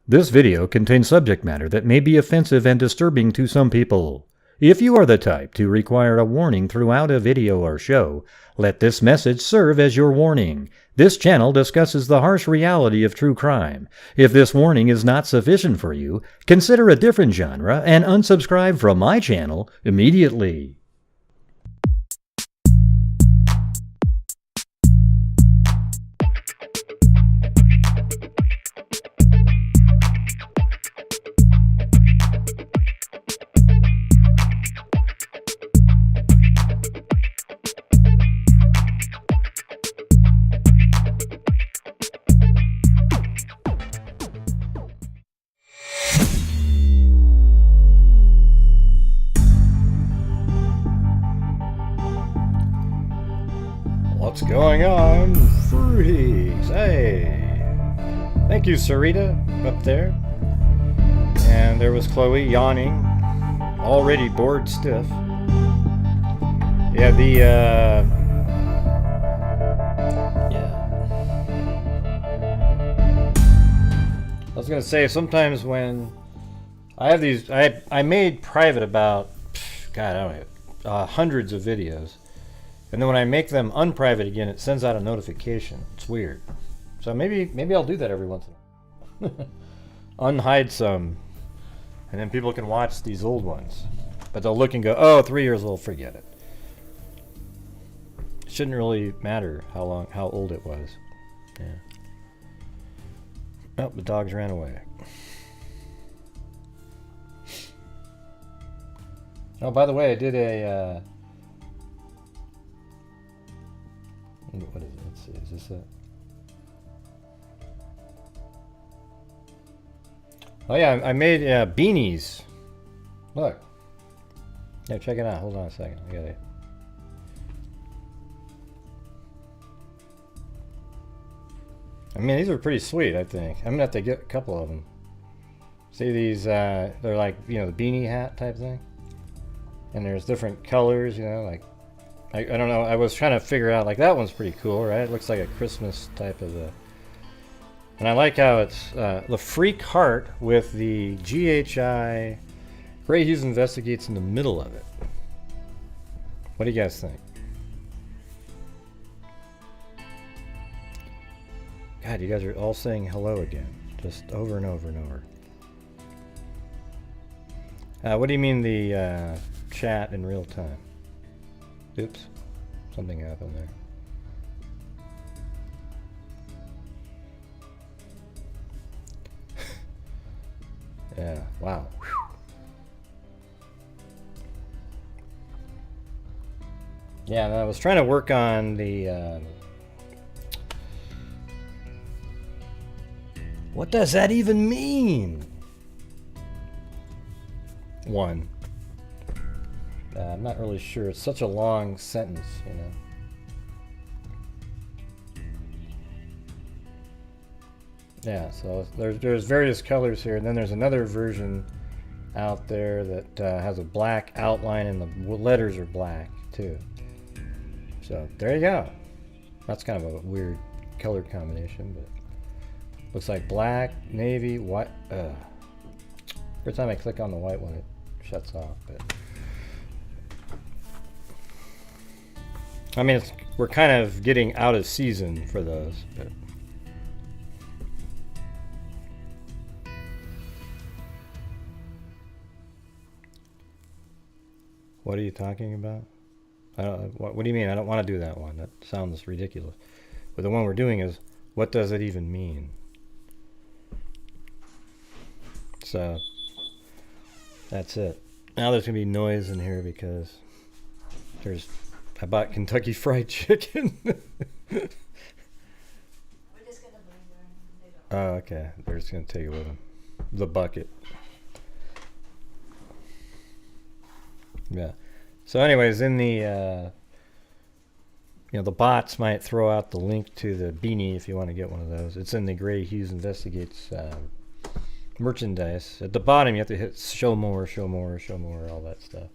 This video contains subject matter that may be offensive and disturbing to some people. If you are the type to require a warning throughout a video or show, let this message serve as your warning. This channel discusses the harsh reality of true crime. If this warning is not sufficient for you, consider a different genre and unsubscribe from my channel immediately. What's going on, fruities? Hey! Thank you, Sarita, up there. And there was Chloe yawning, already bored stiff. Yeah, I was gonna say, sometimes when I have these, I made private about, God, I don't know, hundreds of videos. And then when I make them unprivate again, it sends out a notification. It's weird. So maybe I'll do that every once in a while. Unhide some, and then people can watch these old ones. But they'll look and go, oh, 3 years old, forget it. It shouldn't really matter how old it was. Yeah. Oh, the dogs ran away. Oh, by the way, I did a what is it? Let's see. Is this it? Oh yeah, I made beanies. Look. Yeah, check it out. Hold on a second. I got it. I mean, these are pretty sweet, I think. I'm gonna have to get a couple of them. See these? They're like, you know, the beanie hat type thing. And there's different colors, you know, like. I don't know, I was trying to figure out, like, that one's pretty cool, right? It looks like a Christmas type of a... And I like how it's the freak heart with the GHI Grant Hughes Investigates in the middle of it. What do you guys think? God, you guys are all saying hello again, just over and over and over. What do you mean the chat in real time? Oops, something happened there. Yeah, wow. Yeah, and I was trying to work on the what does that even mean? One. I'm not really sure. It's such a long sentence, you know. Yeah, so there's various colors here, and then there's another version out there that has a black outline, and the letters are black too. So there you go. That's kind of a weird color combination, but looks like black, navy, white. Every time I click on the white one, it shuts off. But I mean, we're kind of getting out of season for those. But. What are you talking about? What do you mean? I don't want to do that one. That sounds ridiculous. But the one we're doing is, what does it even mean? So, that's it. Now there's going to be noise in here because I bought Kentucky Fried Chicken. We're just gonna bring them. Oh, okay. They're just going to take it with them. The bucket. Yeah. So anyways, in the, the bots might throw out the link to the beanie if you want to get one of those. It's in the Grant Hughes Investigates merchandise. At the bottom, you have to hit show more, show more, show more, all that stuff.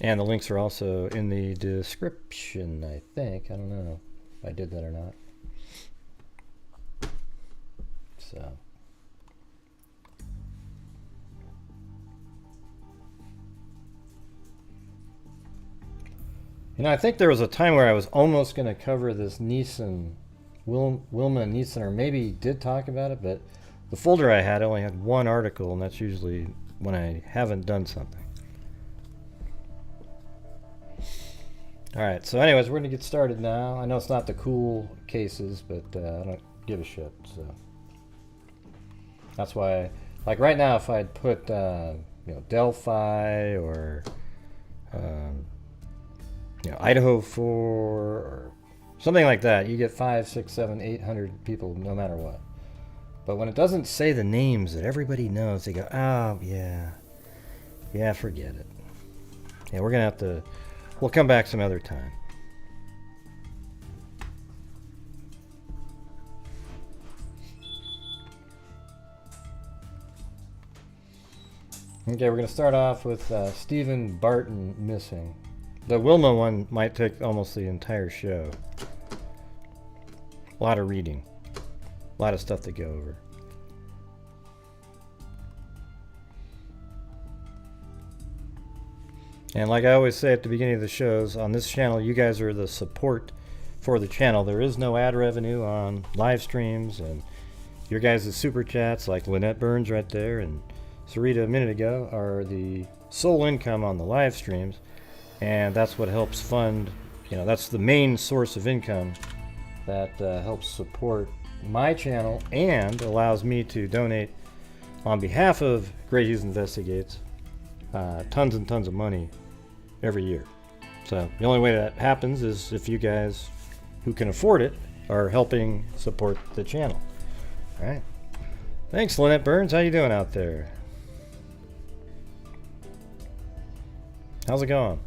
And the links are also in the description, I think. I don't know if I did that or not. So, You know, I think there was a time where I was almost going to cover this Nissen, Wilma Nissen, or maybe did talk about it, but the folder I had only had one article, and that's usually when I haven't done something. Alright, so anyways, we're going to get started now. I know it's not the cool cases, but I don't give a shit, so. That's why, like right now, if I'd put, you know, Delphi or, you know, Idaho 4 or something like that, you get 5, 6, 7, 800 people no matter what. But when it doesn't say the names that everybody knows, they go, oh, yeah, forget it. Yeah, we're going to have to, we'll come back some other time. Okay, we're going to start off with Stephen Barton missing. The Wilma one might take almost the entire show. A lot of reading. A lot of stuff to go over. And like I always say at the beginning of the shows, on this channel, you guys are the support for the channel. There is no ad revenue on live streams, and your guys' super chats, like Lynette Burns right there and Sarita a minute ago, are the sole income on the live streams, and that's what helps fund, you know, that's the main source of income that helps support my channel and allows me to donate on behalf of Grant Hughes Investigates tons and tons of money every year. So the only way that happens is if you guys who can afford it are helping support the channel. All right. Thanks, Lynette Burns. How you doing out there? How's it going?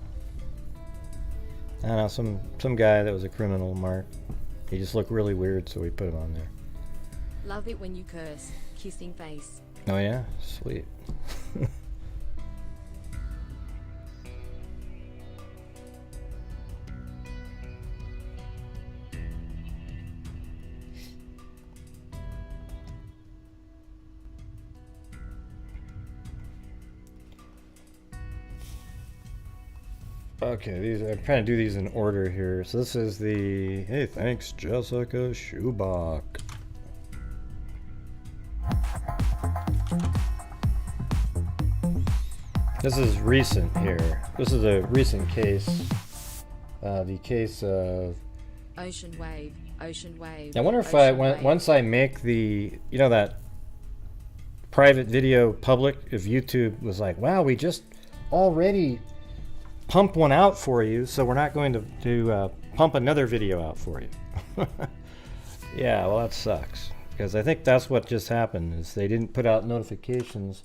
I don't know, some guy that was a criminal, Mark. He just looked really weird, so we put him on there. Love it when you curse. Kissing face. Oh yeah? Sweet. Okay, I'm trying to do these in order here. So this is the, hey, thanks Jessica Schubach. This is recent here. This is a recent case. The case of Ocean wave. Ocean wave. I wonder if ocean once I make the, you know, that private video public, if YouTube was like, wow, we just already pump one out for you, so we're not going to pump another video out for you. Yeah, well, that sucks, because I think that's what just happened, is they didn't put out notifications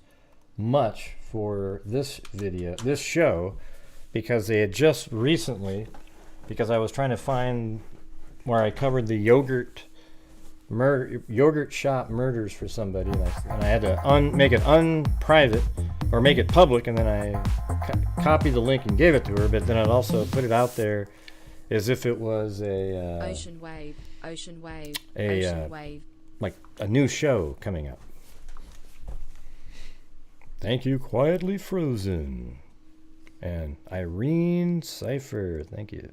much for this video, this show, because they had just recently, because I was trying to find where I covered the yogurt shop murders for somebody, and I had to make it unprivate or make it public, and then I copied the link and gave it to her, but then I'd also put it out there as if it was a ocean wave, ocean wave, ocean wave, like a new show coming up. Thank you, Quietly Frozen, and Irene Cipher. Thank you.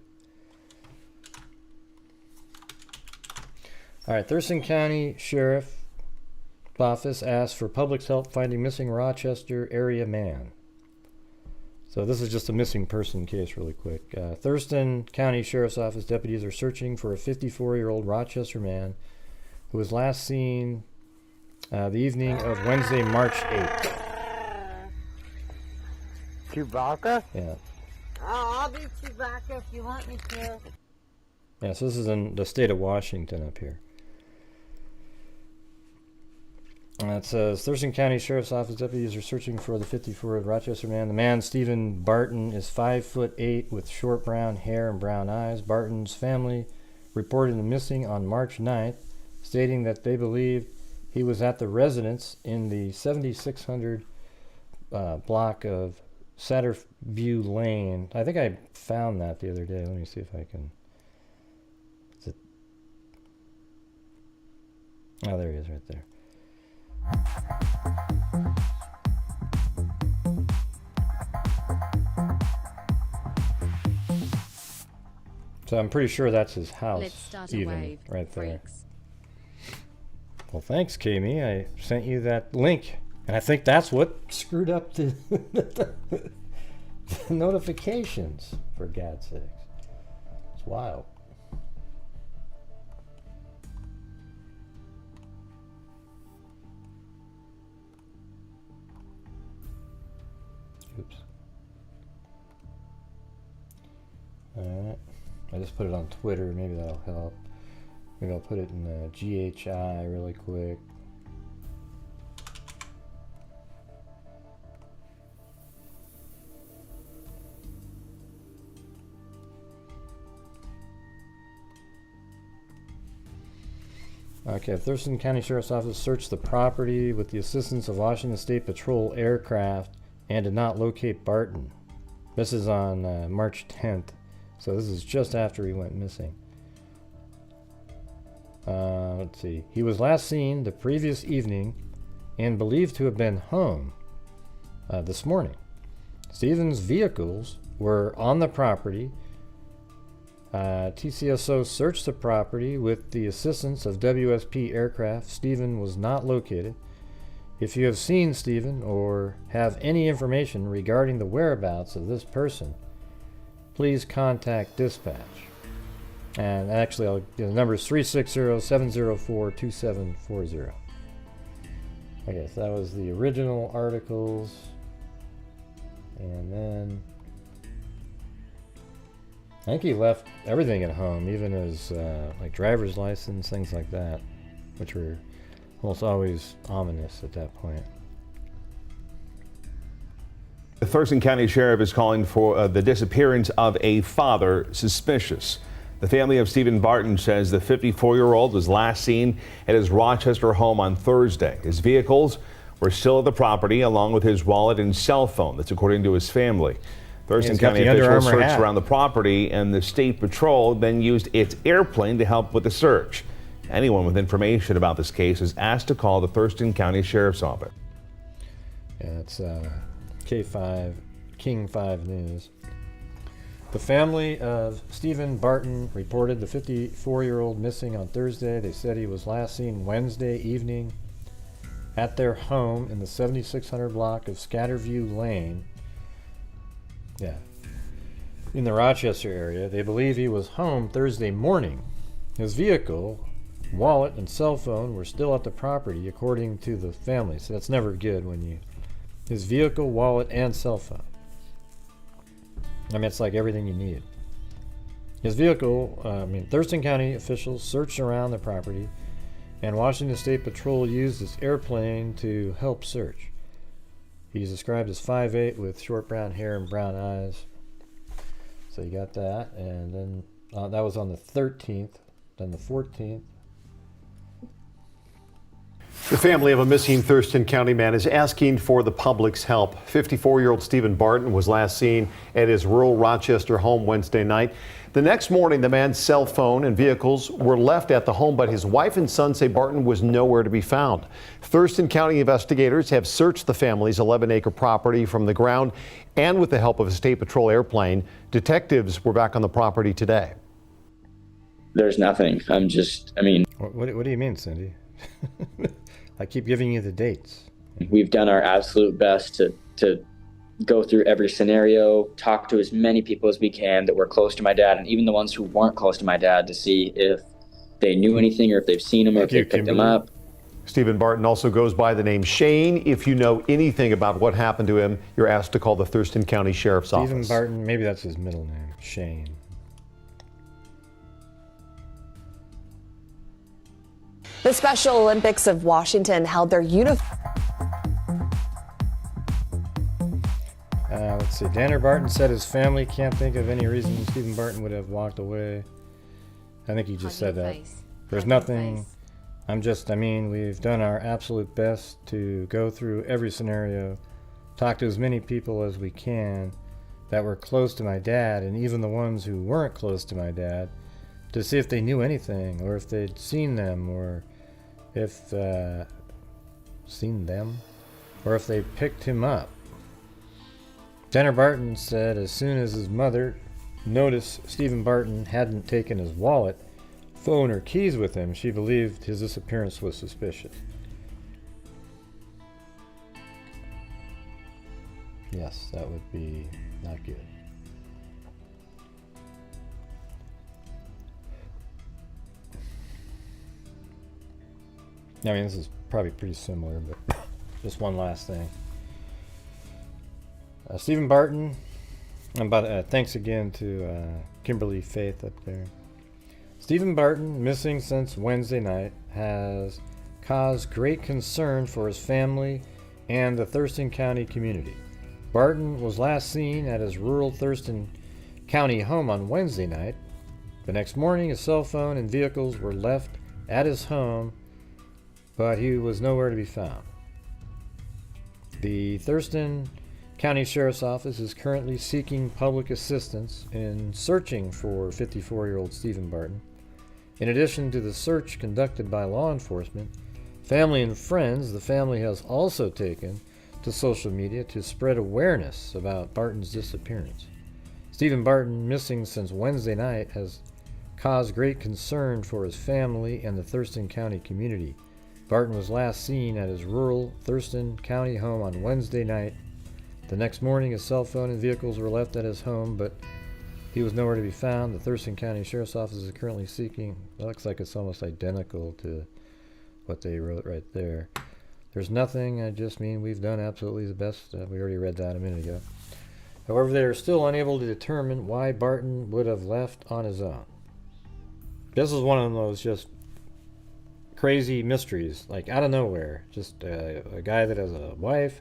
All right, Thurston County Sheriff Office asked for public's help finding missing Rochester area man. So this is just a missing person case really quick. Thurston County Sheriff's Office deputies are searching for a 54-year-old Rochester man who was last seen the evening of Wednesday, March 8th. Chewbacca? Yeah. Oh, I'll be Chewbacca if you want me to. Yeah, so this is in the state of Washington up here. It says, Thurston County Sheriff's Office deputies are searching for the 54-year-old Rochester man. The man, Stephen Barton, is 5'8" with short brown hair and brown eyes. Barton's family reported him missing on March 9th, stating that they believe he was at the residence in the 7600 block of Satterview Lane. I think I found that the other day. Let me see if I can... Oh, there he is right there. So I'm pretty sure that's his house. Let's start a even wave. right there. Freaks. Well, thanks, Kami. I sent you that link, and I think that's what screwed up the, the notifications, for God's sakes. It's wild. Oops. Alright. I just put it on Twitter. Maybe that'll help. Maybe I'll put it in GHI really quick. Okay, Thurston County Sheriff's Office searched the property with the assistance of Washington State Patrol aircraft and did not locate Barton. This is on March 10th, so this is just after he went missing. Let's see. He was last seen the previous evening and believed to have been home this morning. Stephen's vehicles were on the property. TCSO searched the property with the assistance of WSP aircraft. Stephen was not located. If you have seen Stephen or have any information regarding the whereabouts of this person, please contact dispatch. And actually, the number is 360-704-2740. Okay, so that was the original articles. And then I think he left everything at home, even his like driver's license, things like that, which were almost always ominous at that point. The Thurston County Sheriff is calling for the disappearance of a father suspicious. The family of Stephen Barton says the 54-year-old was last seen at his Rochester home on Thursday. His vehicles were still at the property, along with his wallet and cell phone. That's according to his family. Thurston County officials searched around the property, and the State Patrol then used its airplane to help with the search. Anyone with information about this case is asked to call the Thurston County Sheriff's Office. Yeah, it's K5, King 5 News. The family of Stephen Barton reported the 54-year-old missing on Thursday. They said he was last seen Wednesday evening at their home in the 7600 block of Scatterview Lane. Yeah, in the Rochester area. They believe he was home Thursday morning. His vehicle, wallet, and cell phone were still at the property, according to the family. So that's never good when you... His vehicle, wallet, and cell phone. I mean, it's like everything you need. His vehicle, Thurston County officials searched around the property, and Washington State Patrol used its airplane to help search. He's described as 5'8" with short brown hair and brown eyes. So you got that. And then that was on the 13th. Then the 14th. The family of a missing Thurston County man is asking for the public's help. 54-year-old Stephen Barton was last seen at his rural Rochester home Wednesday night. The next morning, the man's cell phone and vehicles were left at the home, but his wife and son say Barton was nowhere to be found. Thurston County investigators have searched the family's 11-acre property from the ground, and with the help of a State Patrol airplane, detectives were back on the property today. There's nothing. What do you mean, Cindy? I keep giving you the dates. We've done our absolute best to go through every scenario, talk to as many people as we can that were close to my dad, and even the ones who weren't close to my dad, to see if they knew anything or if they've seen him or if they picked him up. Stephen Barton also goes by the name Shane. If you know anything about what happened to him, you're asked to call the Thurston County Sheriff's Office. Stephen Barton, maybe that's his middle name, Shane. The Special Olympics of Washington held their Let's see. Danner Barton said his family can't think of any reason Stephen Barton would have walked away. I think he just said that. There's nothing. We've done our absolute best to go through every scenario, talk to as many people as we can that were close to my dad, and even the ones who weren't close to my dad, to see if they knew anything, or if they'd seen them, or if they picked him up. Danner Barton said as soon as his mother noticed Stephen Barton hadn't taken his wallet, phone, or keys with him, she believed his disappearance was suspicious. Yes, that would be not good. I mean, this is probably pretty similar, but just one last thing. Stephen Barton, thanks again to Kimberly Faith up there. Stephen Barton, missing since Wednesday night, has caused great concern for his family and the Thurston County community. Barton was last seen at his rural Thurston County home on Wednesday night. The next morning, his cell phone and vehicles were left at his home, but he was nowhere to be found. The Thurston County Sheriff's Office is currently seeking public assistance in searching for 54-year-old Stephen Barton. In addition to the search conducted by law enforcement, family and friends, the family has also taken to social media to spread awareness about Barton's disappearance. Stephen Barton, missing since Wednesday night, has caused great concern for his family and the Thurston County community. Barton was last seen at his rural Thurston County home on Wednesday night. The next morning, his cell phone and vehicles were left at his home, but he was nowhere to be found. The Thurston County Sheriff's Office is currently seeking. It looks like it's almost identical to what they wrote right there. There's nothing, I just mean we've done absolutely the best. We already read that a minute ago. However, they are still unable to determine why Barton would have left on his own. This is one of those just crazy mysteries, like out of nowhere. Just a guy that has a wife,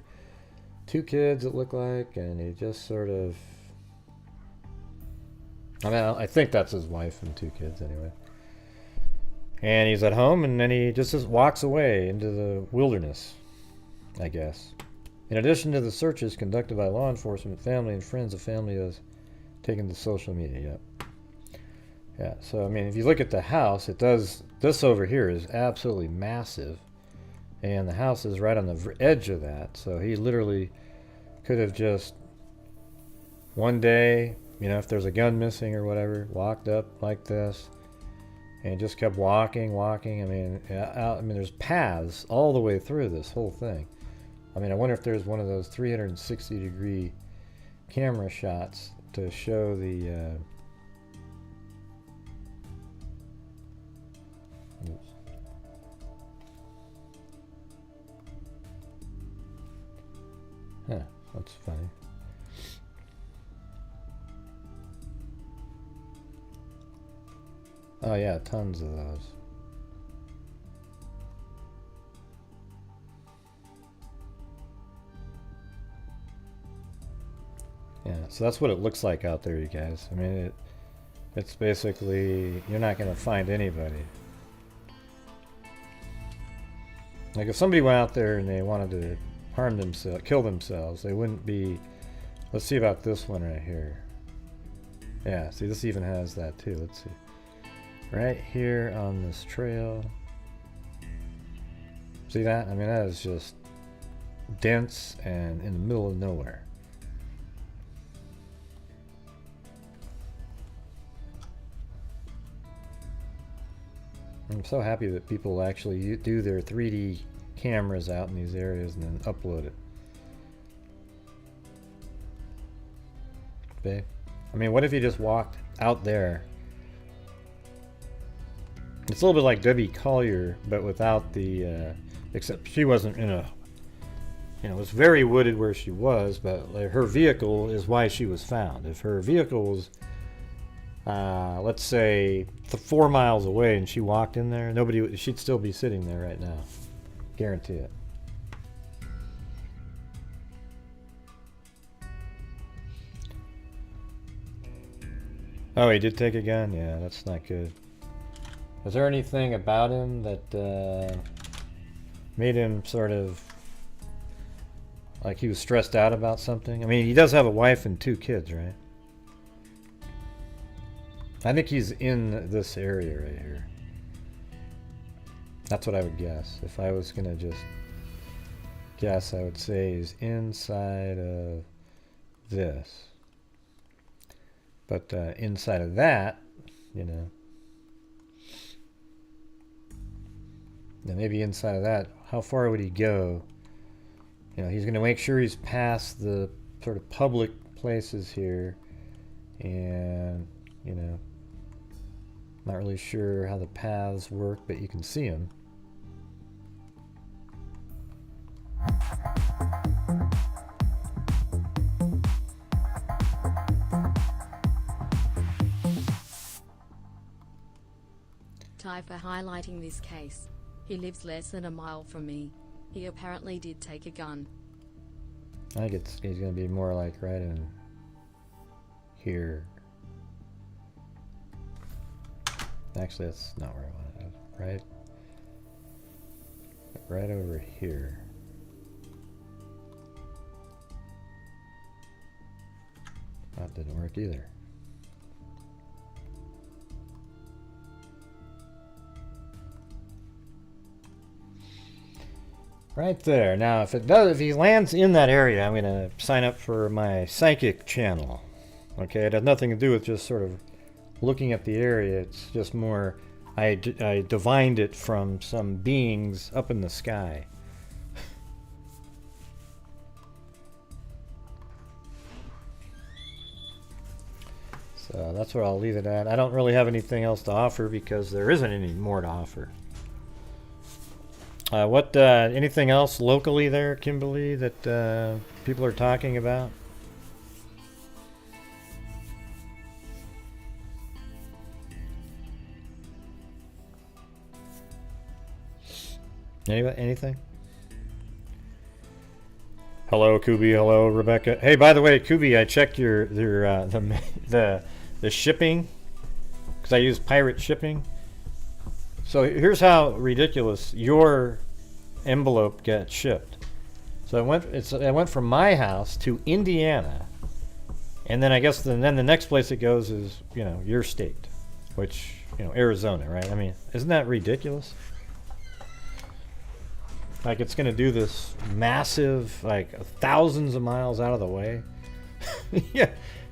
2 kids it looked like, and he just sort of, I mean, I think that's his wife and 2 kids anyway. And he's at home, and then he just walks away into the wilderness, I guess. In addition to the searches conducted by law enforcement, family and friends, the family has taken to social media. Yep. Yeah, so I mean, if you look at the house, it does, this over here is absolutely massive. And the house is right on the edge of that. So he literally could have just one day, you know, if there's a gun missing or whatever, walked up like this and just kept walking. I mean, there's paths all the way through this whole thing. I mean, I wonder if there's one of those 360-degree camera shots to show the Huh, that's funny. Oh yeah, tons of those. Yeah, so that's what it looks like out there, you guys. I mean, it's basically, you're not going to find anybody. Like if somebody went out there and they wanted to harm themselves, kill themselves, they wouldn't be. Let's see about this one right here. Yeah, see, this even has that too. Let's see. Right here on this trail. See that? I mean, that is just dense and in the middle of nowhere. I'm so happy that people actually do their 3D cameras out in these areas and then upload it. Okay. I mean, what if you just walked out there? It's a little bit like Debbie Collier, but without the, except she wasn't in a, you know, it was very wooded where she was, but like, her vehicle is why she was found. If her vehicle was, let's say 4 miles away and she walked in there, she'd still be sitting there right now. Guarantee it. Oh, he did take a gun? Yeah, that's not good. Was there anything about him that made him sort of like he was stressed out about something? I mean, he does have a wife and 2 kids, right? I think he's in this area right here. That's what I would guess. If I was going to just guess, I would say he's inside of this. But inside of that, you know, now maybe inside of that, how far would he go? You know, he's going to make sure he's past the sort of public places here, and, you know, not really sure how the paths work, but you can see them. Ty for highlighting this case. He lives less than a mile from me. He apparently did take a gun. I think he's going to be more like right in here. Actually, that's not where I want it. Right over here. That didn't work either. Right there. Now, if he lands in that area, I'm going to sign up for my psychic channel. Okay, it has nothing to do with just sort of looking at the area. It's just more, I divined it from some beings up in the sky. So that's where I'll leave it at. I don't really have anything else to offer because there isn't any more to offer. Anything else locally there, Kimberly, that people are talking about? Anything? Hello, Kubi. Hello, Rebecca. Hey, by the way, Kubi, I checked the shipping because I use pirate shipping. So here's how ridiculous your envelope gets shipped. So it went from my house to Indiana, and then I guess then the next place it goes is, you know, your state, which, you know, Arizona, right? I mean, isn't that ridiculous? Like, it's going to do this massive, like, thousands of miles out of the way. yeah,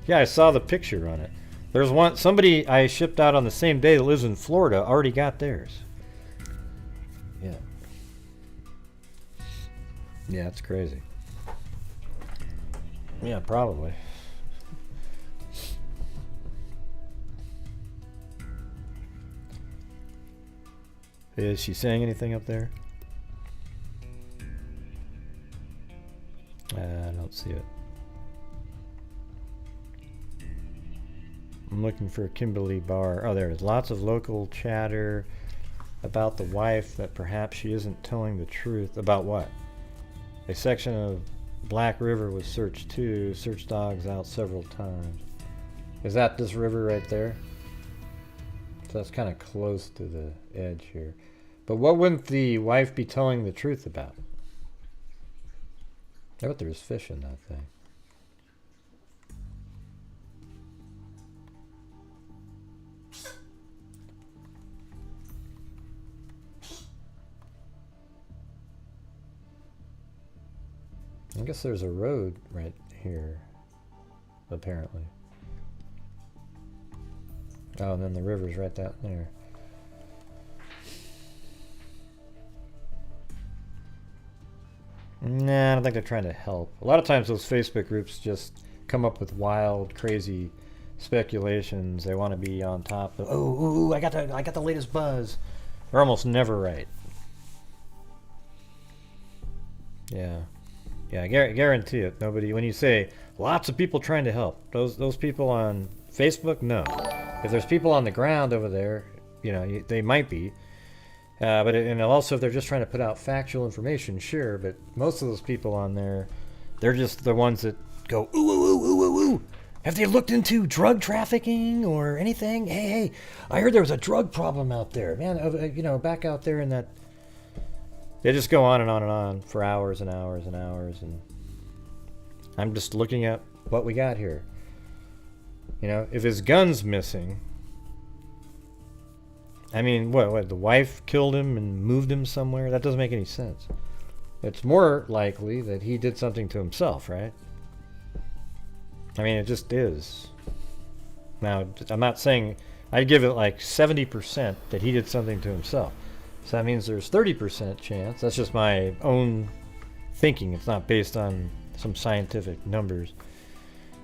I saw the picture on it. There's somebody I shipped out on the same day that lives in Florida already got theirs. Yeah. Yeah, it's crazy. Yeah, probably. Is she saying anything up there? I don't see it. I'm looking for Kimberly Barr. Oh, there it is. Lots of local chatter about the wife that perhaps she isn't telling the truth. About what? A section of Black River was searched too. Search dogs out several times. Is that this river right there? So that's kind of close to the edge here. But what wouldn't the wife be telling the truth about? I bet there's fish in that thing. I guess there's a road right here, apparently. Oh, and then the river's right down there. Nah, I don't think they're trying to help. A lot of times those Facebook groups just come up with wild, crazy speculations. They want to be on top of, I got the latest buzz. They're almost never right. Yeah. Yeah, I guarantee it. Nobody, when you say lots of people trying to help, those people on Facebook, no. If there's people on the ground over there, you know, they might be. And also if they're just trying to put out factual information, sure, but most of those people on there, they're just the ones that go, ooh. Have they looked into drug trafficking or anything? Hey, I heard there was a drug problem out there. Man, you know, back out there in that... They just go on and on and on for hours and hours and hours, and I'm just looking at what we got here. You know, if his gun's missing... I mean, what, the wife killed him and moved him somewhere? That doesn't make any sense. It's more likely that he did something to himself, right? I mean, it just is. Now, I'm not saying I'd give it like 70% that he did something to himself. So that means there's 30% chance. That's just my own thinking. It's not based on some scientific numbers.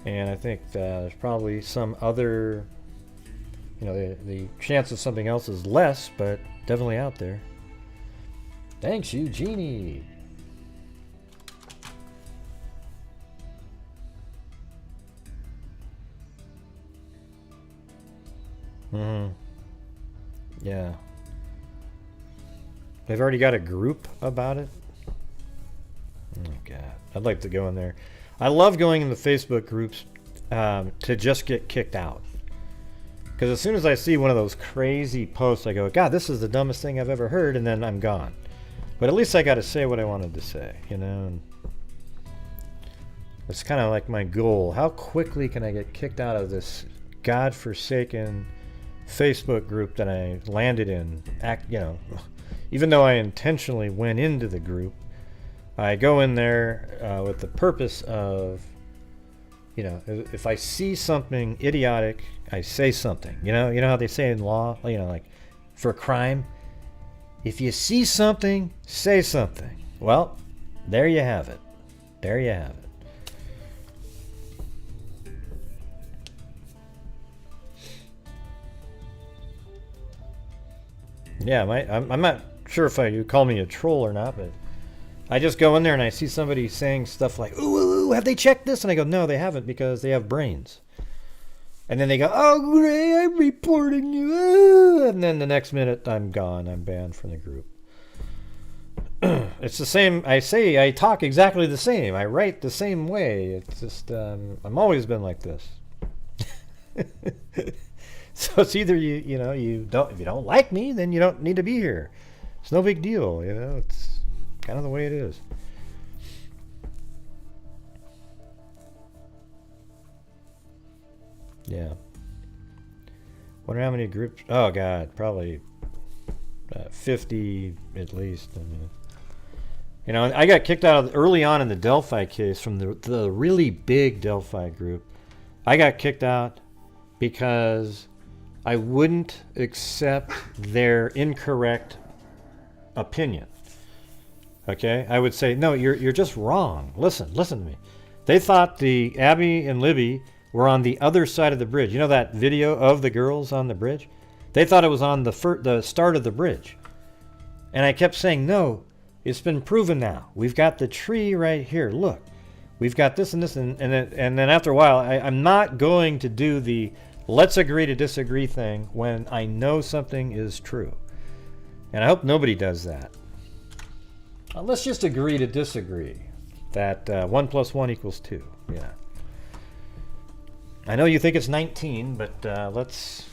And I think there's probably some other, the chance of something else is less, but definitely out there. Thanks, Eugenie. Yeah. They've already got a group about it. Oh God, I'd like to go in there. I love going in the Facebook groups to just get kicked out. Because as soon as I see one of those crazy posts, I go, God, this is the dumbest thing I've ever heard, and then I'm gone. But at least I got to say what I wanted to say, And it's kind of like my goal. How quickly can I get kicked out of this godforsaken Facebook group that I landed in? Even though I intentionally went into the group, I go in there with the purpose of, if I see something idiotic, I say something. You know how they say in law, like for a crime, if you see something, say something. Well, there you have it. There you have it. Yeah, I'm not sure if you call me a troll or not, but I just go in there and I see somebody saying stuff like, ooh, have they checked this? And I go, no, they haven't, because they have brains. And then they go, oh, Ray, I'm reporting you. Ooh. And then the next minute, I'm gone. I'm banned from the group. It's the same. I talk exactly the same. I write the same way. It's just, I've always been like this. So it's either if you don't like me, then you don't need to be here. It's no big deal, It's kind of the way it is. Yeah. Wonder how many groups. Oh God, probably 50 at least. I mean, I got kicked out early on in the Delphi case from the really big Delphi group. I got kicked out because I wouldn't accept their incorrect opinion. Okay? I would say, no, you're just wrong. Listen to me. They thought the Abby and Libby were on the other side of the bridge. You know that video of the girls on the bridge? They thought it was on the start of the bridge. And I kept saying, no, it's been proven now. We've got the tree right here. Look, we've got this and this. And then after a while, I'm not going to do the let's agree to disagree thing when I know something is true. And I hope nobody does that. Let's just agree to disagree that 1 + 1 = 2. Yeah. I know you think it's 19, but let's,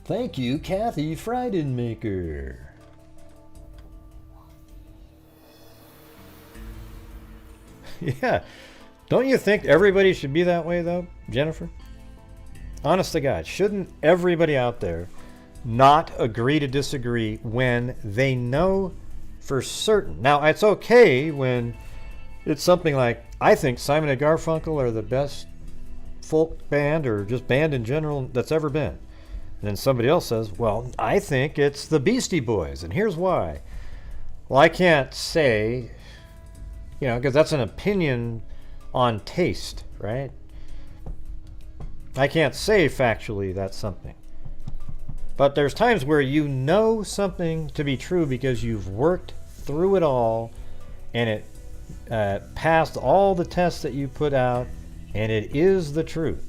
Thank you, Kathy Freidenmaker. Yeah. Don't you think everybody should be that way, though, Jennifer? Honest to God, shouldn't everybody out there not agree to disagree when they know for certain? Now, it's okay when it's something like, I think Simon and Garfunkel are the best folk band or just band in general that's ever been. And then somebody else says, well, I think it's the Beastie Boys, and here's why. Well, I can't say, because that's an opinion on taste, right? I can't say factually that's something. But there's times where you know something to be true because you've worked through it all and it passed all the tests that you put out, and it is the truth.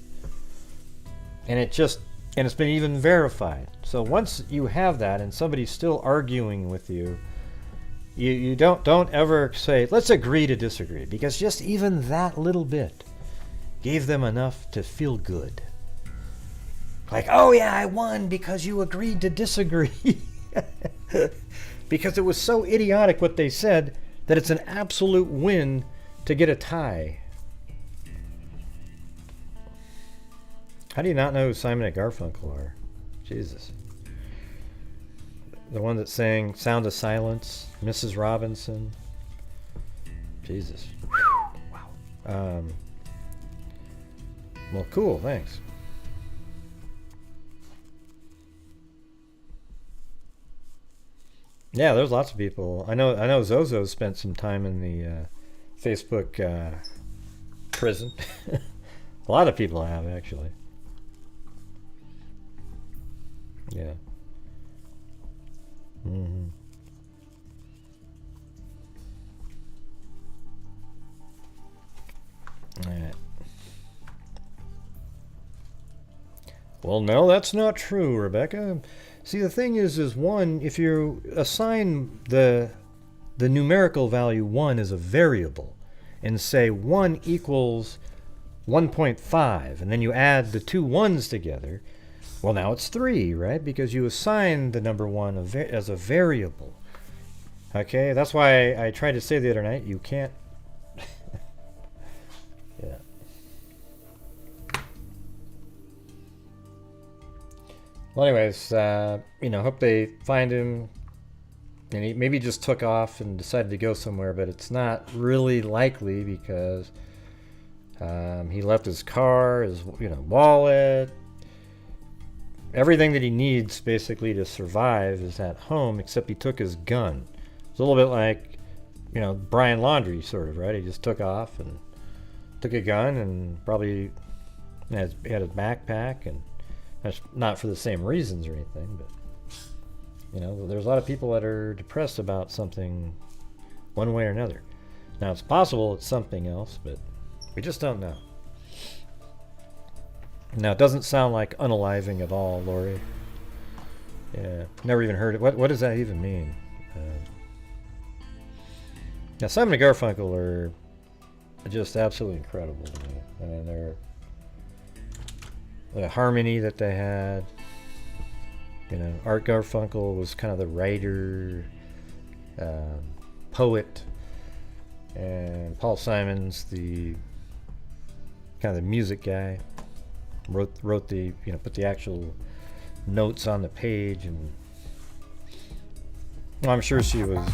And it's been even verified. So once you have that and somebody's still arguing with you, you don't ever say, let's agree to disagree, because just even that little bit gave them enough to feel good. Like, oh yeah, I won because you agreed to disagree. Because it was so idiotic what they said that it's an absolute win to get a tie. How do you not know who Simon and Garfunkel are? Jesus. The one that sang Sound of Silence, Mrs. Robinson. Jesus. Wow. Well, cool. Thanks. Yeah, there's lots of people. I know Zozo spent some time in the Facebook prison. A lot of people have, actually. Yeah. Mm-hmm. All right. Well, no, that's not true, Rebecca. See, the thing is one, if you assign the numerical value 1 as a variable and say 1 equals 1.5, and then you add the two ones together, well, now it's 3, right? Because you assigned the number 1 as a variable. Okay, that's why I tried to say the other night, you can't... Yeah. Well, anyways, hope they find him. And he maybe just took off and decided to go somewhere, but it's not really likely because he left his car, his wallet, everything that he needs basically to survive is at home, except he took his gun. It's a little bit like, Brian Laundrie, sort of, right? He just took off and took a gun and probably had his backpack, and that's not for the same reasons or anything, but there's a lot of people that are depressed about something one way or another. Now, it's possible it's something else, but we just don't know. Now, it doesn't sound like unaliving at all, Lori. Yeah, never even heard it. What does that even mean? Now, Simon and Garfunkel are just absolutely incredible to me. I mean, the harmony that they had. Art Garfunkel was kind of the writer, poet, and Paul Simon's the kind of the music guy. Wrote the put the actual notes on the page, and well, I'm sure she was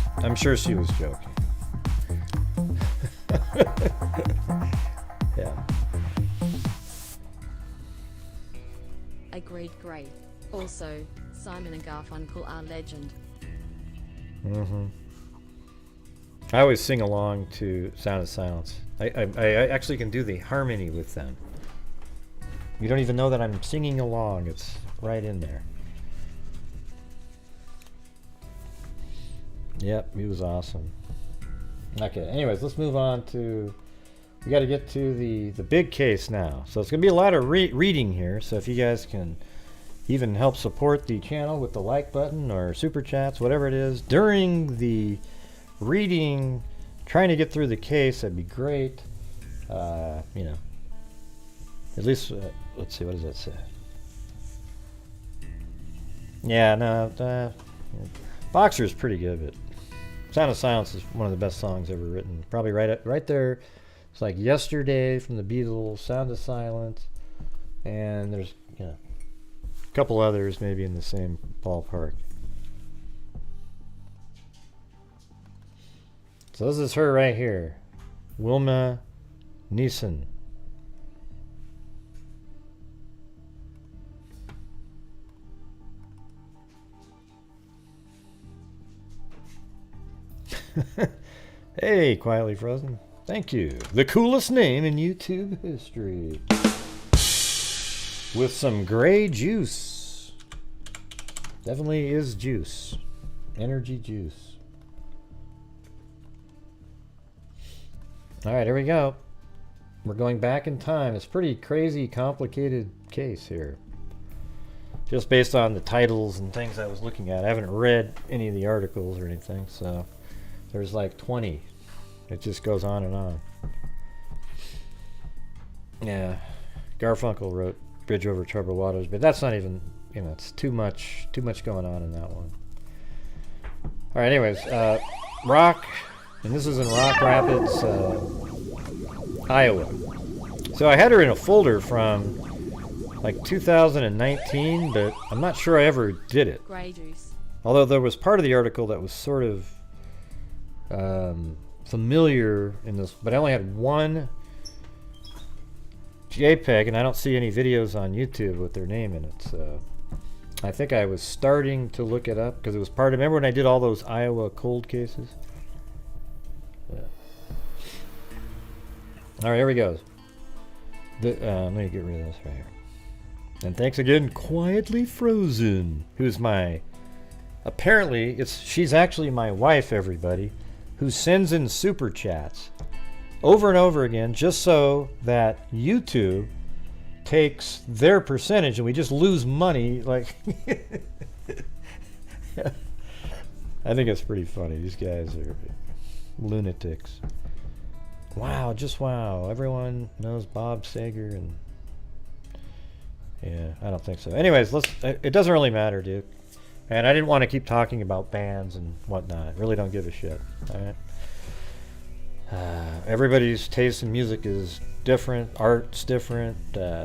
joking. Yeah. Agreed, great. Also, Simon and Garfunkel are legend. Mm-hmm. I always sing along to Sound of Silence. I actually can do the harmony with them. You don't even know that I'm singing along. It's right in there. Yep, he was awesome. Okay, anyways, let's move on to... We got to get to the big case now. So it's going to be a lot of reading here. So if you guys can even help support the channel with the like button or super chats, whatever it is, during the reading, trying to get through the case, that'd be great. At least, let's see, what does that say? Yeah, no, Boxer's pretty good, but Sound of Silence is one of the best songs ever written. Probably right there. It's like Yesterday from the Beatles, Sound of Silence, and there's a couple others maybe in the same ballpark. So this is her right here, Wilma Nissen. Hey, Quietly Frozen. Thank you. The coolest name in YouTube history. With some gray juice. Definitely is juice. Energy juice. Alright, here we go. We're going back in time. It's a pretty crazy, complicated case here. Just based on the titles and things I was looking at. I haven't read any of the articles or anything, so there's like 20. It just goes on and on. Yeah, Garfunkel wrote Bridge Over Troubled Waters, but that's not even, it's too much going on in that one. All right, anyways, Rock, and this is in Rock Rapids, Iowa. So I had her in a folder from like 2019, but I'm not sure I ever did it. Grey juice. Although there was part of the article that was sort of familiar in this, but I only had one JPEG, and I don't see any videos on YouTube with their name in it. So I think I was starting to look it up because it was part of. Remember when I did all those Iowa cold cases? Yeah. All right, here we go. Let me get rid of this right here. And thanks again, Quietly Frozen, who's my. Apparently, she's actually my wife, everybody, who sends in super chats over and over again just so that YouTube takes their percentage and we just lose money. Like, I think it's pretty funny. These guys are lunatics. Wow, just wow. Everyone knows Bob Sager and yeah, I don't think so. Anyways, it doesn't really matter, dude. And I didn't want to keep talking about bands and whatnot. Really don't give a shit. All right. Everybody's taste in music is different. Art's different.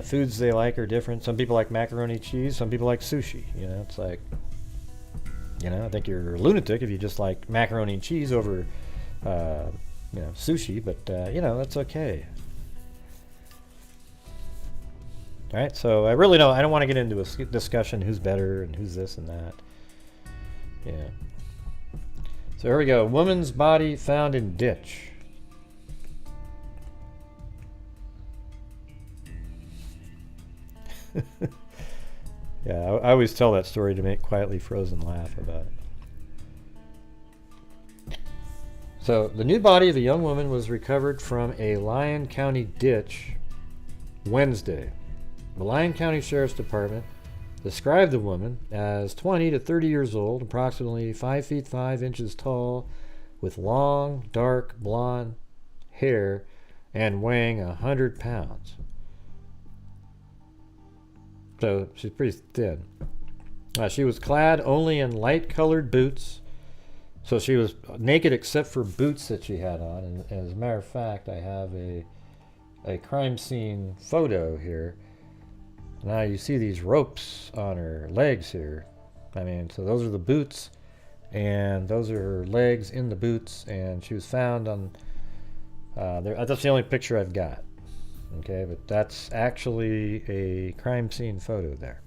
Foods they like are different. Some people like macaroni cheese. Some people like sushi. You know, it's like, you know, I think you're a lunatic if you just like macaroni and cheese over, sushi. But you know, that's okay. All right. So I really don't. I don't want to get into a discussion who's better and who's this and that. Yeah. So here we go. Woman's body found in ditch. Yeah, I always tell that story to make Quietly Frozen laugh about it. So the nude body of a young woman was recovered from a Lyon County ditch Wednesday. The Lyon County Sheriff's Department described the woman as 20 to 30 years old, approximately 5 feet 5 inches tall, with long, dark, blonde hair and weighing 100 pounds. So she's pretty thin. She was clad only in light-colored boots, so she was naked except for boots that she had on. And as a matter of fact, I have a crime scene photo here. Now you see these ropes on her legs here. I mean, so those are the boots, and those are her legs in the boots, and she was found on there. That's the only picture I've got. Okay, but that's actually a crime scene photo there.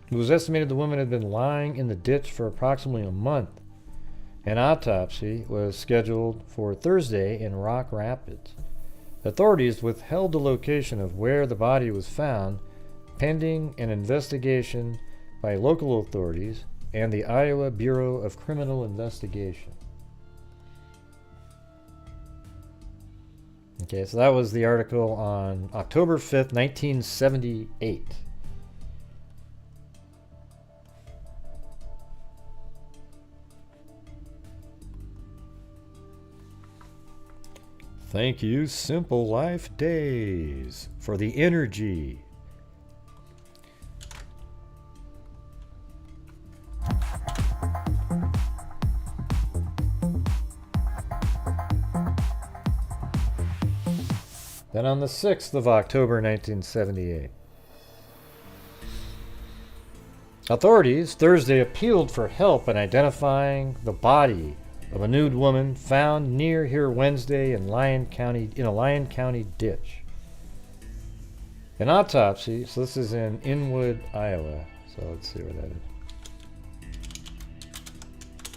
It was estimated the woman had been lying in the ditch for approximately a month. An autopsy was scheduled for Thursday in Rock Rapids. Authorities withheld the location of where the body was found, pending an investigation by local authorities and the Iowa Bureau of Criminal Investigation. Okay, so that was the article on October 5th, 1978. Thank you, Simple Life Days, for the energy. Then on the 6th of October 1978, authorities Thursday appealed for help in identifying the body of a nude woman found near here Wednesday in a Lyon County ditch. An autopsy, so this is in Inwood, Iowa. So let's see where that is.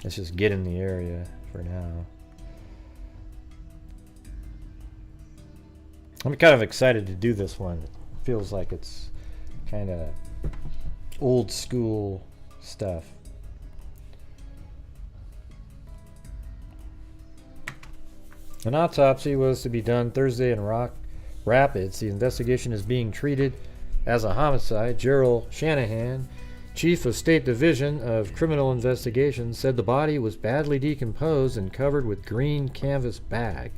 Let's just get in the area for now. I'm kind of excited to do this one. It feels like it's kind of old school stuff. An autopsy was to be done Thursday in Rock Rapids. The investigation is being treated as a homicide. Gerald Shanahan, Chief of State Division of Criminal Investigations, said the body was badly decomposed and covered with green canvas bag.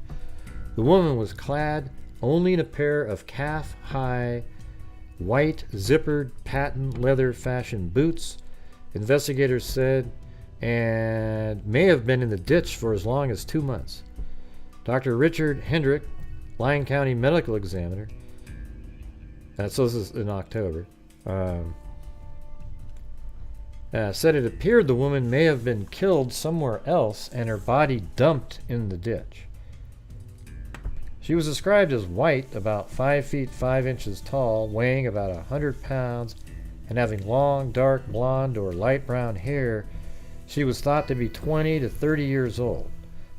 The woman was clad only in a pair of calf-high, white, zippered, patent leather fashion boots, investigators said, and may have been in the ditch for as long as 2 months. Dr. Richard Hendrick, Lyon County Medical Examiner, so this is in October, said it appeared the woman may have been killed somewhere else and her body dumped in the ditch. She was described as white, about 5 feet 5 inches tall, weighing about 100 pounds, and having long, dark blonde or light brown hair. She was thought to be 20 to 30 years old.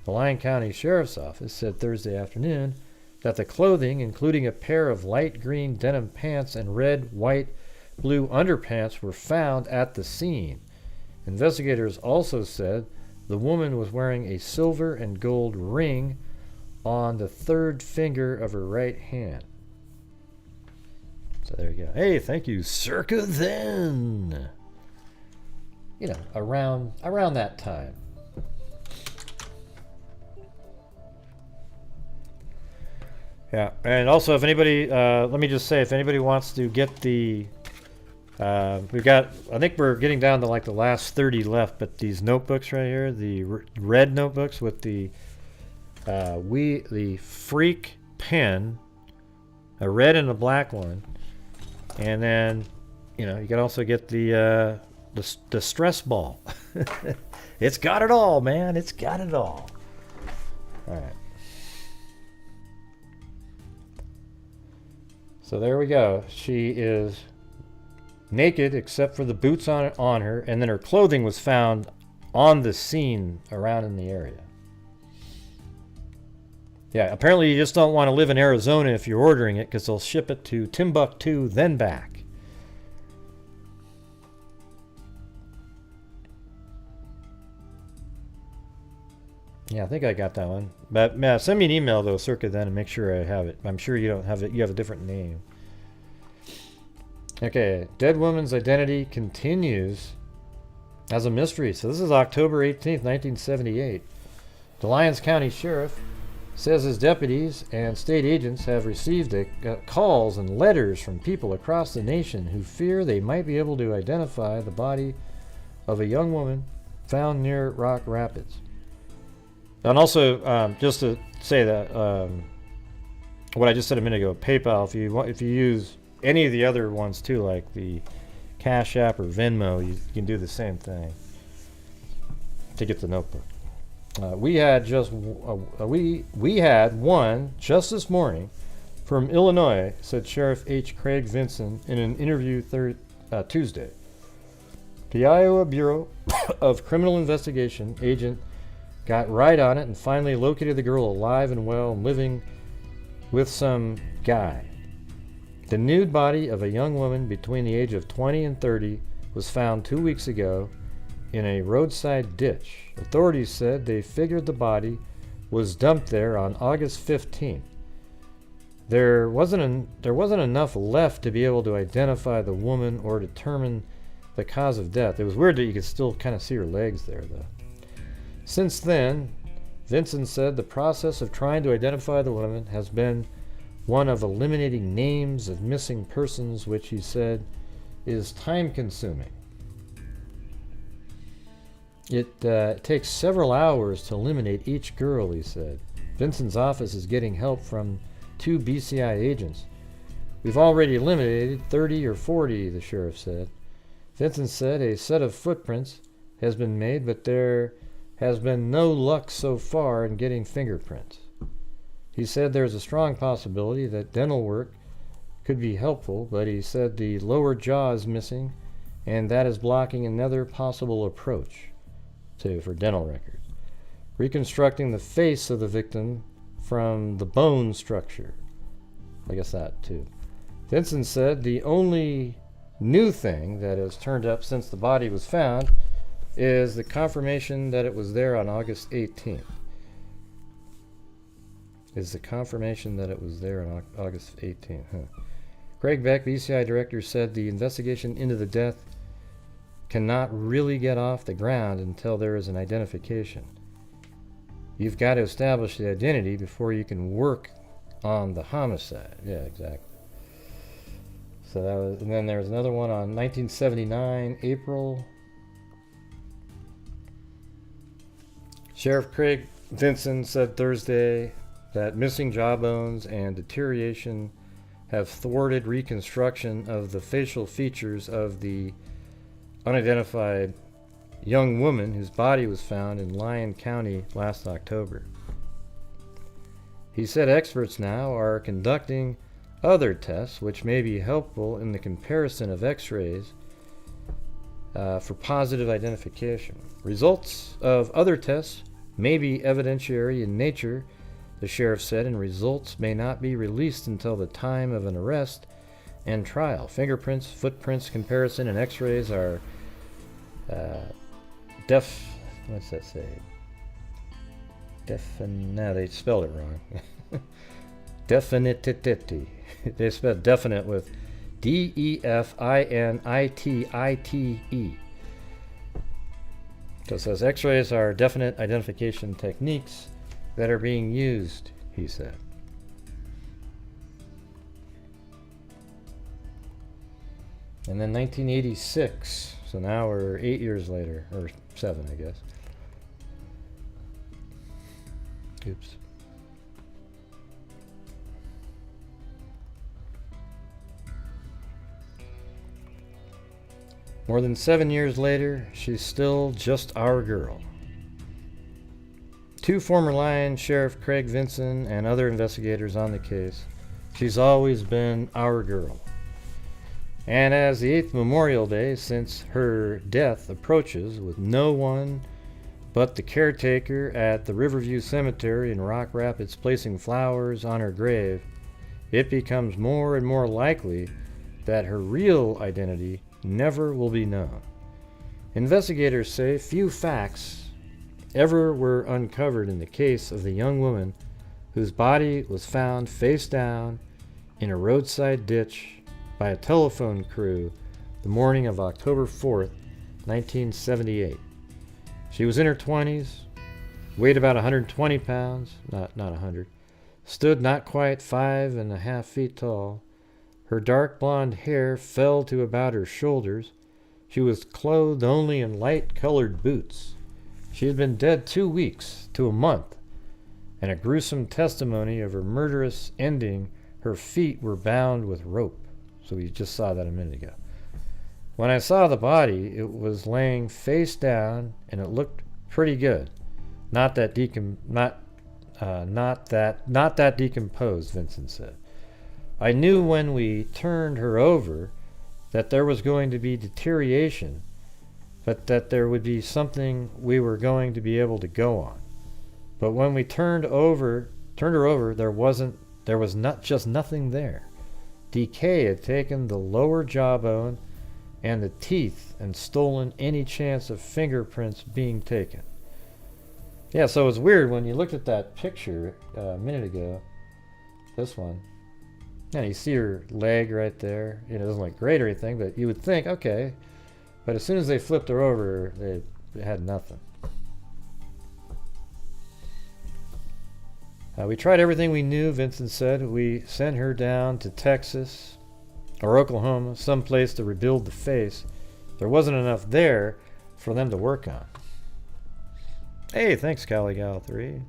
The Lyon County Sheriff's Office said Thursday afternoon that the clothing, including a pair of light green denim pants and red, white, blue underpants, were found at the scene. Investigators also said the woman was wearing a silver and gold ring on the third finger of her right hand. So there you go. Hey, thank you, circa then. You know, around that time. Yeah, and also if anybody, let me just say, if anybody wants to get the, we've got, I think we're getting down to like the last 30 left, but these notebooks right here, the red notebooks with the Freak pen, a red and a black one, and then, you know, you can also get the stress ball. It's got it all, man. It's got it all. All right. So there we go. She is naked except for the boots on her, and then her clothing was found on the scene around in the area. Yeah, apparently you just don't want to live in Arizona if you're ordering it, because they'll ship it to Timbuktu, then back. Yeah, I think I got that one. But send me an email though, circa then, and make sure I have it. I'm sure you don't have it. You have a different name. Okay, dead woman's identity continues as a mystery. So this is October 18th, 1978. The Lyon County Sheriff says his deputies and state agents have received calls and letters from people across the nation who fear they might be able to identify the body of a young woman found near Rock Rapids. And also, just to say that what I just said a minute ago, PayPal, if you use any of the other ones too, like the Cash App or Venmo, you can do the same thing to get the notebook. We had one just this morning from Illinois, said Sheriff H. Craig Vinson in an interview Tuesday. The Iowa Bureau of Criminal Investigation agent got right on it and finally located the girl alive and well and living with some guy. The nude body of a young woman between the age of 20 and 30 was found 2 weeks ago in a roadside ditch. Authorities said they figured the body was dumped there on August 15th. There wasn't enough left to be able to identify the woman or determine the cause of death. It was weird that you could still kind of see her legs there, though. Since then, Vincent said the process of trying to identify the woman has been one of eliminating names of missing persons, which he said is time-consuming. It takes several hours to eliminate each girl, he said. Vincent's office is getting help from 2 BCI agents. We've already eliminated 30 or 40, the sheriff said. Vincent said a set of footprints has been made, but there has been no luck so far in getting fingerprints. He said there's a strong possibility that dental work could be helpful, but he said the lower jaw is missing, and that is blocking another possible approach for dental records. Reconstructing the face of the victim from the bone structure. I guess that too. Vincent said the only new thing that has turned up since the body was found is the confirmation that it was there on August 18th. August 18th, huh? Craig Beck, BCI director, said the investigation into the death cannot really get off the ground until there is an identification. You've got to establish the identity before you can work on the homicide. Yeah, exactly. So that was, and then there was another one on 1979, April. Sheriff Craig Vinson said Thursday that missing jawbones and deterioration have thwarted reconstruction of the facial features of the unidentified young woman whose body was found in Lyon County last October. He said experts now are conducting other tests which may be helpful in the comparison of x-rays for positive identification. Results of other tests may be evidentiary in nature, the sheriff said, and results may not be released until the time of an arrest and trial. Fingerprints, footprints comparison, and x-rays are what's that say? No, they spelled it wrong. Definitity. They spelled definite with D-E-F-I-N-I-T-I-T-E. So it says x-rays are definite identification techniques that are being used, he said. And then 1986, so now we're 8 years later, or 7, I guess. Oops. More than 7 years later, she's still just our girl. 2 former Lyon Sheriff Craig Vinson and other investigators on the case. She's always been our girl. And as the 8th Memorial Day since her death approaches, with no one but the caretaker at the Riverview Cemetery in Rock Rapids placing flowers on her grave, it becomes more and more likely that her real identity never will be known. Investigators say few facts ever were uncovered in the case of the young woman whose body was found face down in a roadside ditch by a telephone crew the morning of October 4th, 1978. She was in her 20s, weighed about 120 pounds, not 100, stood not quite 5.5 feet tall. Her dark blonde hair fell to about her shoulders. She was clothed only in light-colored boots. She had been dead 2 weeks to a month, and a gruesome testimony of her murderous ending, her feet were bound with rope. So we just saw that a minute ago. When I saw the body, it was laying face down, and it looked pretty good. Not that decomposed, Vincent said. I knew when we turned her over that there was going to be deterioration, but that there would be something we were going to be able to go on. But when we turned her over, there was nothing there. Decay had taken the lower jawbone and the teeth and stolen any chance of fingerprints being taken. Yeah, so it's weird when you looked at that picture a minute ago, this one, and you see her leg right there. It doesn't look great or anything, but you would think, okay. But as soon as they flipped her over, they had nothing. We tried everything we knew, Vincent said. We sent her down to Texas or Oklahoma, someplace to rebuild the face. There wasn't enough there for them to work on. Hey, thanks, CaliGal3.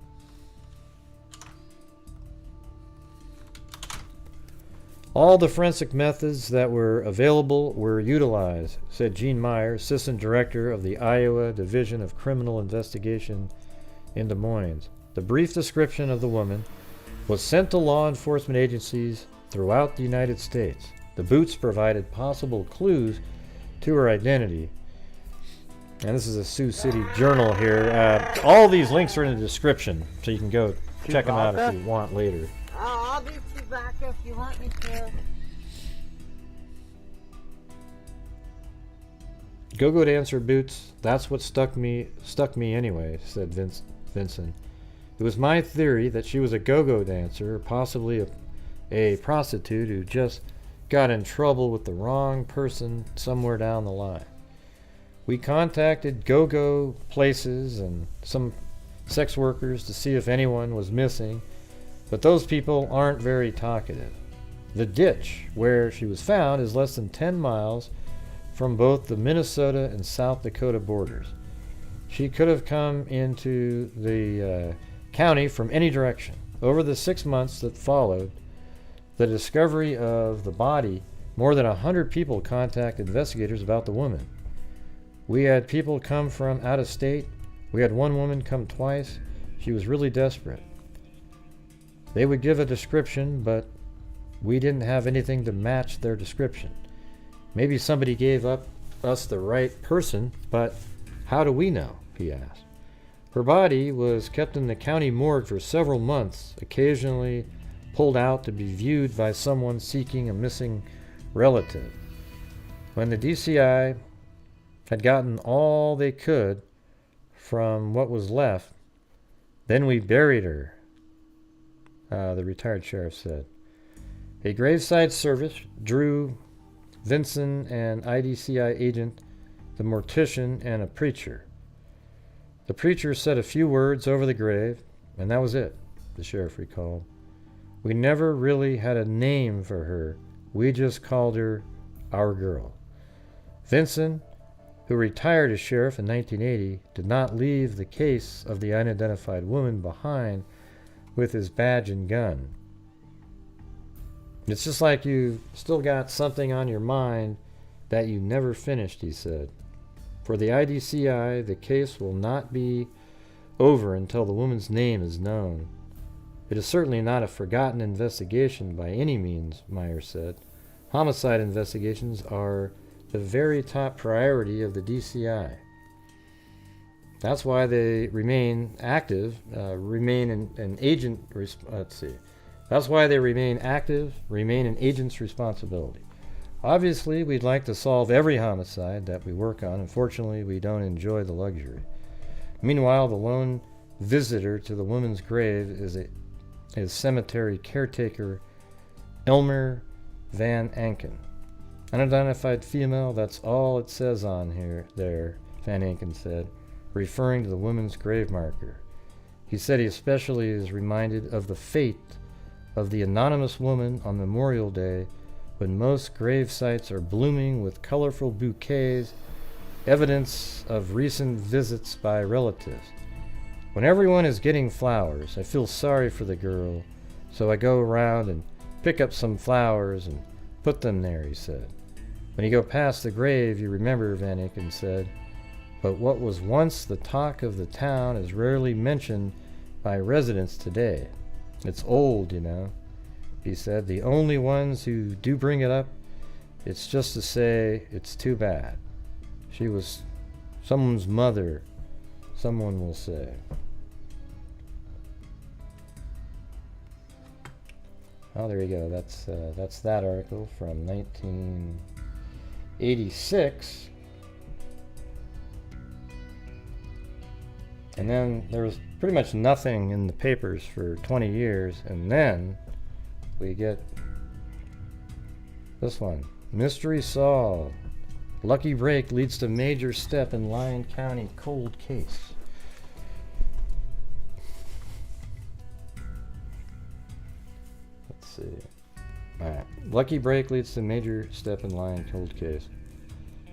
All the forensic methods that were available were utilized, said Gene Meyer, Assistant Director of the Iowa Division of Criminal Investigation in Des Moines. The brief description of the woman was sent to law enforcement agencies throughout the United States. The boots provided possible clues to her identity. And this is a Sioux City Journal here. All these links are in the description, so you can go check them out if you want later. I'll be back if you want me to. Go-go dancer boots, that's what stuck me anyway, said Vincent. It was my theory that she was a go-go dancer, or possibly a prostitute who just got in trouble with the wrong person somewhere down the line. We contacted go-go places and some sex workers to see if anyone was missing, but those people aren't very talkative. The ditch where she was found is less than 10 miles from both the Minnesota and South Dakota borders. She could have come into the county from any direction. Over the 6 months that followed the discovery of the body, more than 100 people contacted investigators about the woman. We had people come from out of state. We had one woman come twice. She was really desperate. They would give a description, but we didn't have anything to match their description. Maybe somebody gave us the right person, but how do we know? He asked. Her body was kept in the county morgue for several months, occasionally pulled out to be viewed by someone seeking a missing relative. When the DCI had gotten all they could from what was left, then we buried her, the retired sheriff said. A graveside service drew Vinson, an IDCI agent, the mortician, and a preacher. The preacher said a few words over the grave, and that was it, the sheriff recalled. We never really had a name for her. We just called her our girl. Vinson, who retired as sheriff in 1980, did not leave the case of the unidentified woman behind with his badge and gun. It's just like you still got something on your mind that you never finished, he said. For the IDCI, the case will not be over until the woman's name is known. It is certainly not a forgotten investigation by any means, Meyer said. Homicide investigations are the very top priority of the DCI. That's why they remain active, remain an agent. That's why they remain active, remain an agent's responsibility. Obviously, we'd like to solve every homicide that we work on. Unfortunately, we don't enjoy the luxury. Meanwhile, the lone visitor to the woman's grave is cemetery caretaker Elmer Van Anken. Unidentified female, that's all it says on there, Van Anken said, referring to the woman's grave marker. He said he especially is reminded of the fate of the anonymous woman on Memorial Day, when most grave sites are blooming with colorful bouquets, evidence of recent visits by relatives. When everyone is getting flowers, I feel sorry for the girl, so I go around and pick up some flowers and put them there, he said. When you go past the grave, you remember, Van Aken said, but what was once the talk of the town is rarely mentioned by residents today. It's old, you know, he said. The only ones who do bring it up, it's just to say it's too bad. She was someone's mother, someone will say. Oh, there you go. That's that article from 1986. And then there was pretty much nothing in the papers for 20 years, and then we get this one. Mystery solved. Lucky break leads to major step in Lyon County cold case. Let's see. Alright. Lucky break leads to major step in Lyon cold case.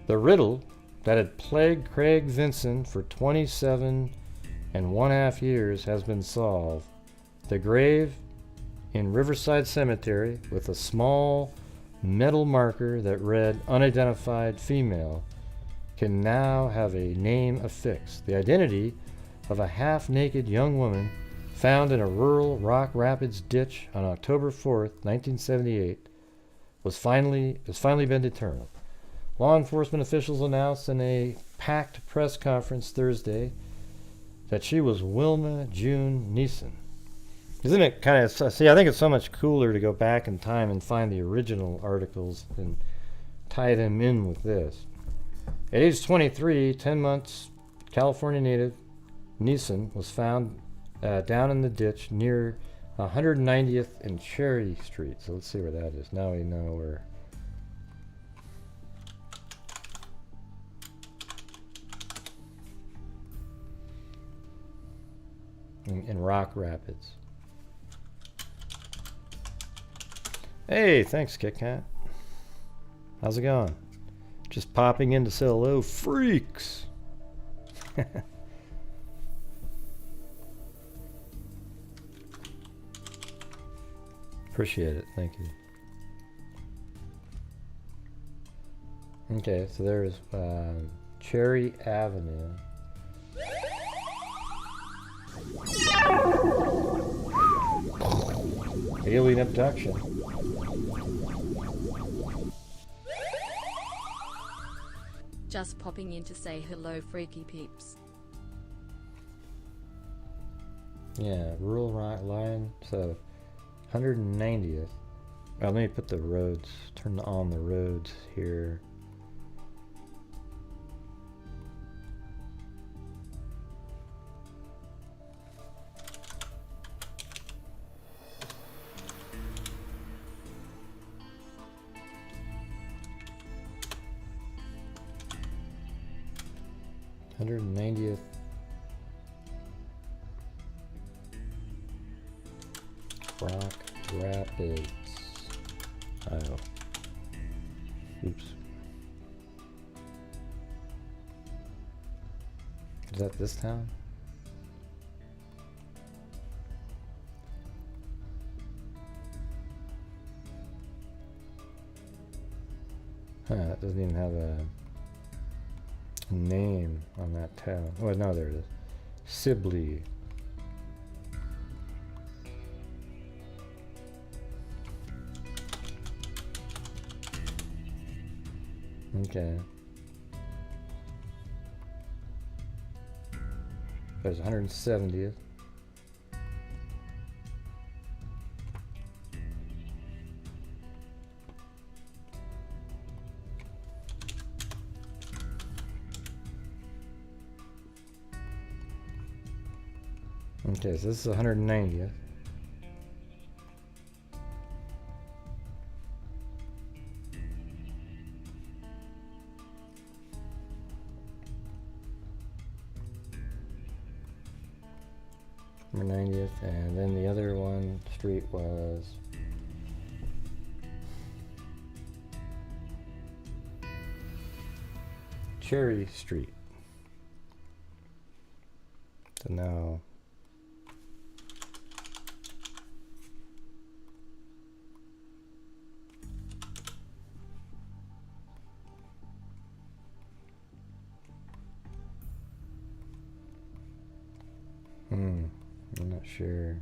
The riddle that had plagued Craig Vinson for 27.5 years has been solved. The grave in Riverside Cemetery with a small metal marker that read unidentified female can now have a name affixed. The identity of a half-naked young woman found in a rural Rock Rapids ditch on October 4th, 1978 has finally been determined. Law enforcement officials announced in a packed press conference Thursday that she was Wilma June Nissen. Isn't it kind of, see, I think it's so much cooler to go back in time and find the original articles and tie them in with this. At age 23, 10 months, California native Nissen was found down in the ditch near 190th and Cherry Street. So let's see where that is. Now we know where. In Rock Rapids. Hey, thanks, Kit Kat. How's it going? Just popping in to say hello, freaks. Appreciate it, thank you. Okay, so there's Cherry Avenue. alien abduction. Just popping in to say hello, freaky peeps. Yeah, rural Lyon, so 190th. Well, let me put the roads, turn on the roads here. $190th. Rock Rapids, Iowa. Oops. Is that this town? Huh, it doesn't even have a name on that town. Oh, no, there it is. Sibley. Okay. There's 170th. Okay, so this is 190th. Number 90th, and then the other one street was Cherry Street. So now I'm not sure.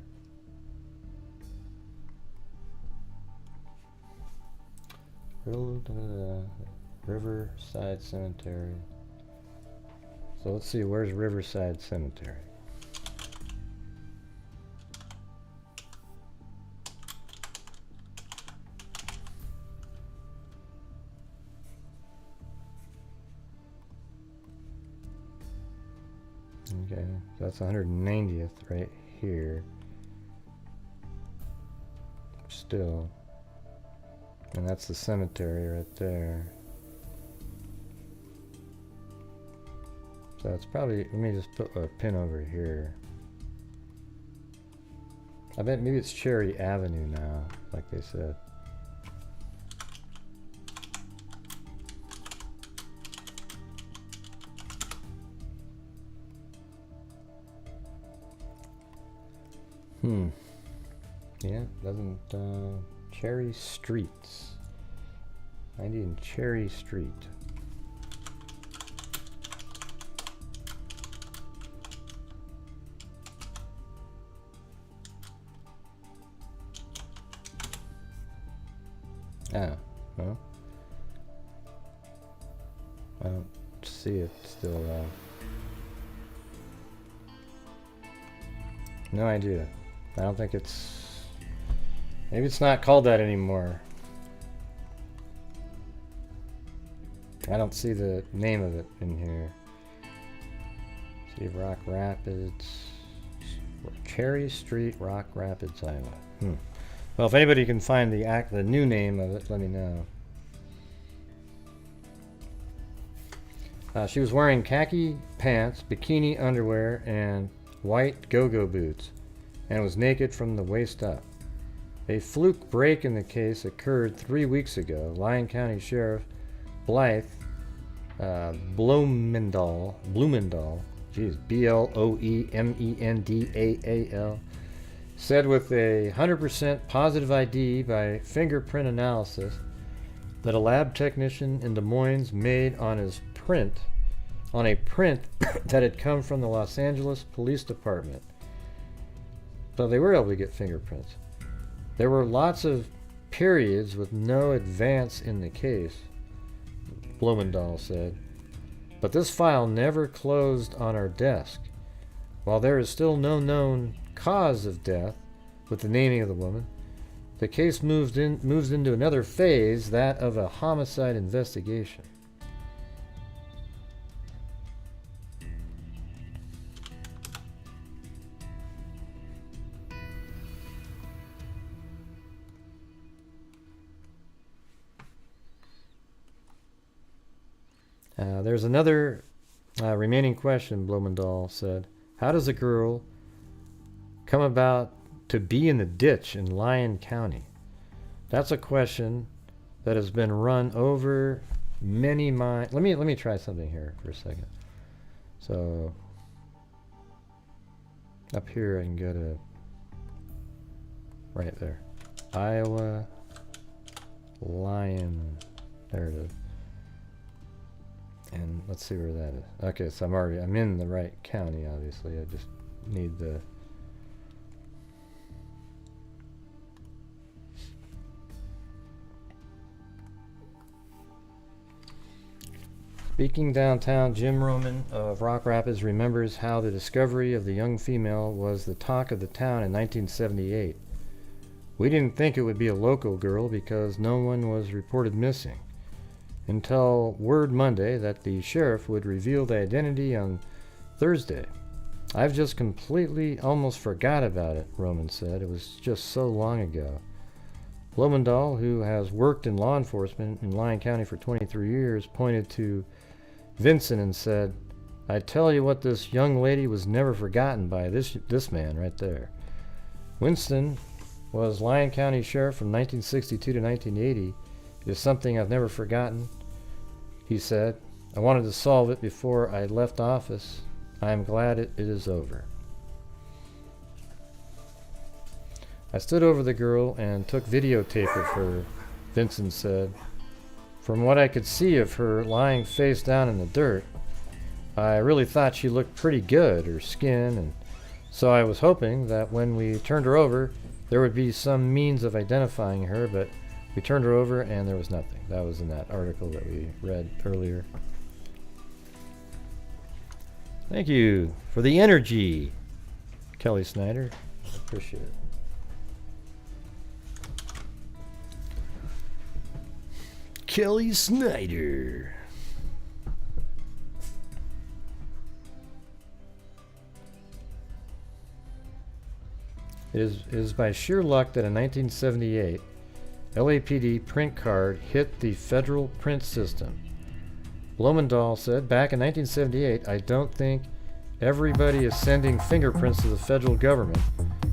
Riverside Cemetery. So let's see, where's Riverside Cemetery? Okay, so that's 190th right here. Still. And that's the cemetery right there. So it's probably, let me just put a pin over here. I bet maybe it's Cherry Avenue now, like they said. Yeah, doesn't, Cherry Streets. 90 in Cherry Street. Ah, well. I don't see it still, no idea. I don't think it's... Maybe it's not called that anymore. I don't see the name of it in here. See, Rock Rapids... Cherry Street, Rock Rapids, Iowa. Well, if anybody can find the new name of it, let me know. She was wearing khaki pants, bikini underwear, and white go-go boots, and was naked from the waist up. A fluke break in the case occurred 3 weeks ago. Lyon County Sheriff Blythe Blumendahl, geez, Bloemendal, said with a 100% positive ID by fingerprint analysis that a lab technician in Des Moines made on a print that had come from the Los Angeles Police Department. So they were able to get fingerprints. There were lots of periods with no advance in the case, Blumendahl said, but this file never closed on our desk. While there is still no known cause of death with the naming of the woman, the case moves into another phase, that of a homicide investigation. There's another remaining question, Blumendahl said. How does a girl come about to be in the ditch in Lyon County? That's a question that has been run over many minds. Let me try something here for a second. So up here I can go to right there. Iowa, Lyon. There it is. And let's see where that is. Okay, so I'm in the right county, obviously. I just need the Speaking downtown, Jim Roman of Rock Rapids remembers how the discovery of the young female was the talk of the town in 1978. We didn't think it would be a local girl because no one was reported missing, until word Monday that the sheriff would reveal the identity on Thursday. I've just completely almost forgot about it, Roman said. It was just so long ago. Blumendahl, who has worked in law enforcement in Lyon County for 23 years, pointed to Vincent and said, I tell you what, this young lady was never forgotten by this man right there. Winston was Lyon County Sheriff from 1962 to 1980. It is something I've never forgotten. He said, I wanted to solve it before I left office. I am glad it is over. I stood over the girl and took videotape of her, Vincent said. From what I could see of her lying face down in the dirt, I really thought she looked pretty good, her skin, and so I was hoping that when we turned her over, there would be some means of identifying her, but we turned her over and there was nothing. That was in that article that we read earlier. Thank you for the energy, Kelly Snyder. I appreciate it. Kelly Snyder. It is by sheer luck that in 1978, LAPD print card hit the federal print system. Blumendahl said, back in 1978, I don't think everybody is sending fingerprints to the federal government.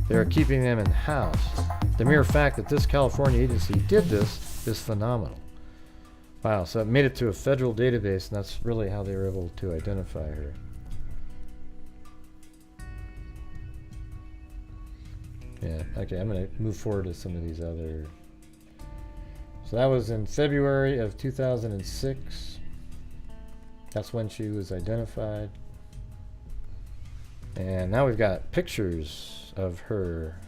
They are keeping them in-house. The mere fact that this California agency did this is phenomenal. Wow, so it made it to a federal database, and that's really how they were able to identify her. Yeah, okay, I'm going to move forward to some of these other. So that was in February of 2006. That's when she was identified. And now we've got pictures of her,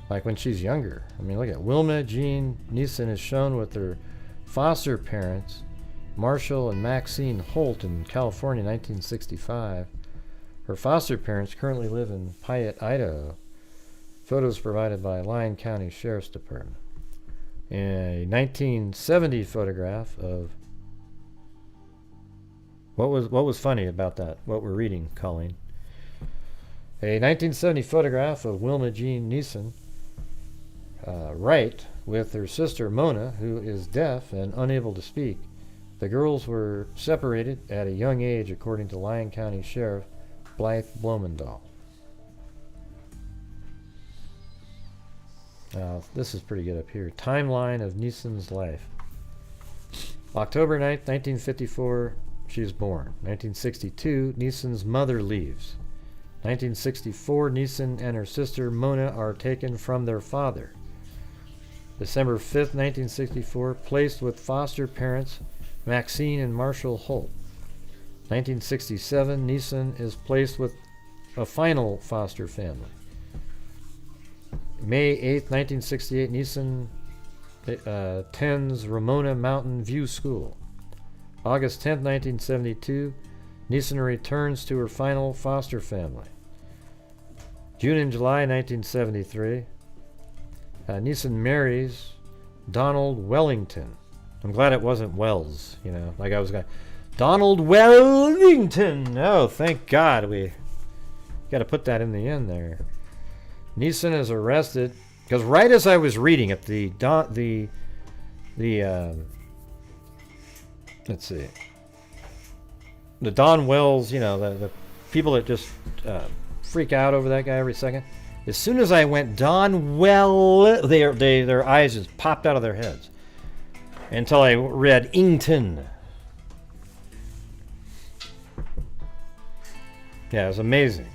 like when she's younger. I mean, look at Wilma June Nissen is shown with her foster parents, Marshall and Maxine Holt, in California, 1965. Her foster parents currently live in Piatt, Idaho. Photos provided by Lyon County Sheriff's Department. A 1970 photograph of what was funny about that, what we're reading, Colleen. A 1970 photograph of Wilma June Nissen, right, with her sister Mona, who is deaf and unable to speak. The girls were separated at a young age, according to Lyon County Sheriff Blythe Blumendahl. This is pretty good up here. Timeline of Nissen's life. October 9th, 1954, she is born. 1962, Nissen's mother leaves. 1964, Nissen and her sister Mona are taken from their father. December 5th, 1964, placed with foster parents Maxine and Marshall Holt. 1967, Nissen is placed with a final foster family. May 8th, 1968, Nissen attends Ramona Mountain View School. August 10th, 1972, Nissen returns to her final foster family. June and July 1973, Nissen marries Donald Wellington. I'm glad it wasn't Wells, you know, like I was going, Donald Wellington. Oh, thank God we got to put that in the end there. Nissen is arrested because right as I was reading it, let's see, the Don Wells, you know, the people that just freak out over that guy every second. As soon as I went Don their eyes just popped out of their heads until I read Ington. Yeah, it was amazing.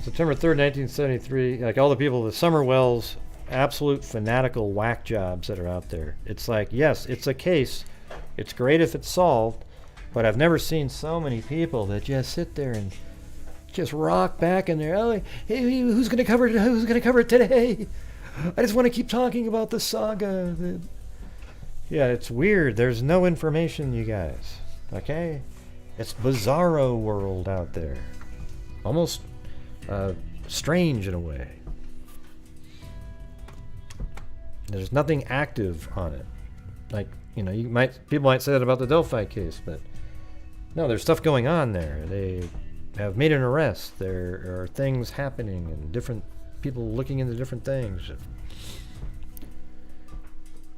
September 3rd, 1973, like all the people, the Summerwells, absolute fanatical whack jobs that are out there. It's like, yes, it's a case. It's great if it's solved, but I've never seen so many people that just sit there and just rock back in there. Oh, hey, who's going to cover it? Who's going to cover it today? I just want to keep talking about the saga. Yeah, it's weird. There's no information, you guys. Okay? It's bizarro world out there. Almost strange in a way. There's nothing active on it. Like, you know, people might say that about the Delphi case, but no, there's stuff going on there. They have made an arrest. There are things happening and different people looking into different things.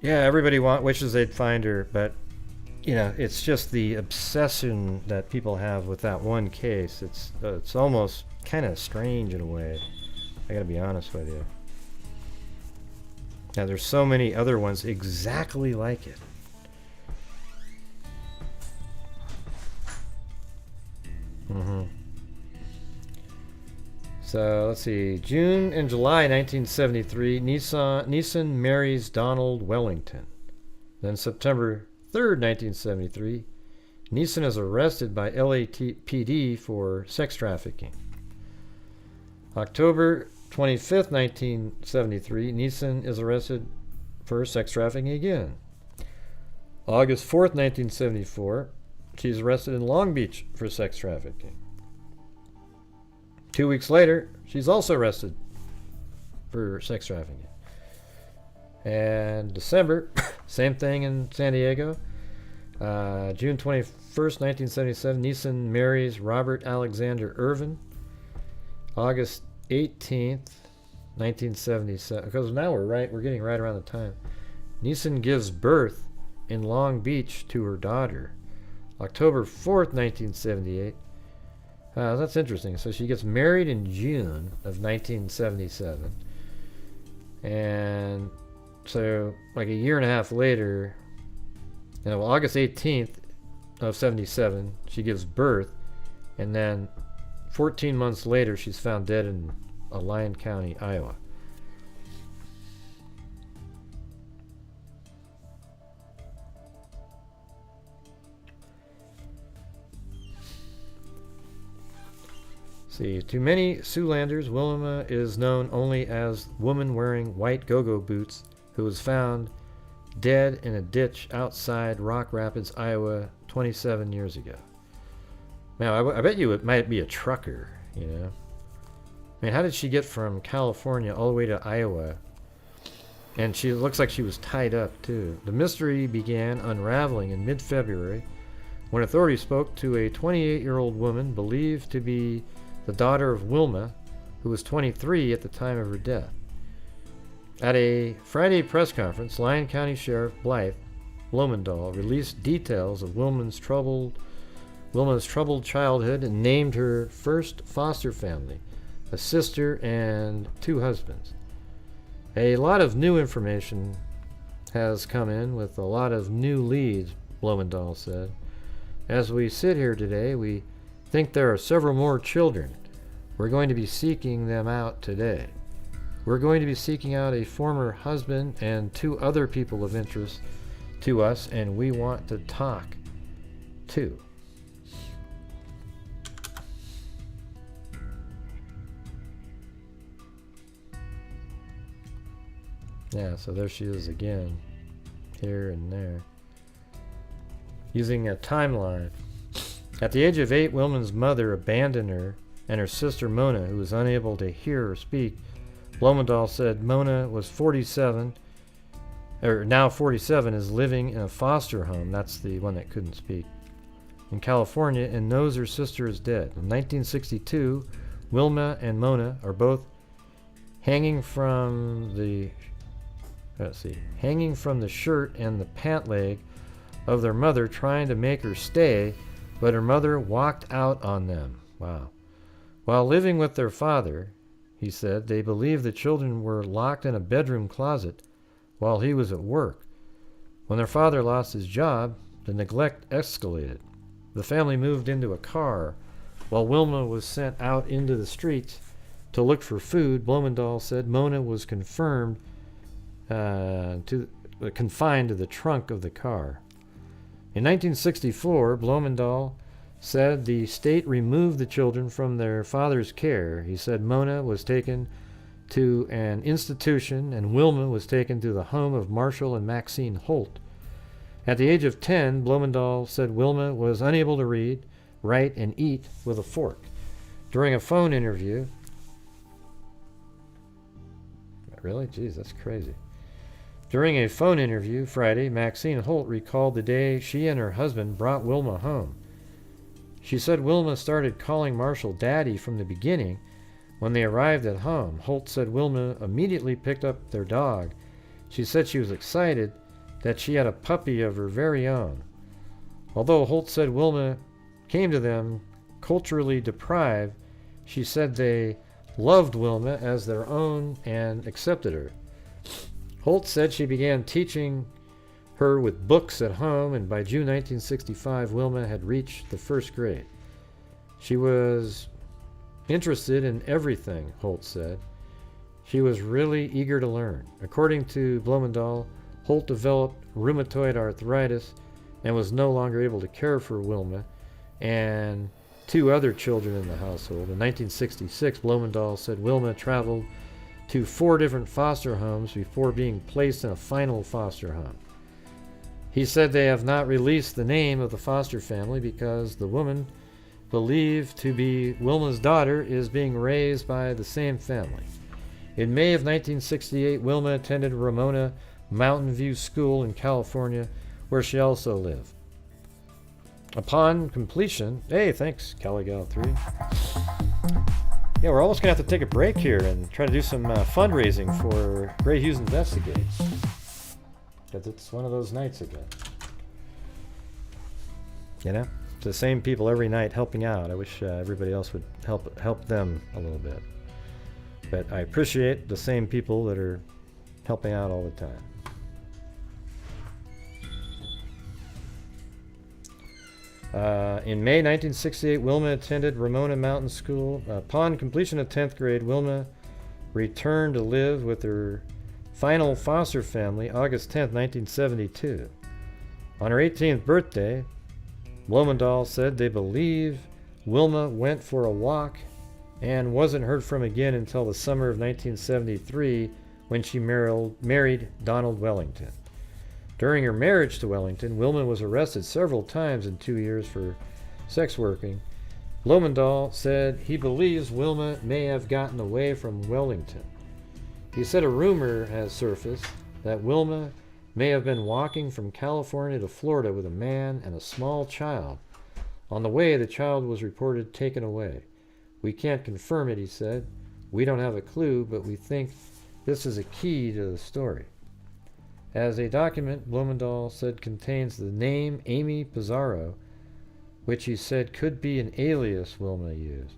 Yeah, everybody wishes they'd find her, but you know, it's just the obsession that people have with that one case. It's almost kind of strange in a way. I gotta be honest with you. Now, there's so many other ones exactly like it. So let's see. June and July 1973, Nissen marries Donald Wellington. Then September 3rd, 1973, Nissen is arrested by LAPD for sex trafficking. October 25th, 1973, Nissen is arrested for sex trafficking again. August 4th, 1974, she's arrested in Long Beach for sex trafficking. 2 weeks later, she's also arrested for sex trafficking. And December, same thing in San Diego. June 21st, 1977, Nissen marries Robert Alexander Irvin. August 18th, 1977, because now we're getting right around the time. Nissen gives birth in Long Beach to her daughter. October 4th, 1978. That's interesting. So she gets married in June of 1977. And so like a year and a half later, August 18th of 77, she gives birth. And then 14 months later, she's found dead in Lyon County, Iowa. See, to many Siouxlanders, Wilma is known only as woman wearing white go-go boots who was found dead in a ditch outside Rock Rapids, Iowa, 27 years ago. Now, I bet you it might be a trucker, you know. I mean, how did she get from California all the way to Iowa? And she looks like she was tied up, too. The mystery began unraveling in mid-February when authorities spoke to a 28-year-old woman believed to be the daughter of Wilma, who was 23 at the time of her death. At a Friday press conference, Lyon County Sheriff Blythe Blumendahl released details of Wilma's troubled childhood and named her first foster family, a sister and 2 husbands. A lot of new information has come in with a lot of new leads, Blumendahl said. As we sit here today, we think there are several more children. We're going to be seeking them out today. We're going to be seeking out a former husband and 2 other people of interest to us, and we want to talk too. Yeah, so there she is again, here and there, using a timeline. At the age of 8, Wilma's mother abandoned her and her sister Mona, who was unable to hear or speak. Blumendahl said Mona was 47, or now 47, is living in a foster home, that's the one that couldn't speak, in California, and knows her sister is dead. In 1962, Wilma and Mona are both hanging from the shirt and the pant leg of their mother, trying to make her stay, but her mother walked out on them. Wow. While living with their father, he said, they believed the children were locked in a bedroom closet while he was at work. When their father lost his job, the neglect escalated. The family moved into a car while Wilma was sent out into the streets to look for food. Blumendahl said Mona was confined to the trunk of the car. In 1964, Blumendahl said the state removed the children from their father's care. He said Mona was taken to an institution and Wilma was taken to the home of Marshall and Maxine Holt. At the age of 10, Blumendahl said Wilma was unable to read, write, and eat with a fork. During a phone interview, really? Jeez, that's crazy. During a phone interview Friday, Maxine Holt recalled the day she and her husband brought Wilma home. She said Wilma started calling Marshall Daddy from the beginning. When they arrived at home, Holt said Wilma immediately picked up their dog. She said she was excited that she had a puppy of her very own. Although Holt said Wilma came to them culturally deprived, she said they loved Wilma as their own and accepted her. Holt said she began teaching her with books at home, and by June 1965, Wilma had reached the first grade. She was interested in everything, Holt said. She was really eager to learn. According to Blumendahl, Holt developed rheumatoid arthritis and was no longer able to care for Wilma and 2 other children in the household. In 1966, Blumendahl said Wilma traveled to 4 different foster homes before being placed in a final foster home. He said they have not released the name of the foster family because the woman believed to be Wilma's daughter is being raised by the same family. In May of 1968, Wilma attended Ramona Mountain View School in California, where she also lived. Upon completion, hey, thanks, CaliGal3. Yeah, we're almost going to have to take a break here and try to do some fundraising for Grant Hughes Investigates. Because it's one of those nights again. You know? It's the same people every night helping out. I wish everybody else would help them a little bit. But I appreciate the same people that are helping out all the time. In May 1968, Wilma attended Ramona Mountain School. Upon completion of 10th grade, Wilma returned to live with her final foster family August 10th, 1972. On her 18th birthday, Blumendahl said they believe Wilma went for a walk and wasn't heard from again until the summer of 1973 when she married Donald Wellington. During her marriage to Wellington, Wilma was arrested several times in 2 years for sex working. Blumendahl said he believes Wilma may have gotten away from Wellington. He said a rumor has surfaced that Wilma may have been walking from California to Florida with a man and a small child. On the way, the child was reported taken away. We can't confirm it, he said. We don't have a clue, but we think this is a key to the story. As a document, Blumendahl said contains the name Amy Pizarro, which he said could be an alias Wilma used.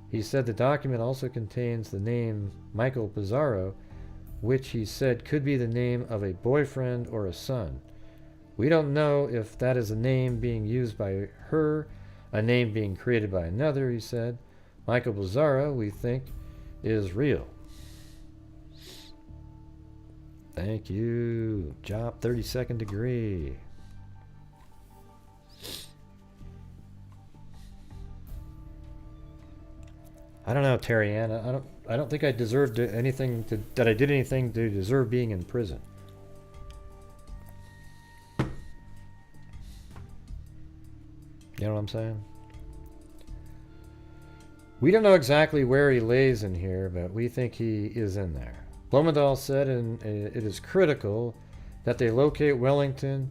He said the document also contains the name Michael Pizarro, which he said could be the name of a boyfriend or a son. We don't know if that is a name being used by her, a name being created by another, he said. Michael Pizarro, we think, is real. Thank you. Job 32nd degree. I don't know, Terry Ann. I don't think I deserved anything that I did anything to deserve being in prison. You know what I'm saying? We don't know exactly where he lays in here, but we think he is in there. Blumenthal said, and it is critical that they locate Wellington,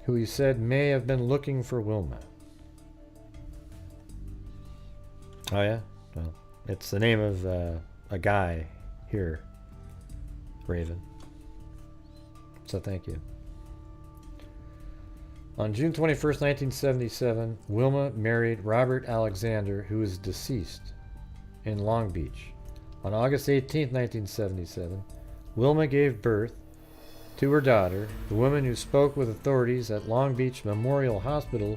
who he said may have been looking for Wilma. Oh yeah? Well, it's the name of a guy here, Raven. So thank you. On June 21st, 1977, Wilma married Robert Alexander, who is deceased, in Long Beach. On August 18th, 1977, Wilma gave birth to her daughter. The woman who spoke with authorities at Long Beach Memorial Hospital,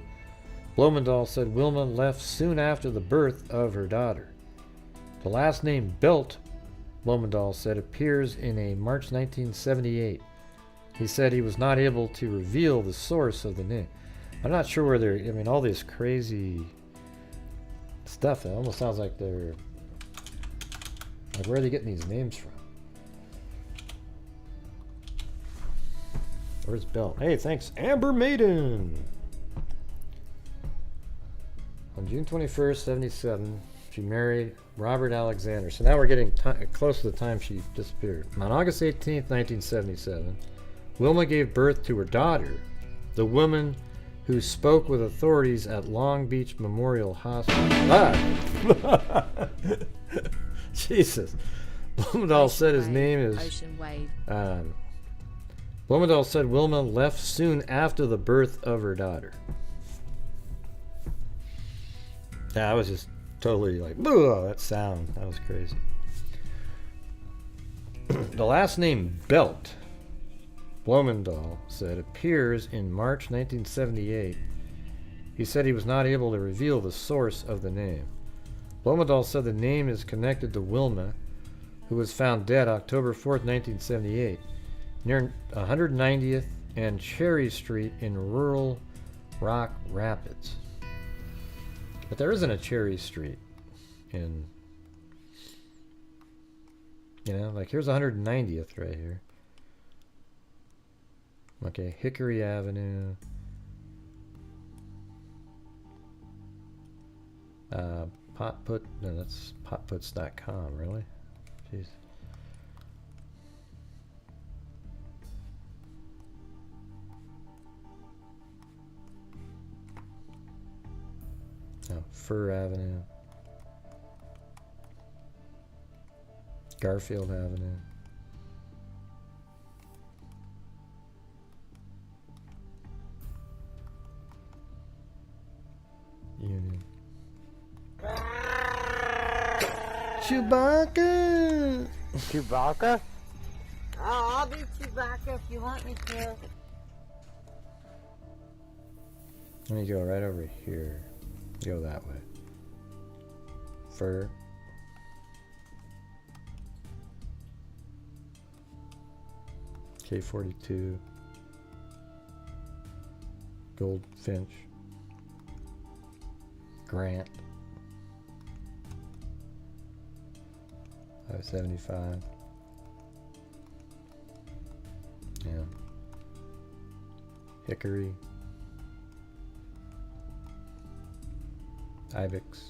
Blumenthal said Wilma left soon after the birth of her daughter. The last name Belt, Blumenthal said, appears in a March 1978. He said he was not able to reveal the source of the name. I'm not sure where they're, I mean, all this crazy stuff, it almost sounds like they're, like, where are they getting these names from? Where's Belt? Hey, thanks, Amber Maiden! On June 21st, 77, she married Robert Alexander. So now we're getting close to the time she disappeared. On August 18th, 1977, Wilma gave birth to her daughter, the woman who spoke with authorities at Long Beach Memorial Hospital. Ah! Jesus. Blumenthal said his name is... Ocean Wave. Blumenthal said Wilma left soon after the birth of her daughter. Yeah, I was just totally like, boo, that sound. That was crazy. The last name Belt, Blumenthal said, appears in March 1978. He said he was not able to reveal the source of the name. Blumenthal said the name is connected to Wilma, who was found dead October 4th, 1978, near 190th and Cherry Street in rural Rock Rapids. But there isn't a Cherry Street in, you know, like here's 190th right here. Okay, Hickory Avenue. Potput, no, that's potputs.com, really? Jeez. Oh, Fur Avenue. Garfield Avenue. Union. Chewbacca! Chewbacca? Oh, I'll be Chewbacca if you want me to. Let me go right over here. Go that way. Fur. K42. Goldfinch. Grant. 575. Yeah. Hickory. Ibex.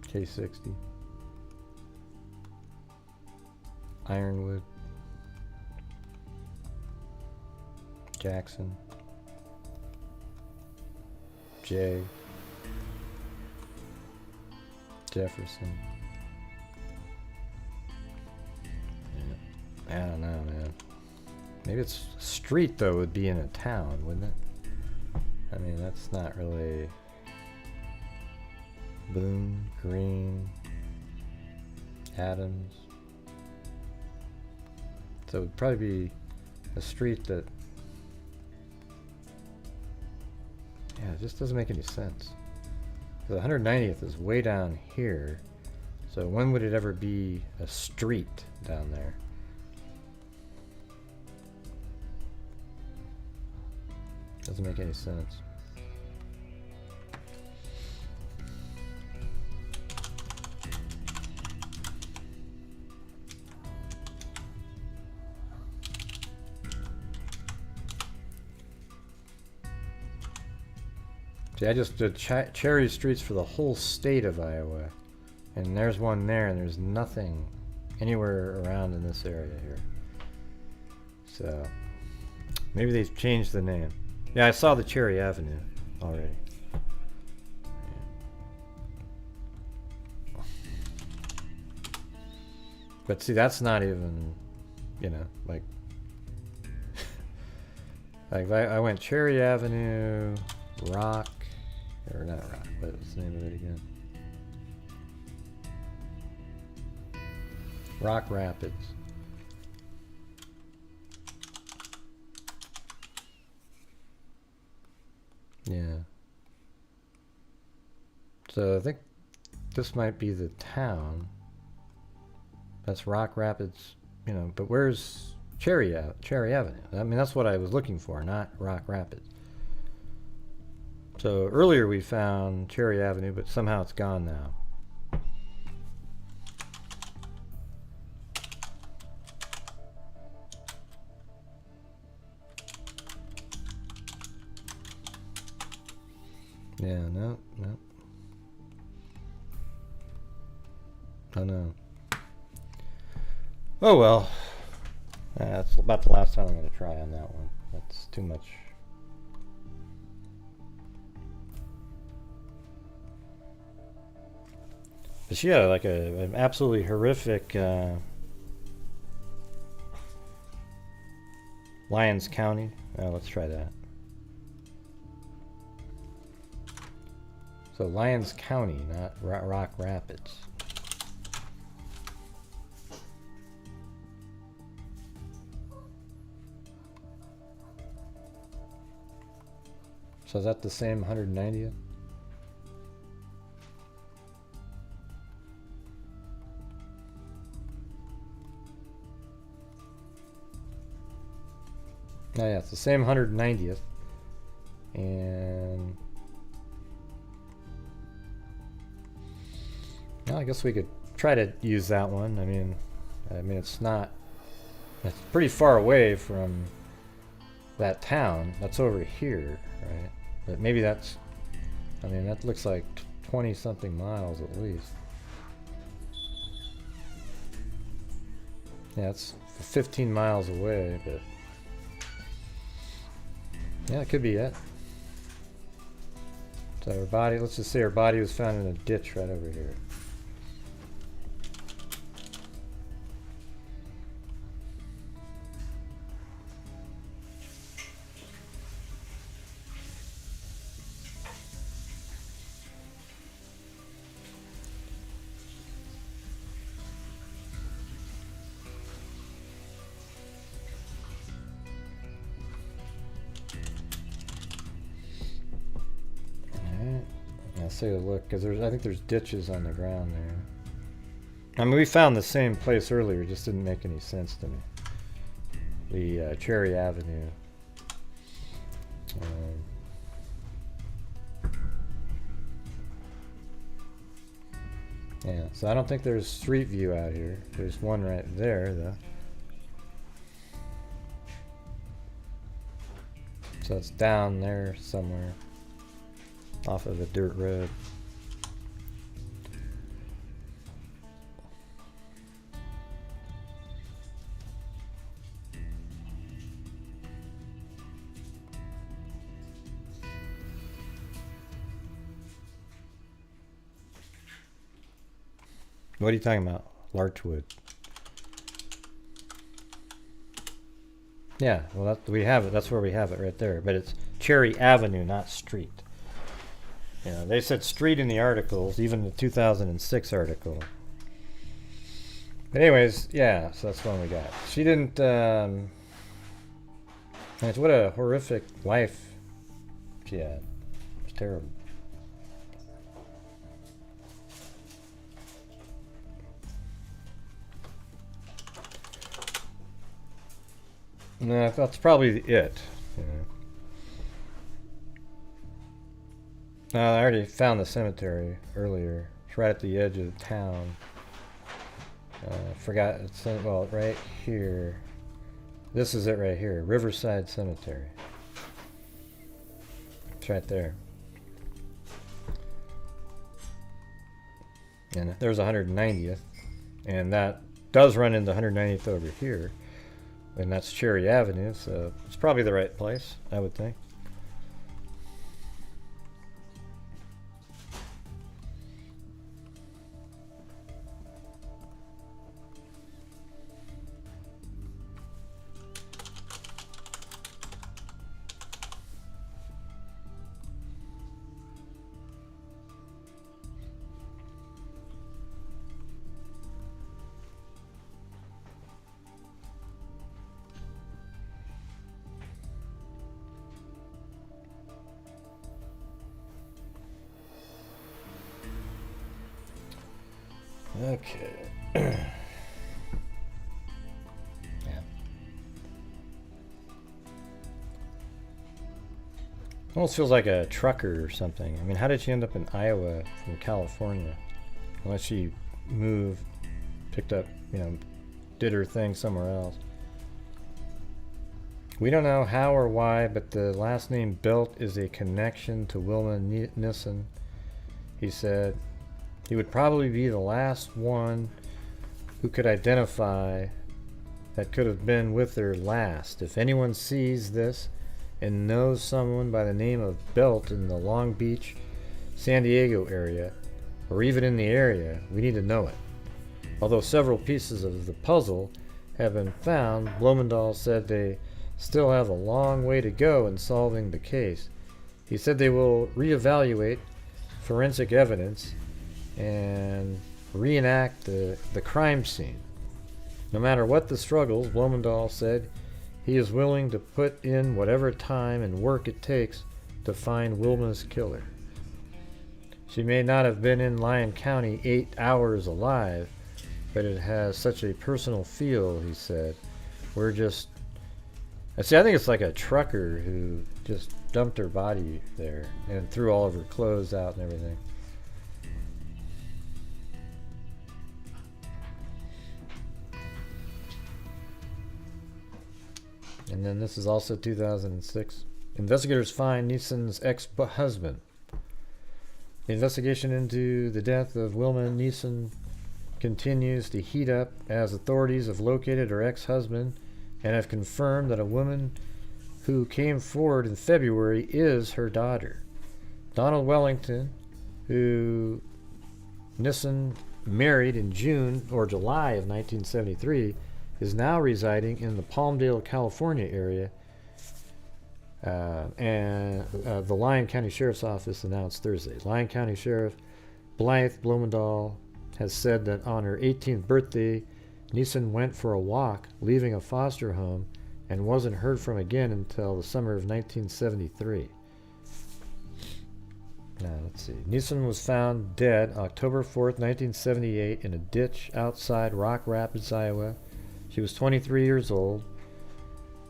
K60. Ironwood. Jackson. J. Jefferson. Yeah. I don't know, man. Maybe it's a street, though, would be in a town, wouldn't it? I mean, that's not really... Boone, Green, Adams. So it would probably be a street that... Yeah, it just doesn't make any sense. The 190th is way down here. So when would it ever be a street down there? Doesn't make any sense. See, I just did cherry streets for the whole state of Iowa. And there's one there, and there's nothing anywhere around in this area here. So, maybe they've changed the name. Yeah, I saw the Cherry Avenue already. But see, that's not even, you know, like, like I went Cherry Avenue, Rock, or not Rock, what was the name of it again? Rock Rapids. Yeah. So I think this might be the town. That's Rock Rapids, you know, but where's Cherry Avenue? I mean, that's what I was looking for, not Rock Rapids. So earlier we found Cherry Avenue, but somehow it's gone now. Yeah, no. Oh no. Oh well. That's about the last time I'm going to try on that one. That's too much. But she had like an absolutely horrific Lyons County. Oh, let's try that. So Lyons County, not Rock Rapids. So is that the same 190th? Oh yeah, it's the same 190th. And well, I guess we could try to use that one. I mean it's pretty far away from that town. That's over here, right? But maybe that's, I mean, that looks like 20 something miles at least. Yeah, it's 15 miles away, but yeah, it could be it. So her body, let's just say her body was found in a ditch right over here. Let's take a look, because I think there's ditches on the ground there. I mean, we found the same place earlier, it just didn't make any sense to me. The Cherry Avenue. Yeah, so I don't think there's street view out here. There's one right there, though. So it's down there somewhere. Off of a dirt road. What are you talking about? Larchwood. Yeah, well we have it. That's where we have it right there. But it's Cherry Avenue, not street. You know, they said street in the articles, even the 2006 article. But anyways, yeah, so that's the one we got. She didn't, what a horrific life she had. It was terrible. No, that's probably it. You know. I already found the cemetery earlier. It's right at the edge of the town. Forgot it's well right here. This is it right here, Riverside Cemetery. It's right there. And there's 190th, and that does run into 190th over here, and that's Cherry Avenue, so it's probably the right place, I would think. Okay. Yeah. Almost feels like a trucker or something. I mean, how did she end up in Iowa from California? Unless she moved, picked up, did her thing somewhere else. We don't know how or why, but the last name Belt is a connection to Wilma Nissen, he said. He would probably be the last one who could identify that could have been with her last. If anyone sees this and knows someone by the name of Belt in the Long Beach, San Diego area, or even in the area, we need to know it. Although several pieces of the puzzle have been found, Blumendahl said they still have a long way to go in solving the case. He said they will reevaluate forensic evidence and reenact the crime scene. No matter what the struggles, Blumendahl said he is willing to put in whatever time and work it takes to find Wilma's killer. She may not have been in Lyon County 8 hours alive, but it has such a personal feel, he said. I think it's like a trucker who just dumped her body there and threw all of her clothes out and everything. And then this is also 2006. Investigators find Nissen's ex-husband. The investigation into the death of Wilma Nissen continues to heat up as authorities have located her ex-husband and have confirmed that a woman who came forward in February is her daughter. Donald Wellington, who Nissen married in June or July of 1973, is now residing in the Palmdale, California area, and the Lyon County Sheriff's Office announced Thursday. Lyon County Sheriff Blythe Blumendahl has said that on her 18th birthday, Nissen went for a walk, leaving a foster home, and wasn't heard from again until the summer of 1973. Now, let's see. Nissen was found dead October 4th, 1978, in a ditch outside Rock Rapids, Iowa. She was 23 years old.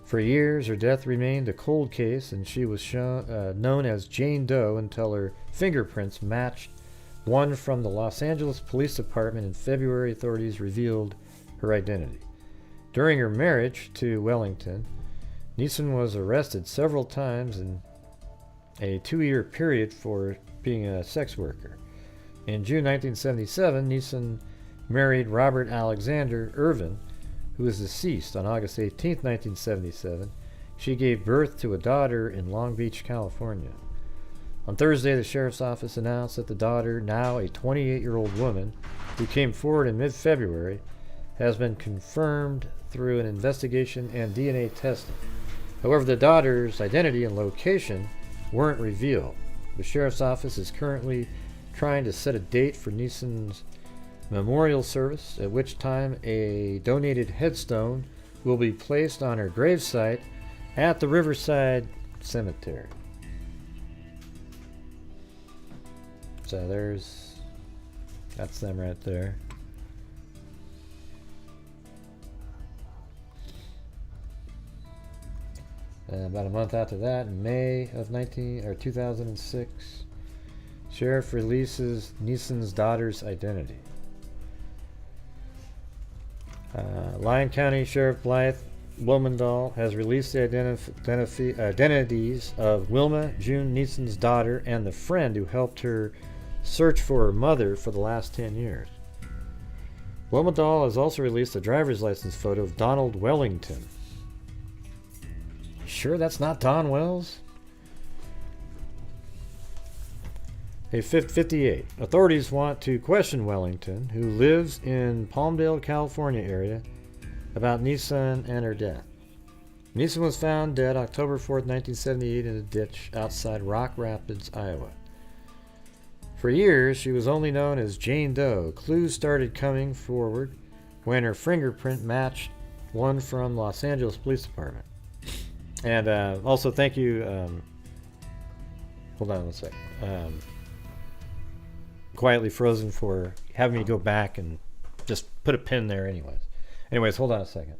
For years, her death remained a cold case, and she was known as Jane Doe until her fingerprints matched one from the Los Angeles Police Department. In February, authorities revealed her identity. During her marriage to Wellington, Nissen was arrested several times in a 2-year period for being a sex worker. In June 1977, Nissen married Robert Alexander Irvin, who was deceased on August 18, 1977. She gave birth to a daughter in Long Beach, California. On Thursday, the sheriff's office announced that the daughter, now a 28-year-old woman, who came forward in mid-February, has been confirmed through an investigation and DNA testing. However, the daughter's identity and location weren't revealed. The sheriff's office is currently trying to set a date for Nissen's memorial service, at which time a donated headstone will be placed on her gravesite at the Riverside Cemetery. So that's them right there. And about a month after that, in May of 2006, sheriff releases Nissen's daughter's identity. Lyon County Sheriff Blythe Blumendahl has released the identities of Wilma June Nissen's daughter and the friend who helped her search for her mother for the last 10 years. Wilma Doll has also released a driver's license photo of Donald Wellington. You sure that's not Don Wells? Hey, 58. Authorities want to question Wellington, who lives in Palmdale, California area, about Nissen and her death. Nissen was found dead October 4th, 1978 in a ditch outside Rock Rapids, Iowa. For years, she was only known as Jane Doe. Clues started coming forward when her fingerprint matched one from Los Angeles Police Department. And also, thank you. Hold on one sec. Quietly Frozen for having me go back and just put a pin there anyways, hold on a second.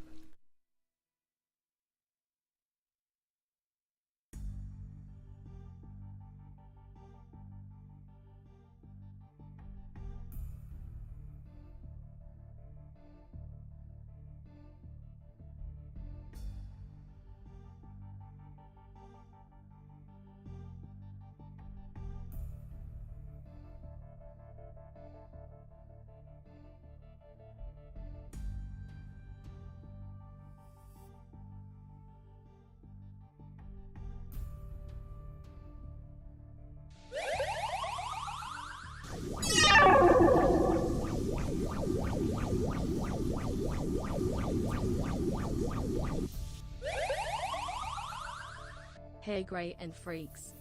Hair grey and freaks.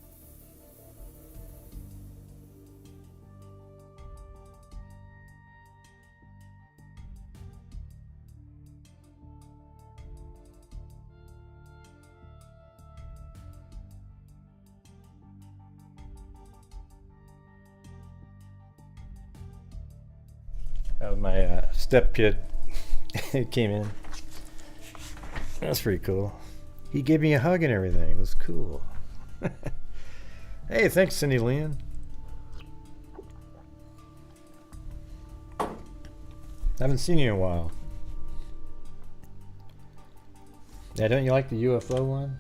That was my stepkid. He came in. That's pretty cool. He gave me a hug and everything. It was cool. Hey, thanks, Cindy Lynn. Haven't seen you in a while. Yeah, don't you like the UFO one?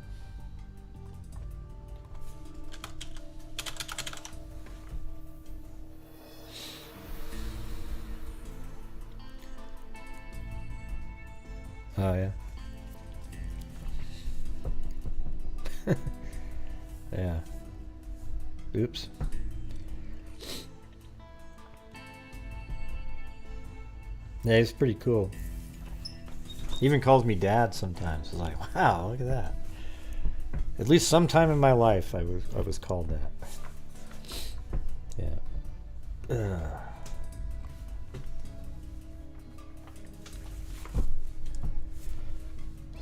Oh, yeah. Yeah. Oops. Yeah, he's pretty cool. He even calls me dad sometimes. He's like, wow, look at that. At least sometime in my life I was called that. Yeah. Ugh.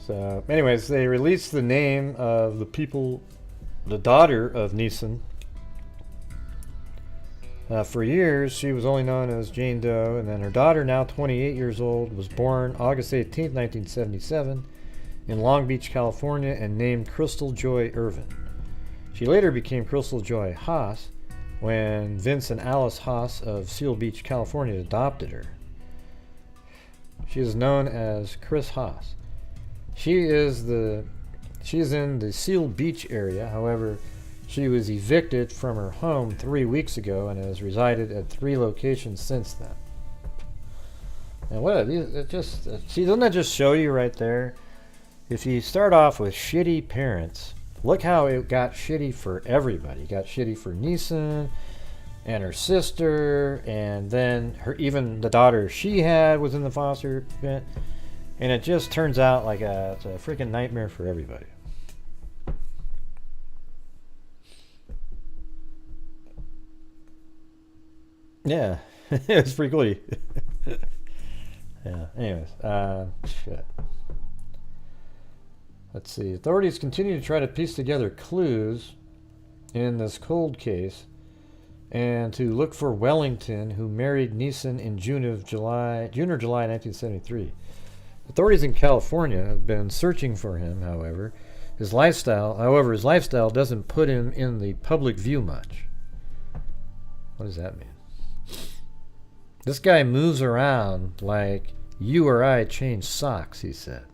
So, anyways, they released the name of the daughter of Nissen. For years, she was only known as Jane Doe, and then her daughter, now 28 years old, was born August 18, 1977, in Long Beach, California, and named Crystal Joy Irvin. She later became Crystal Joy Haas when Vince and Alice Haas of Seal Beach, California, adopted her. She is known as Chris Haas. She is in the Seal Beach area. However, she was evicted from her home 3 weeks ago and has resided at 3 locations since then. And see, doesn't that just show you right there? If you start off with shitty parents, look how it got shitty for everybody. It got shitty for Nissen and her sister, and then even the daughter she had was in the foster bit. And it just turns out like it's a freaking nightmare for everybody. Yeah, it's pretty cool. Yeah, anyways, shit. Let's see. Authorities continue to try to piece together clues in this cold case and to look for Wellington, who married Nissen in June or July 1973. Authorities in California have been searching for him, however. His lifestyle doesn't put him in the public view much. What does that mean? This guy moves around like you or I change socks, he said.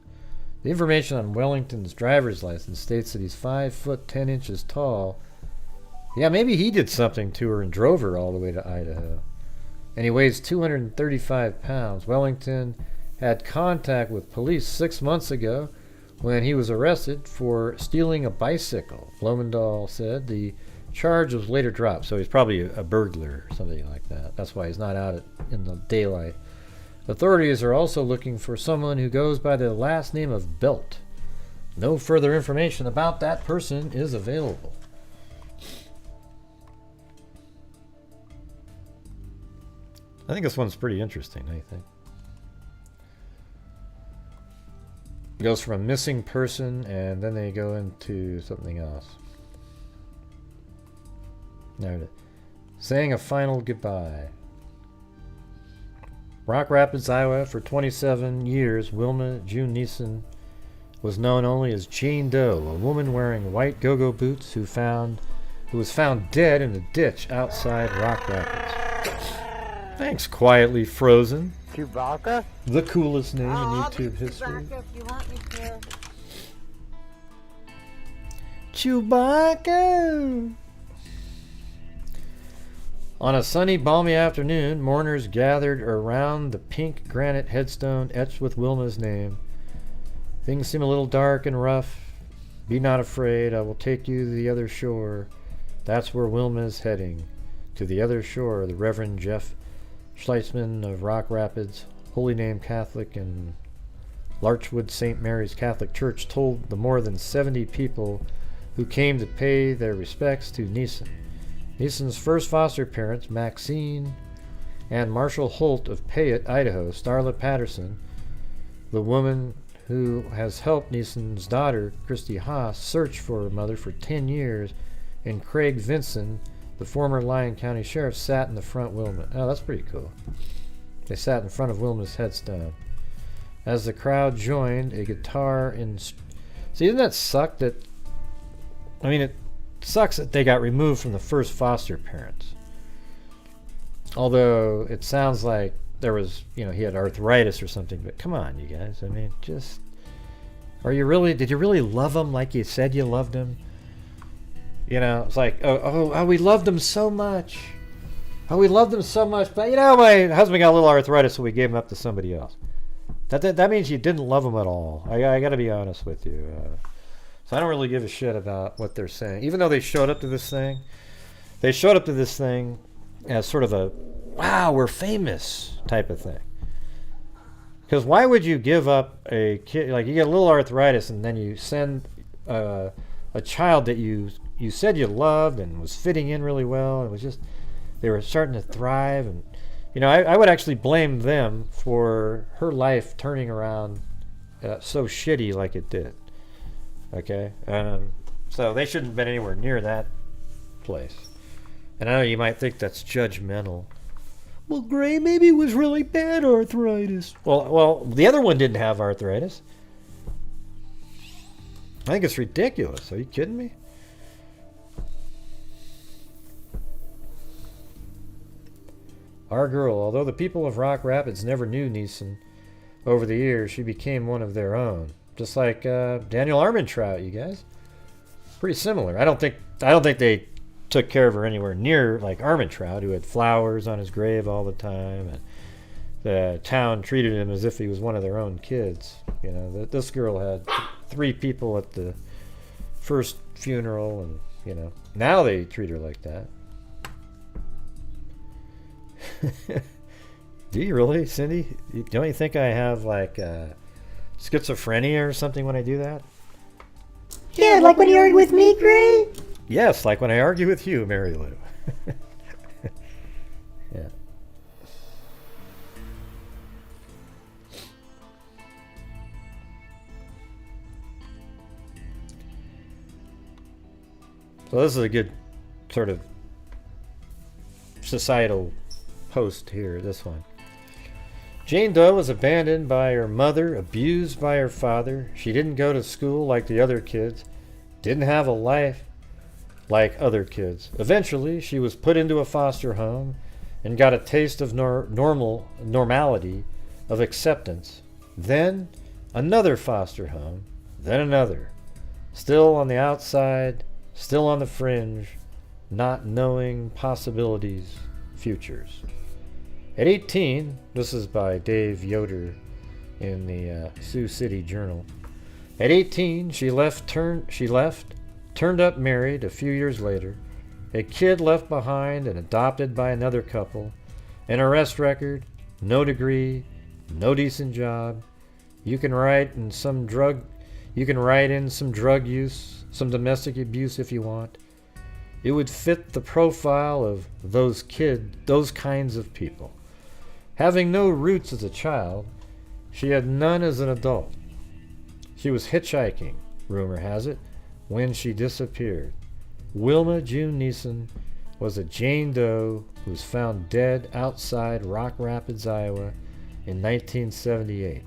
The information on Wellington's driver's license states that he's 5 foot 10 inches tall. Yeah, maybe he did something to her and drove her all the way to Idaho. And he weighs 235 pounds. Wellington had contact with police 6 months ago when he was arrested for stealing a bicycle. Blumendahl said the charge was later dropped, so he's probably a burglar or something like that. That's why he's not out in the daylight. Authorities are also looking for someone who goes by the last name of Belt. No further information about that person is available. I think this one's pretty interesting, I think. It goes from a missing person, and then they go into something else. There it is. Saying a final goodbye. Rock Rapids, Iowa, for 27 years, Wilma June Nissen was known only as Jane Doe, a woman wearing white go-go boots who was found dead in a ditch outside Rock Rapids. Thanks, Quietly Frozen. Chewbacca? The coolest name in I'll be YouTube history. Chewbacca if you want me to. Chewbacca! On a sunny, balmy afternoon, mourners gathered around the pink granite headstone etched with Wilma's name. Things seem a little dark and rough. Be not afraid, I will take you to the other shore. That's where Wilma's heading. To the other shore, the Reverend Jeff Schleitzman of Rock Rapids, Holy Name Catholic and Larchwood St. Mary's Catholic Church, told the more than 70 people who came to pay their respects to Nissen. Nissen's first foster parents, Maxine and Marshall Holt of Payette, Idaho, Starla Patterson, the woman who has helped Nissen's daughter, Christy Haas, search for her mother for 10 years, and Craig Vinson, the former Lyon County Sheriff, sat in the front Wilma. Oh, that's pretty cool. They sat in front of Wilma's headstone. As the crowd joined, a guitar in... See, doesn't that suck that... I mean, it sucks that they got removed from the first foster parents. Although, it sounds like there was, he had arthritis or something, but come on, you guys. I mean, just... Did you really love him like you said you loved him? It's like, oh, we loved him so much. Oh, we loved him so much. But, my husband got a little arthritis, so we gave him up to somebody else. That means you didn't love him at all. I got to be honest with you. So I don't really give a shit about what they're saying. Even though they showed up to this thing, as sort of a, wow, we're famous type of thing. Because why would you give up a kid, like you get a little arthritis and then you send a child that you said you loved and was fitting in really well. It was just, they were starting to thrive. And, I would actually blame them for her life turning around so shitty like it did. Okay? So they shouldn't have been anywhere near that place. And I know you might think that's judgmental. Well, Gray, maybe it was really bad arthritis. Well, the other one didn't have arthritis. I think it's ridiculous. Are you kidding me? Our girl, although the people of Rock Rapids never knew Nissen over the years, she became one of their own. Just like Daniel Armentrout, you guys. Pretty similar. I don't think they took care of her anywhere near like Armentrout, who had flowers on his grave all the time, and the town treated him as if he was one of their own kids. This girl had 3 people at the first funeral, and now they treat her like that. Do you really, Cindy? Don't you think I have like schizophrenia or something when I do that? Yeah, like when you argue with me, Gray? Yes, like when I argue with you, Mary Lou. Yeah. So this is a good sort of societal post here, this one. Jane Doe was abandoned by her mother, abused by her father. She didn't go to school like the other kids, didn't have a life like other kids. Eventually, she was put into a foster home and got a taste of normality, of acceptance. Then another foster home, then another. Still on the outside, still on the fringe, not knowing possibilities, futures. At 18, this is by Dave Yoder in the Sioux City Journal. At 18, she turned up married a few years later, a kid left behind and adopted by another couple, an arrest record, no degree, no decent job. You can write in some drug use, some domestic abuse if you want. It would fit the profile of those kinds of people. Having no roots as a child, she had none as an adult. She was hitchhiking, rumor has it, when she disappeared. Wilma June Nissen was a Jane Doe who was found dead outside Rock Rapids, Iowa in 1978.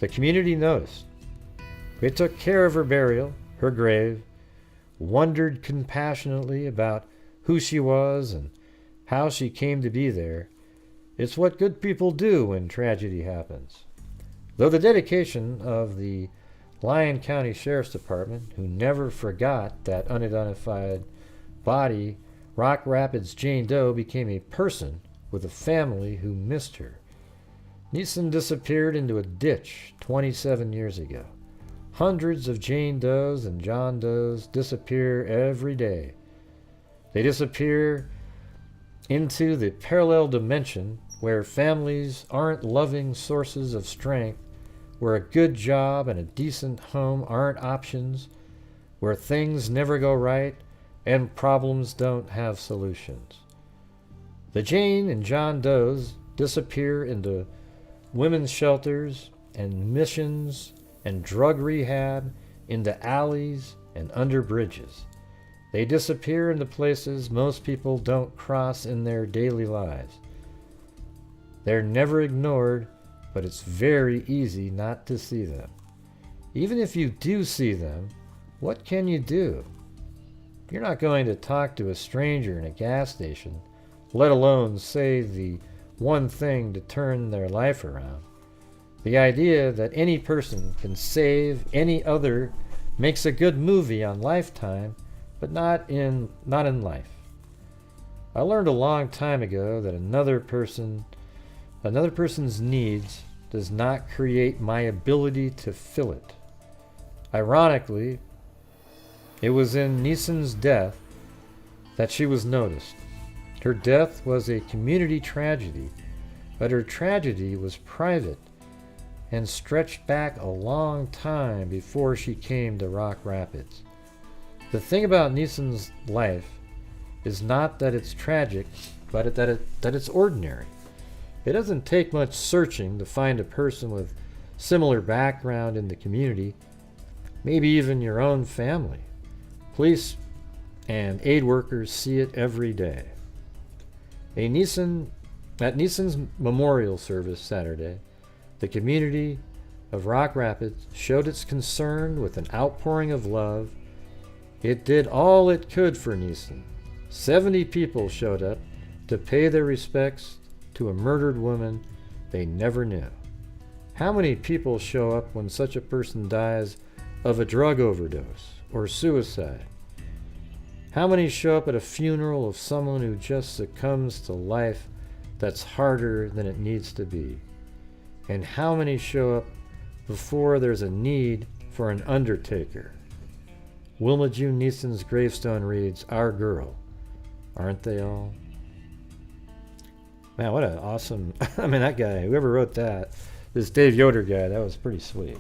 The community noticed. They took care of her burial, her grave, wondered compassionately about who she was and how she came to be there. It's what good people do when tragedy happens. Though the dedication of the Lyon County Sheriff's Department, who never forgot that unidentified body, Rock Rapids Jane Doe became a person with a family who missed her. Nissen disappeared into a ditch 27 years ago. Hundreds of Jane Does and John Does disappear every day. They disappear into the parallel dimension where families aren't loving sources of strength, where a good job and a decent home aren't options, where things never go right and problems don't have solutions. The Jane and John Does disappear into women's shelters and missions and drug rehab, into alleys and under bridges. They disappear into places most people don't cross in their daily lives. They're never ignored, but it's very easy not to see them. Even if you do see them, what can you do? You're not going to talk to a stranger in a gas station, let alone say the one thing to turn their life around. The idea that any person can save any other makes a good movie on Lifetime, but not in life. I learned a long time ago that another person's needs does not create my ability to fill it. Ironically, it was in Nissen's death that she was noticed. Her death was a community tragedy, but her tragedy was private and stretched back a long time before she came to Rock Rapids. The thing about Nissen's life is not that it's tragic, but that it's ordinary. It doesn't take much searching to find a person with similar background in the community, maybe even your own family. Police and aid workers see it every day. At Nissen's memorial service Saturday, the community of Rock Rapids showed its concern with an outpouring of love. It did all it could for Nissen. 70 people showed up to pay their respects to a murdered woman they never knew. How many people show up when such a person dies of a drug overdose or suicide? How many show up at a funeral of someone who just succumbs to life that's harder than it needs to be? And how many show up before there's a need for an undertaker? Wilma June Nissen's gravestone reads, "Our girl." Aren't they all? Man, what an awesome... I mean, that guy, whoever wrote that, this Dave Yoder guy, that was pretty sweet.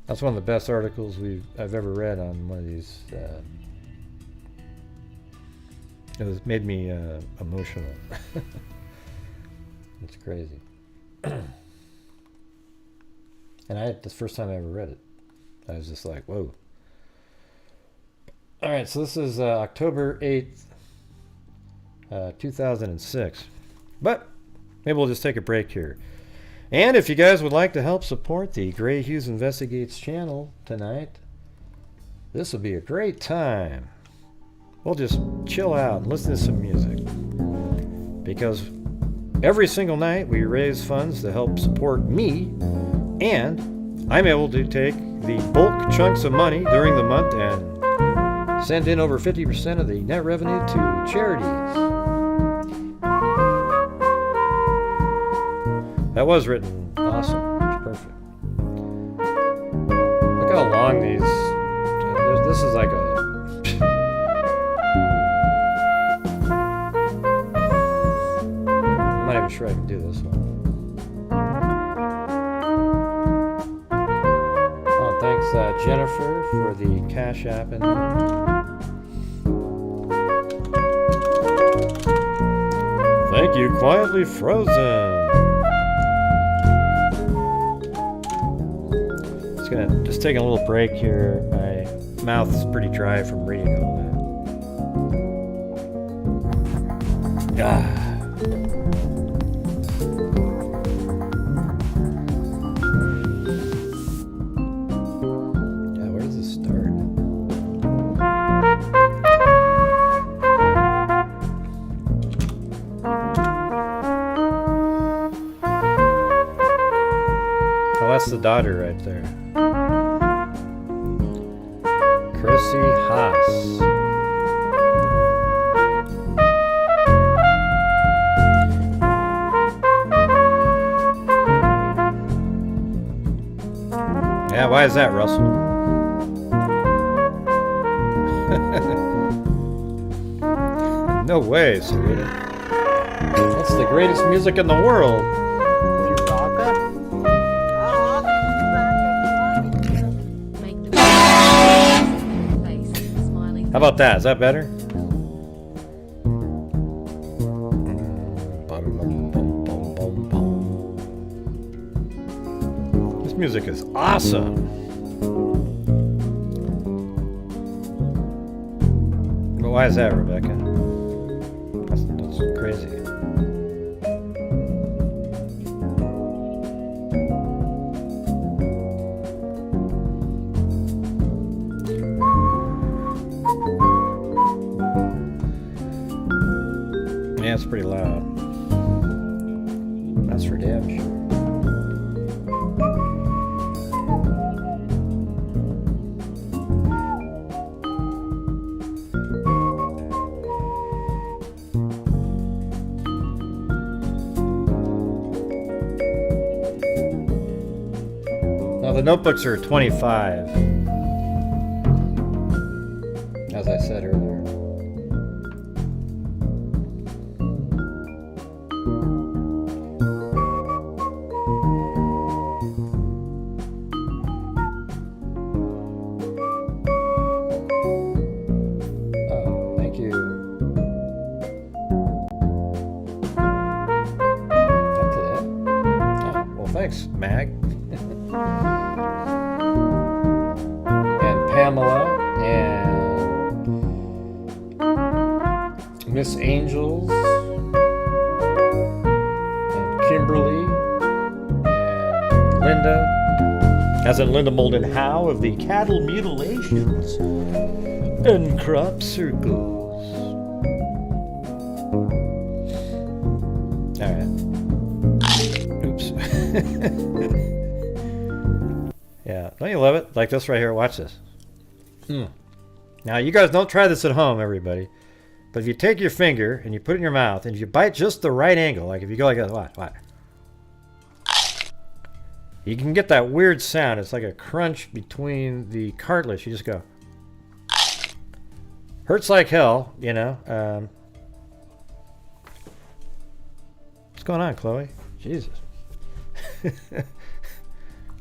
That's one of the best articles I've ever read on one of these. It made me emotional. It's crazy. And the first time I ever read it, I was just like, whoa. All right, so this is October 8th, 2006. But maybe we'll just take a break here. And if you guys would like to help support the Grant Hughes Investigates channel tonight, this will be a great time. We'll just chill out and listen to some music. Because every single night we raise funds to help support me, and I'm able to take the bulk chunks of money during the month and Send in over 50% of the net revenue to charities. That was written awesome. It's perfect. Look how long these. This is like a. I'm not even sure I can do this one. Oh, thanks, Jennifer, for the Cash App in there. Thank you, Quietly Frozen. Just taking a little break here. My mouth's pretty dry from reading all that. Ah. Yeah, where does this start? Oh, that's the daughter right there. Chrissy Haas. Yeah, why is that, Russell? No way, Serena. That's the greatest music in the world. How about that? Is that better? This music is awesome. But why is that, Rebecca? That's crazy. Yeah, it's pretty loud. That's for damn sure. Now the notebooks are 25, as I said earlier. Thanks, Mag. And Pamela and Miss Angels and Kimberly and Linda, as in Linda Molden Howe of the Cattle Mutilations and Crop Circles. All right. Oops. Yeah, don't you love it? Like this right here. Watch this. Now, you guys don't try this at home, everybody. But if you take your finger and you put it in your mouth and you bite just the right angle, like if you go like this, what? You can get that weird sound. It's like a crunch between the cartilage. You just go. Hurts like hell, you know. What's going on, Chloe? Jesus.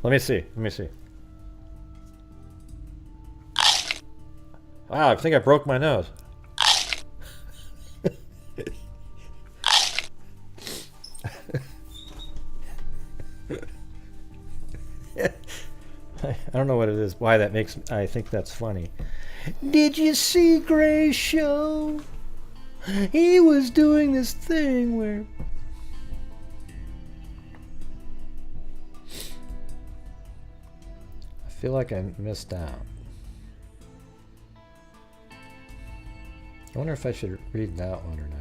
Let me see. Wow, I think I broke my nose. I don't know what it is, why that makes, I think that's funny. Did you see Gray's show? He was doing this thing where... I feel like I missed out. I wonder if I should read that one or not.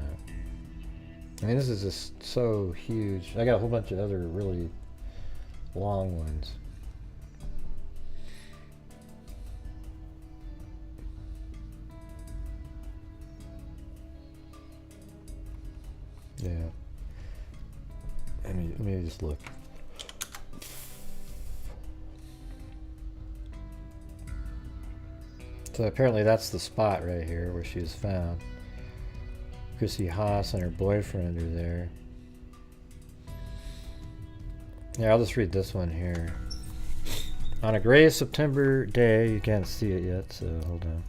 I mean, this is just so huge. I got a whole bunch of other really long ones. just look. So apparently that's the spot right here where she was found. Chrissy Haas and her boyfriend are there. Yeah, I'll just read this one here. On a gray September day, you can't see it yet, so hold on.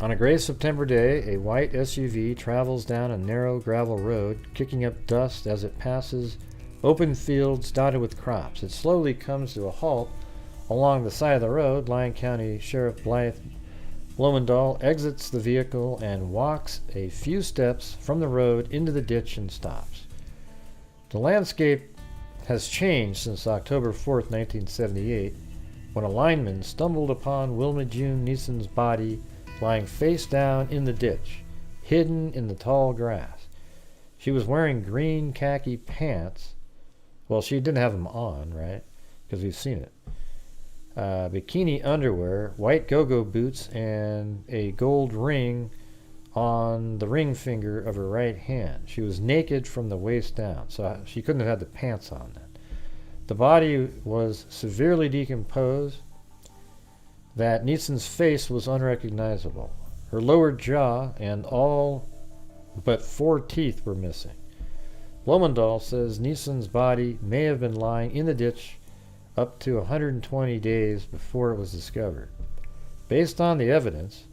On a gray September day, a white SUV travels down a narrow gravel road, kicking up dust as it passes open fields dotted with crops. It slowly comes to a halt along the side of the road. Lyon County Sheriff Blythe Lowendahl exits the vehicle and walks a few steps from the road into the ditch and stops. The landscape has changed since October 4th, 1978, when a lineman stumbled upon Wilma June Nissen's body lying face down in the ditch, hidden in the tall grass. She was wearing green khaki pants. Well, she didn't have them on, right? Because we've seen it. Bikini underwear, white go-go boots, and a gold ring on the ring finger of her right hand. She was naked from the waist down, so she couldn't have had the pants on then. The body was severely decomposed. That Nissen's face was unrecognizable. Her lower jaw and all but 4 teeth were missing. Lowendahl says Nissen's body may have been lying in the ditch up to 120 days before it was discovered. Based on the evidence,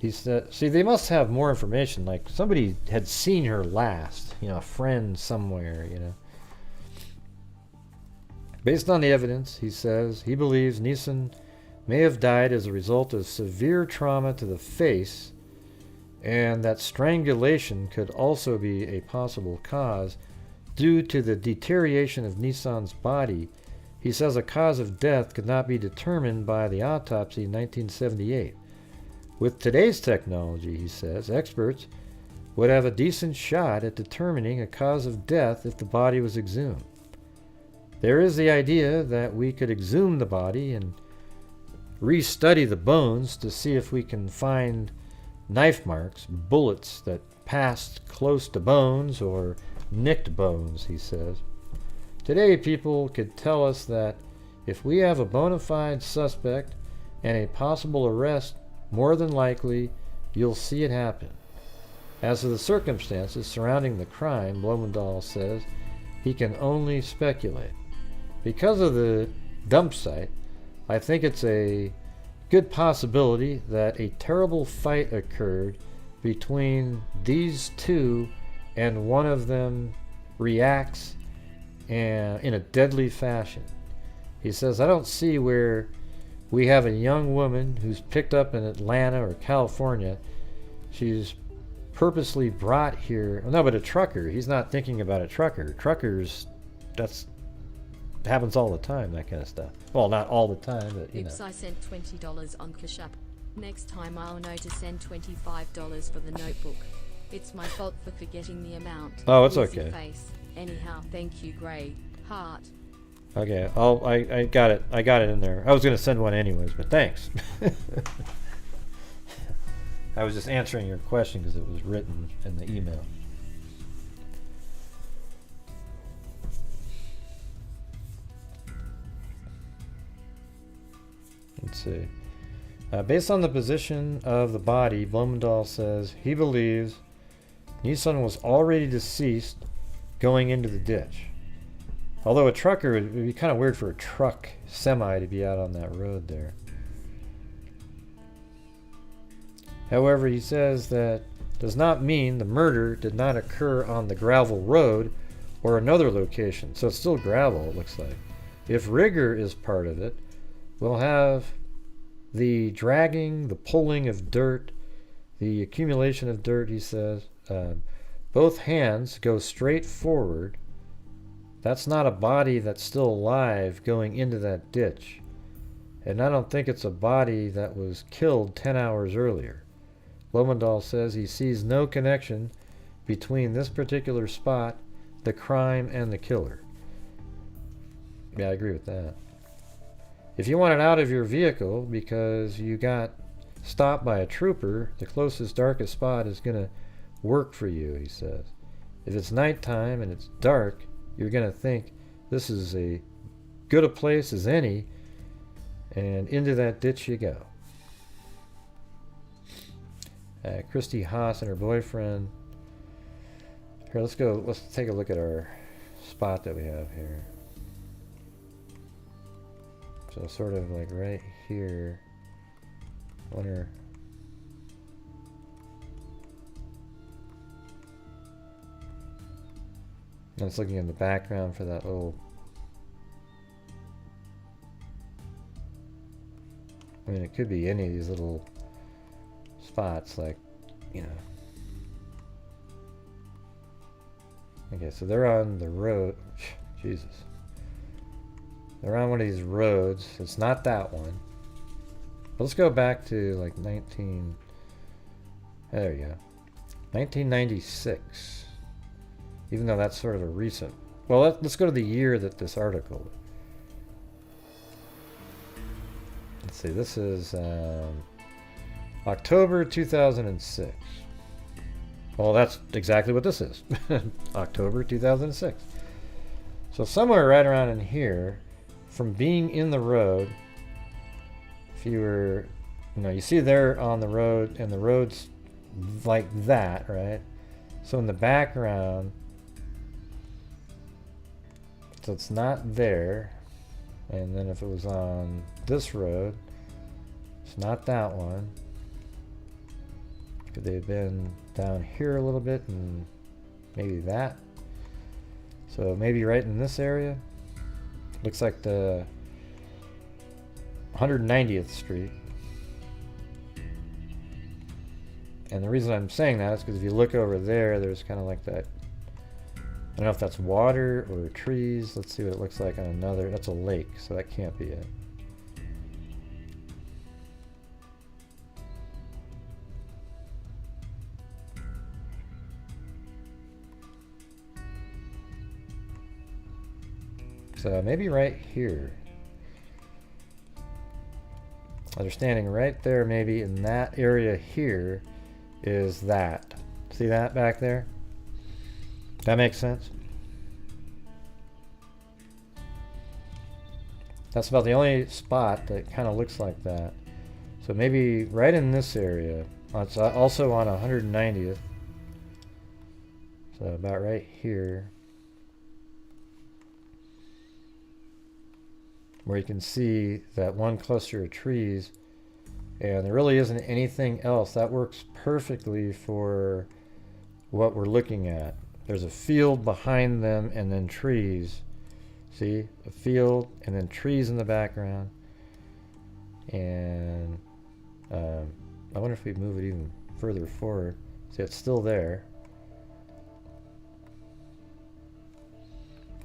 he said, see, they must have more information, like somebody had seen her last, a friend somewhere, Based on the evidence, he says, he believes Nissen may have died as a result of severe trauma to the face, and that strangulation could also be a possible cause due to the deterioration of Nissen's body. He says a cause of death could not be determined by the autopsy in 1978. With today's technology, he says, experts would have a decent shot at determining a cause of death if the body was exhumed. There is the idea that we could exhume the body and restudy the bones to see if we can find knife marks, bullets that passed close to bones or nicked bones, he says. Today, people could tell us that if we have a bona fide suspect and a possible arrest, more than likely, you'll see it happen. As to the circumstances surrounding the crime, Lowendahl says he can only speculate. Because of the dump site, I think it's a good possibility that a terrible fight occurred between these two and one of them reacts in a deadly fashion. He says, I don't see where we have a young woman who's picked up in Atlanta or California. She's purposely brought here. No, but a trucker. He's not thinking about a trucker. Truckers, that's happens all the time, that kind of stuff. Well, not all the time, but Oops, I sent $20 on Cash App. Next time I'll know to send $25 for the notebook. It's my fault for forgetting the amount. Oh, it's Easy okay. Face. Anyhow, thank you, Gray. Heart. Okay, I got it. I got it in there. I was going to send one anyways, but thanks. I was just answering your question because it was written in the email. Let's see. Based on the position of the body, Blumendahl says he believes Nissen was already deceased going into the ditch. Although a trucker, it would be kind of weird for a truck semi to be out on that road there. However, he says that does not mean the murder did not occur on the gravel road or another location. So it's still gravel, it looks like. If rigor is part of it, we'll have the dragging, the pulling of dirt, the accumulation of dirt, he says. Both hands go straight forward. That's not a body that's still alive going into that ditch. And I don't think it's a body that was killed 10 hours earlier. Lowendahl says he sees no connection between this particular spot, the crime, and the killer. Yeah, I agree with that. If you want it out of your vehicle because you got stopped by a trooper, the closest, darkest spot is going to work for you, he says. If it's nighttime and it's dark, you're going to think this is as good a place as any, and into that ditch you go. Christy Haas and her boyfriend. Here, let's take a look at our spot that we have here. So sort of like right here. Wonder. I was looking in the background for that little. I mean, it could be any of these little spots, like, you know. Okay, so they're on the road. Jesus. They're on one of these roads. It's not that one. But let's go back to like there you go. 1996. Even though that's sort of a recent. Well, let's go to the year that this article. Let's see, this is October 2006. Well, that's exactly what this is. October 2006. So somewhere right around in here, from being in the road, if you were, you see there on the road, and the road's like that, right? So in the background, so it's not there. And then if it was on this road, it's not that one. Could they have been down here a little bit, and maybe that? So maybe right in this area. Looks like the 190th Street. And the reason I'm saying that is because if you look over there, there's kind of like that. I don't know if that's water or trees. Let's see what it looks like on another. That's a lake, so that can't be it. So maybe right here. They're standing right there, maybe in that area here is that. See that back there? That makes sense? That's about the only spot that kind of looks like that. So maybe right in this area. It's also on 190th. So about right here. Where you can see that one cluster of trees, and there really isn't anything else. That works perfectly for what we're looking at. There's a field behind them and then trees. See? A field and then trees in the background. And I wonder if we move it even further forward. See, it's still there.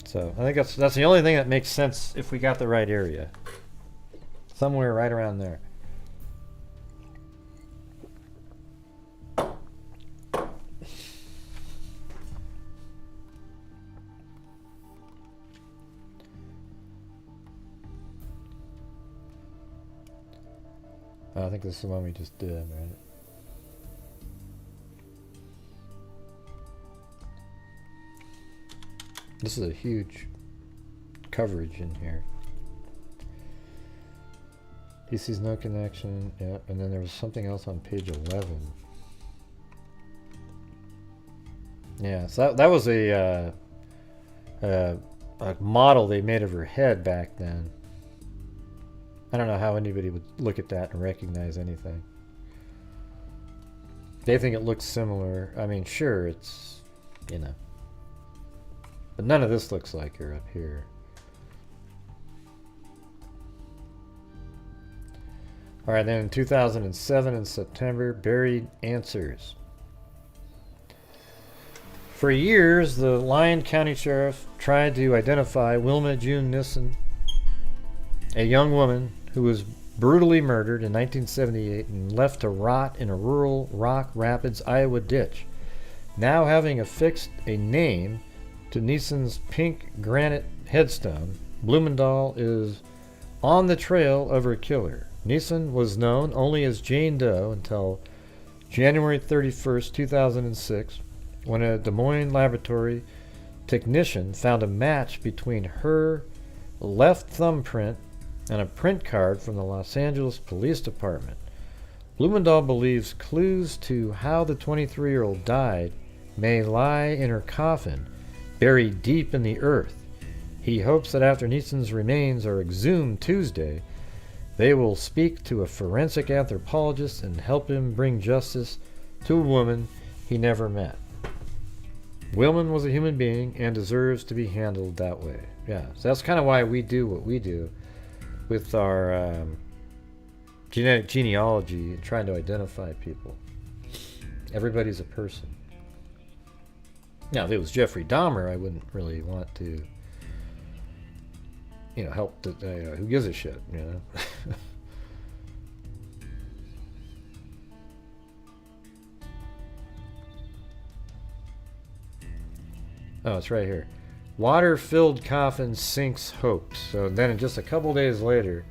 So I think that's the only thing that makes sense if we got the right area. Somewhere right around there. I think this is the one we just did, right? This is a huge coverage in here. He sees no connection. Yeah, and then there was something else on page 11. Yeah, so that was a model they made of her head back then. I don't know how anybody would look at that and recognize anything. They think it looks similar. I mean, sure, it's, but none of this looks like her up here. All right, then in 2007 in September, buried answers. For years, the Lyon County Sheriff tried to identify Wilma June Nissen, a young woman who was brutally murdered in 1978 and left to rot in a rural Rock Rapids, Iowa ditch. Now having affixed a name to Nissen's pink granite headstone, Blumendahl is on the trail of her killer. Nissen was known only as Jane Doe until January 31st, 2006, when a Des Moines laboratory technician found a match between her left thumbprint and a print card from the Los Angeles Police Department. Blumendahl believes clues to how the 23-year-old died may lie in her coffin, buried deep in the earth. He hopes that after Nissen's remains are exhumed Tuesday, they will speak to a forensic anthropologist and help him bring justice to a woman he never met. Wilma was a human being and deserves to be handled that way. Yeah, so that's kind of why we do what we do with our genetic genealogy and trying to identify people. Everybody's a person. Now, if it was Jeffrey Dahmer, I wouldn't really want to, help the, who gives a shit, Oh, it's right here. Water-filled coffin sinks hopes. So then just a couple days later,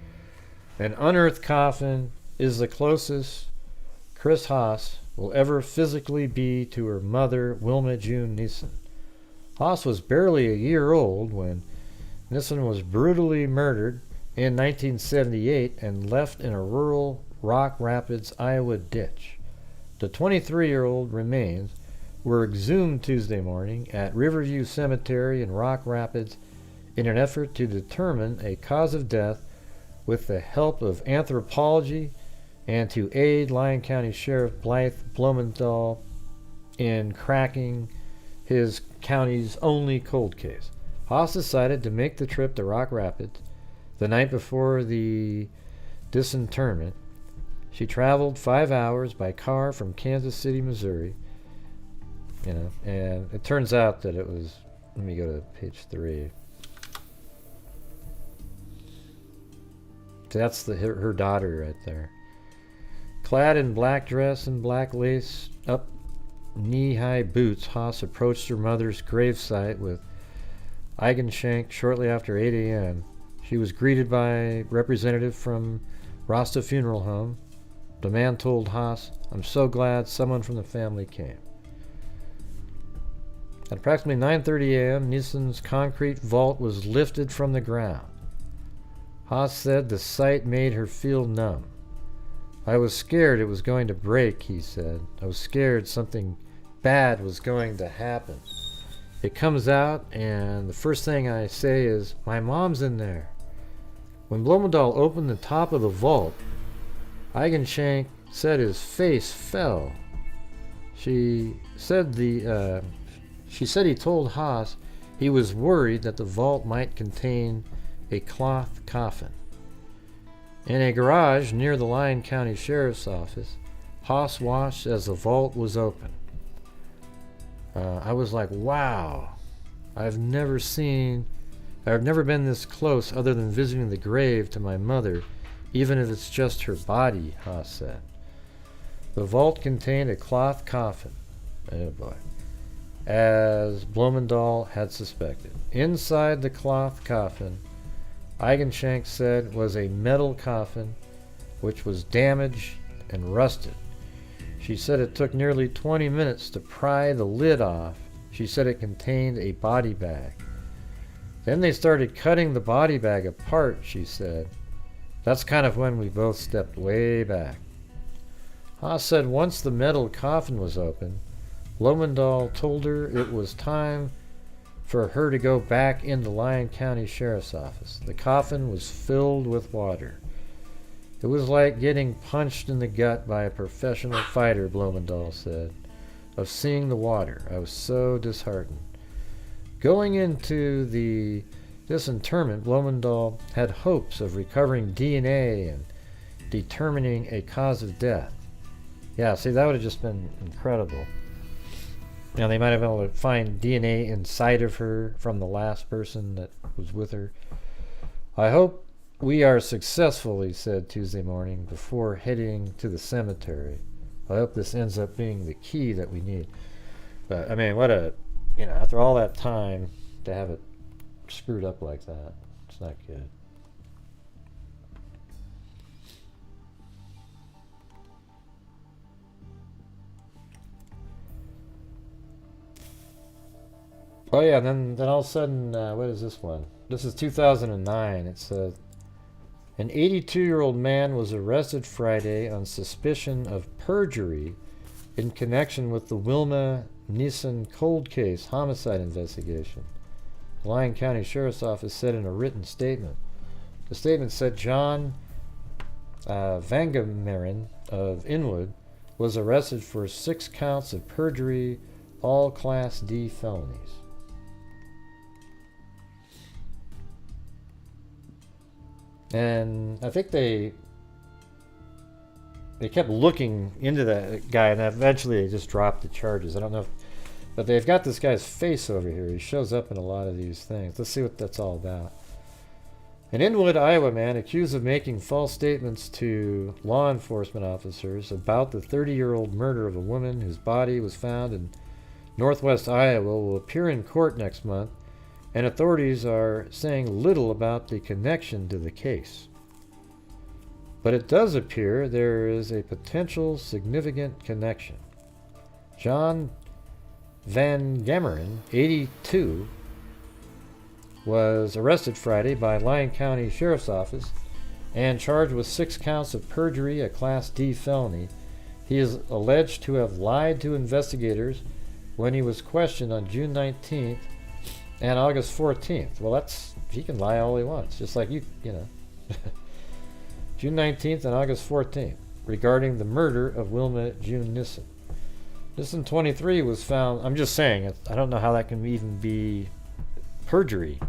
an unearthed coffin is the closest Chris Haas will ever physically be to her mother, Wilma June Nissen. Haas was barely a year old when Nissen was brutally murdered in 1978 and left in a rural Rock Rapids, Iowa ditch. The 23-year-old remains were exhumed Tuesday morning at Riverview Cemetery in Rock Rapids in an effort to determine a cause of death with the help of anthropology and to aid Lyon County Sheriff Blythe Blumendahl in cracking his county's only cold case. Haas decided to make the trip to Rock Rapids the night before the disinterment. She traveled 5 hours by car from Kansas City, Missouri. And it turns out that it was, let me go to page 3. So that's her daughter right there. Clad in black dress and black lace up knee-high boots, Haas approached her mother's gravesite with Eigenshank shortly after 8 a.m. She was greeted by a representative from Rasta Funeral Home. The man told Haas, "I'm so glad someone from the family came." At approximately 9:30 a.m., Nissen's concrete vault was lifted from the ground. Haas said the sight made her feel numb. "I was scared it was going to break," he said. "I was scared something bad was going to happen. It comes out, and the first thing I say is, 'My mom's in there.'" When Blumendahl opened the top of the vault, Eigenshank said his face fell. She said he told Haas he was worried that the vault might contain a cloth coffin. In a garage near the Lyon County Sheriff's Office, Haas watched as the vault was open. I was like, wow, I've never been this close other than visiting the grave to my mother, even if it's just her body, Haas said. The vault contained a cloth coffin. Oh boy. As Blumendahl had suspected. Inside the cloth coffin, Eigenshank said, was a metal coffin which was damaged and rusted. She said it took nearly 20 minutes to pry the lid off. She said it contained a body bag. Then they started cutting the body bag apart, she said. That's kind of when we both stepped way back. Haas said once the metal coffin was open, Blumendahl told her it was time for her to go back in the Lyon County Sheriff's Office. The coffin was filled with water. It was like getting punched in the gut by a professional fighter, Blumendahl said. Of seeing the water, I was so disheartened. Going into the disinterment, Blumendahl had hopes of recovering DNA and determining a cause of death. Yeah, see, that would have just been incredible. Now, they might have been able to find DNA inside of her from the last person that was with her. I hope we are successful, he said Tuesday morning before heading to the cemetery. I hope this ends up being the key that we need. But, I mean, after all that time to have it screwed up like that, it's not good. Oh yeah, then all of a sudden, what is this one? This is 2009. It says an 82-year-old man was arrested Friday on suspicion of perjury in connection with the Wilma Nissen cold case homicide investigation. The Lyon County Sheriff's Office said in a written statement. The statement said John Vangameren of Inwood was arrested for 6 counts of perjury, all Class D felonies. And I think they kept looking into that guy, and eventually they just dropped the charges. I don't know if, but they've got this guy's face over here. He shows up in a lot of these things. Let's see what that's all about. An Inwood, Iowa man accused of making false statements to law enforcement officers about the 30-year-old murder of a woman whose body was found in northwest Iowa will appear in court next month, and authorities are saying little about the connection to the case. But it does appear there is a potential significant connection. John Vangameren, 82, was arrested Friday by Lyon County Sheriff's Office and charged with 6 counts of perjury, a Class D felony. He is alleged to have lied to investigators when he was questioned on June 19th and August 14th. Well, he can lie all he wants, just like you know. June 19th and August 14th, regarding the murder of Wilma June Nissen. Nissen, 23, was found. I'm just saying, I don't know how that can even be perjury.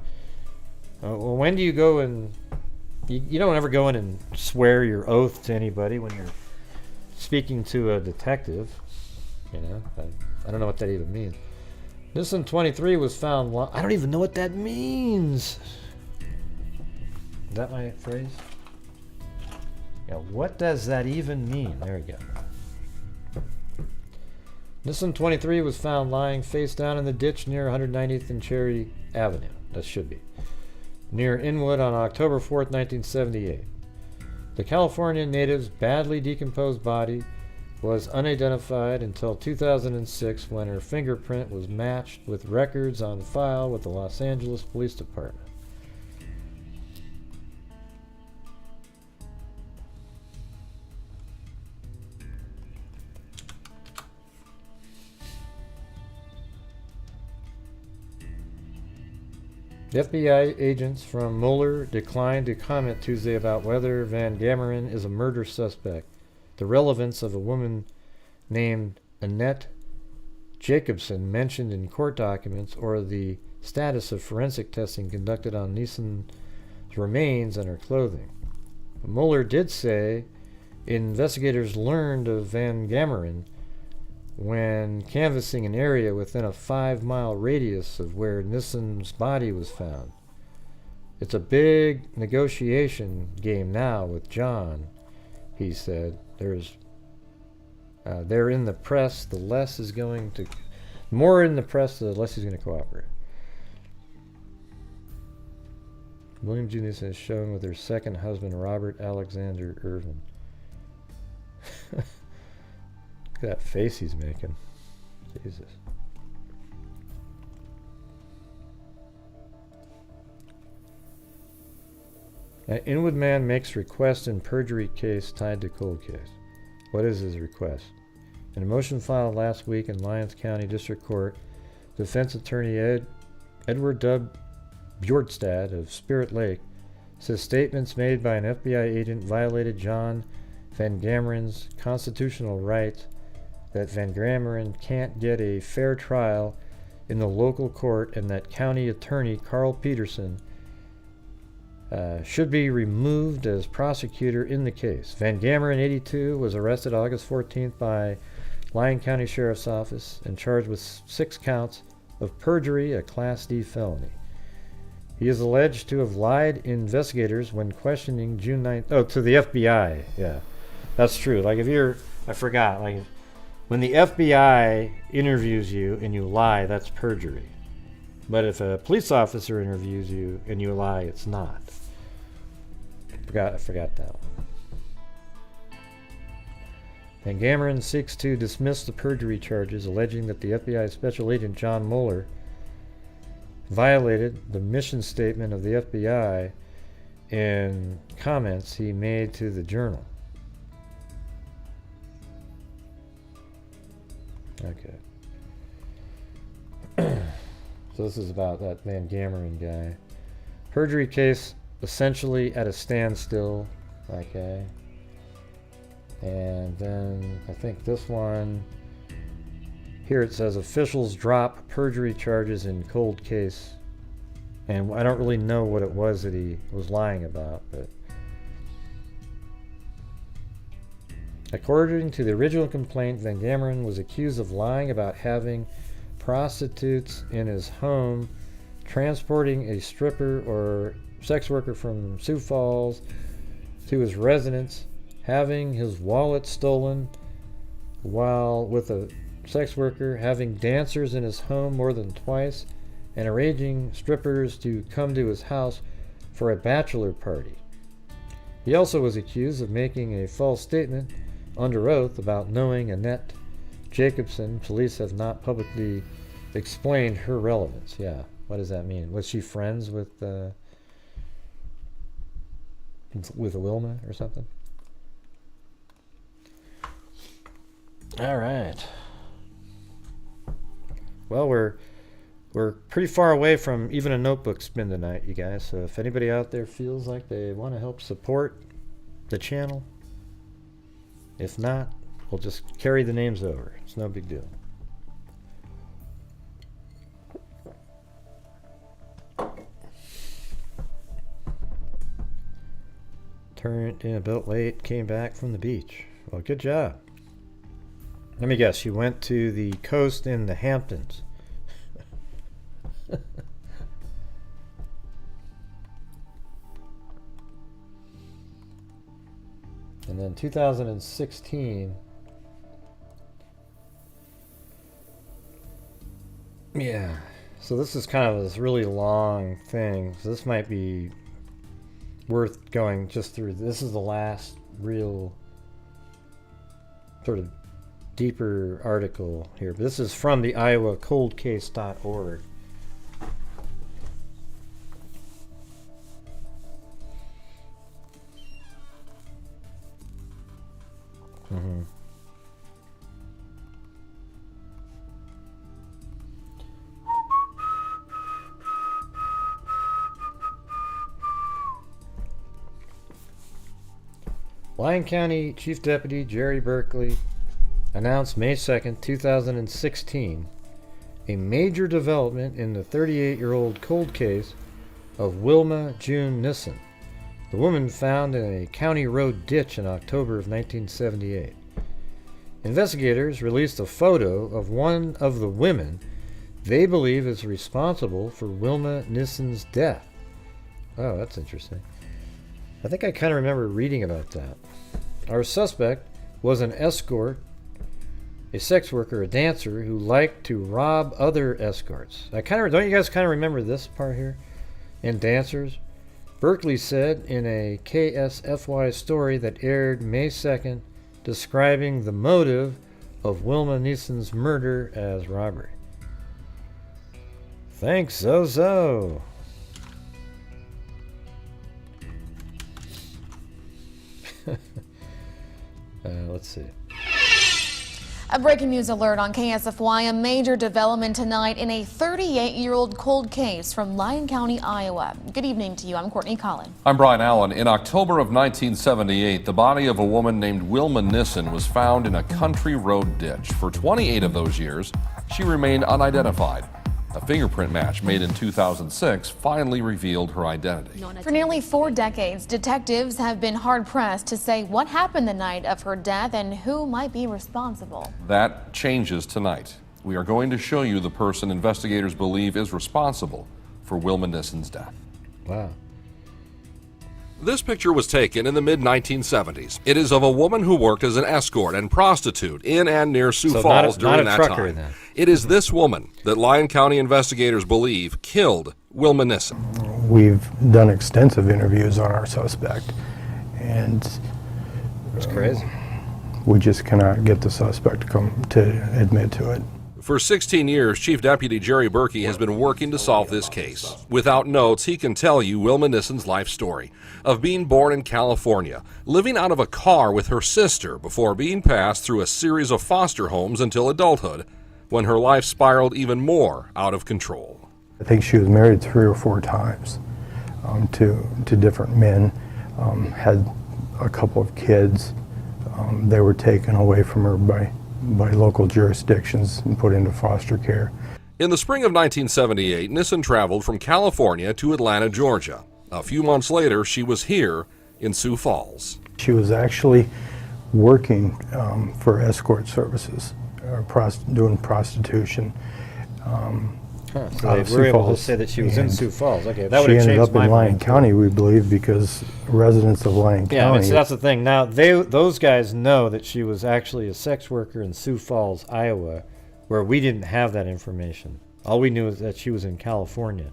Well, when do you go and you don't ever go in and swear your oath to anybody when you're speaking to a detective? You know, I don't know what that even means. Nissen, 23, was found. I don't even know what that means. Is that my phrase? Yeah, what does that even mean? There we go. Nissen, 23, was found lying face down in the ditch near 190th and Cherry Avenue. That should be. Near Inwood on October 4th, 1978. The California native's badly decomposed body was unidentified until 2006 when her fingerprint was matched with records on file with the Los Angeles Police Department. The FBI agents from Mueller declined to comment Tuesday about whether Vangameren is a murder suspect, the relevance of a woman named Annette Jacobson mentioned in court documents, or the status of forensic testing conducted on Nissen's remains and her clothing. Mueller did say investigators learned of Vangameren when canvassing an area within a 5-mile radius of where Nissen's body was found. It's a big negotiation game now with John, he said. They're in the press, the less is going to... More in the press, the less he's going to cooperate. Wilma June Nissen is shown with her second husband, Robert Alexander Irvin. Look at that face he's making. Jesus. An Inwood man makes request in perjury case tied to cold case. What is his request? In a motion filed last week in Lyons County District Court, defense attorney Edward W. Bjorkstad of Spirit Lake says statements made by an FBI agent violated John Vangameren's constitutional right that Vangameren can't get a fair trial in the local court, and that county attorney Carl Peterson should be removed as prosecutor in the case. Vangameren, 82, was arrested August 14th by Lyon County Sheriff's Office and charged with 6 counts of perjury, a Class D felony. He is alleged to have lied to investigators when questioning June 9th. Oh, to the FBI. Yeah, that's true. Like if you're, I forgot, like when the FBI interviews you and you lie, that's perjury. But if a police officer interviews you and you lie, it's not. I forgot that one. Vangameren seeks to dismiss the perjury charges, alleging that the FBI Special Agent John Mueller violated the mission statement of the FBI in comments he made to the Journal. Okay. So this is about that Van Gameren guy. Perjury case essentially at a standstill. Okay. And then I think this one, here it says officials drop perjury charges in cold case. And I don't really know what it was that he was lying about, but according to the original complaint, Van Gameren was accused of lying about having prostitutes in his home, transporting a stripper or sex worker from Sioux Falls to his residence, having his wallet stolen while with a sex worker, having dancers in his home more than twice, and arranging strippers to come to his house for a bachelor party. He also was accused of making a false statement under oath about knowing Annette Jacobson. Police have not publicly explained her relevance. Yeah, what does that mean? Was she friends with Wilma or something? All right. Well, we're pretty far away from even a notebook spin tonight, you guys. So if anybody out there feels like they want to help support the channel, if not, we'll just carry the names over. It's no big deal. Turned in a bit late, came back from the beach. Well, good job. Let me guess, you went to the coast in the Hamptons. And then 2016, yeah, so this is kind of this really long thing, so this might be worth going just through. This is the last real sort of deeper article here, but this is from the iowacoldcase.org. Lyon County Chief Deputy Jerry Berkeley announced May 2nd, 2016, a major development in the 38-year-old cold case of Wilma June Nissen, the woman found in a county road ditch in October of 1978. Investigators released a photo of one of the women they believe is responsible for Wilma Nissen's death. Oh, that's interesting. I think I kind of remember reading about that. Our suspect was an escort, a sex worker, a dancer who liked to rob other escorts. Don't you guys kind of remember this part here? In Dancers? Berkeley said in a KSFY story that aired May 2nd, describing the motive of Wilma Nissen's murder as robbery. Thanks, Zozo. Let's see. A breaking news alert on KSFY. A major development tonight in a 38-year-old cold case from Lyon County, Iowa. Good evening to you. I'm Courtney Collin. I'm Brian Allen. In October of 1978, the body of a woman named Wilma Nissen was found in a country road ditch. For 28 of those years, she remained unidentified. A fingerprint match made in 2006 finally revealed her identity. For nearly 4 decades, detectives have been hard-pressed to say what happened the night of her death and who might be responsible. That changes tonight. We are going to show you the person investigators believe is responsible for Wilma Nissen's death. Wow. This picture was taken in the mid-1970s. It is of a woman who worked as an escort and prostitute in and near Sioux Falls during that time. Then. It is this woman that Lyon County investigators believe killed Wilma Nissen. We've done extensive interviews on our suspect, and it's crazy. We just cannot get the suspect to admit to it. For 16 years, Chief Deputy Jerry Berkey has been working to solve this case. Without notes, he can tell you Wilma Nissen's life story of being born in California, living out of a car with her sister before being passed through a series of foster homes until adulthood, when her life spiraled even more out of control. I think she was married 3 or 4 times to different men, had a couple of kids. They were taken away from her by local jurisdictions and put into foster care. In the spring of 1978, Nissen traveled from California to Atlanta, Georgia. A few months later, she was here in Sioux Falls. She was actually working for escort services, doing prostitution. So they were able to say that she was in Sioux Falls. Okay, that would have changed my mind. She ended up in Lyon County, we believe, because residents of Lyon County. Yeah, I mean, so that's the thing. Now, those guys know that she was actually a sex worker in Sioux Falls, Iowa, where we didn't have that information. All we knew is that she was in California.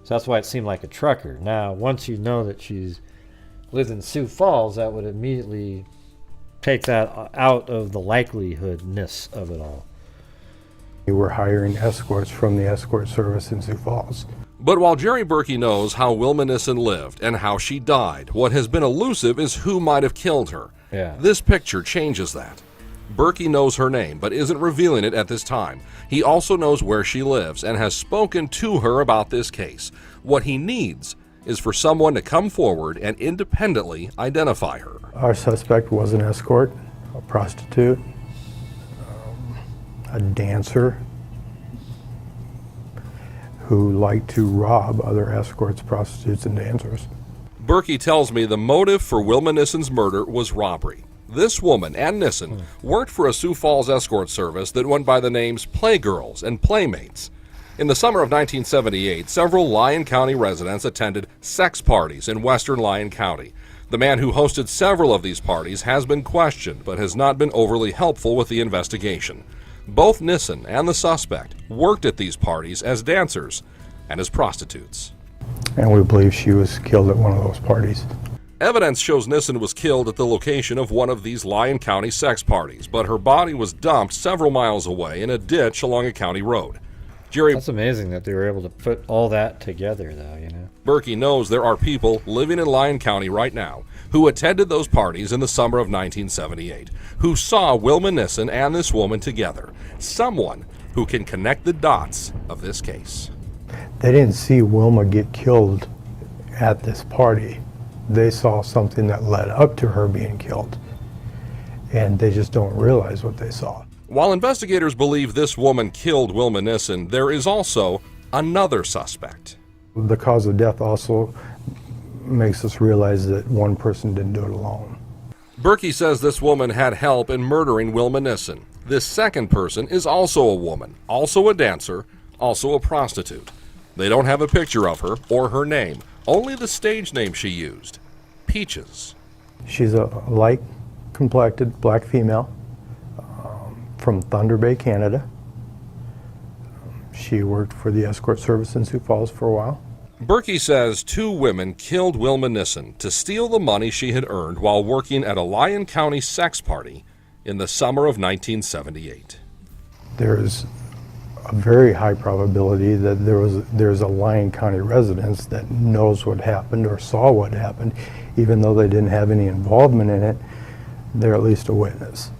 So that's why it seemed like a trucker. Now, once you know that she's lived in Sioux Falls, that would immediately take that out of the likelihoodness of it all. We were hiring escorts from the escort service in Sioux Falls. But while Jerry Berkey knows how Wilma Nissen lived and how she died, what has been elusive is who might have killed her. Yeah. This picture changes that. Berkey knows her name, but isn't revealing it at this time. He also knows where she lives and has spoken to her about this case. What he needs is for someone to come forward and independently identify her. Our suspect was an escort, a prostitute, a dancer who liked to rob other escorts, prostitutes, and dancers. Berkey tells me the motive for Wilma Nissen's murder was robbery. This woman and Nissen worked for a Sioux Falls escort service that went by the names Playgirls and Playmates. In the summer of 1978, several Lyon County residents attended sex parties in western Lyon County. The man who hosted several of these parties has been questioned, but has not been overly helpful with the investigation. Both Nissen and the suspect worked at these parties as dancers and as prostitutes. And we believe she was killed at one of those parties. Evidence shows Nissen was killed at the location of one of these Lyon County sex parties, but her body was dumped several miles away in a ditch along a county road. That's amazing that they were able to put all that together, though, you know. Berkey knows there are people living in Lyon County right now who attended those parties in the summer of 1978, who saw Wilma Nissen and this woman together, someone who can connect the dots of this case. They didn't see Wilma get killed at this party. They saw something that led up to her being killed, and they just don't realize what they saw. While investigators believe this woman killed Wilma Nissen, there is also another suspect. The cause of death also makes us realize that one person didn't do it alone. Berkey says this woman had help in murdering Wilma Nissen. This second person is also a woman, also a dancer, also a prostitute. They don't have a picture of her or her name, only the stage name she used, Peaches. She's a light-complected black female from Thunder Bay, Canada. She worked for the escort service in Sioux Falls for a while. Berkey says 2 women killed Wilma Nissen to steal the money she had earned while working at a Lyon County sex party in the summer of 1978. There's a very high probability that there's a Lyon County resident that knows what happened or saw what happened. Even though they didn't have any involvement in it, they're at least a witness.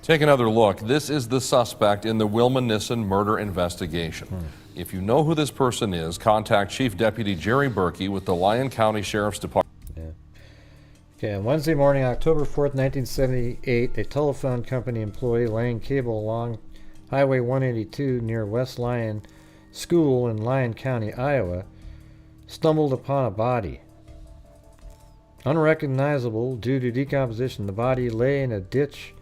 Take another look. This is the suspect in the Wilma Nissen murder investigation. If you know who this person is, contact Chief Deputy Jerry Berkey with the Lyon County Sheriff's Department. Okay, on Wednesday morning, October 4th, 1978, a telephone company employee laying cable along Highway 182 near West Lyon School in Lyon County, Iowa, stumbled upon a body. Unrecognizable due to decomposition, the body lay in a ditch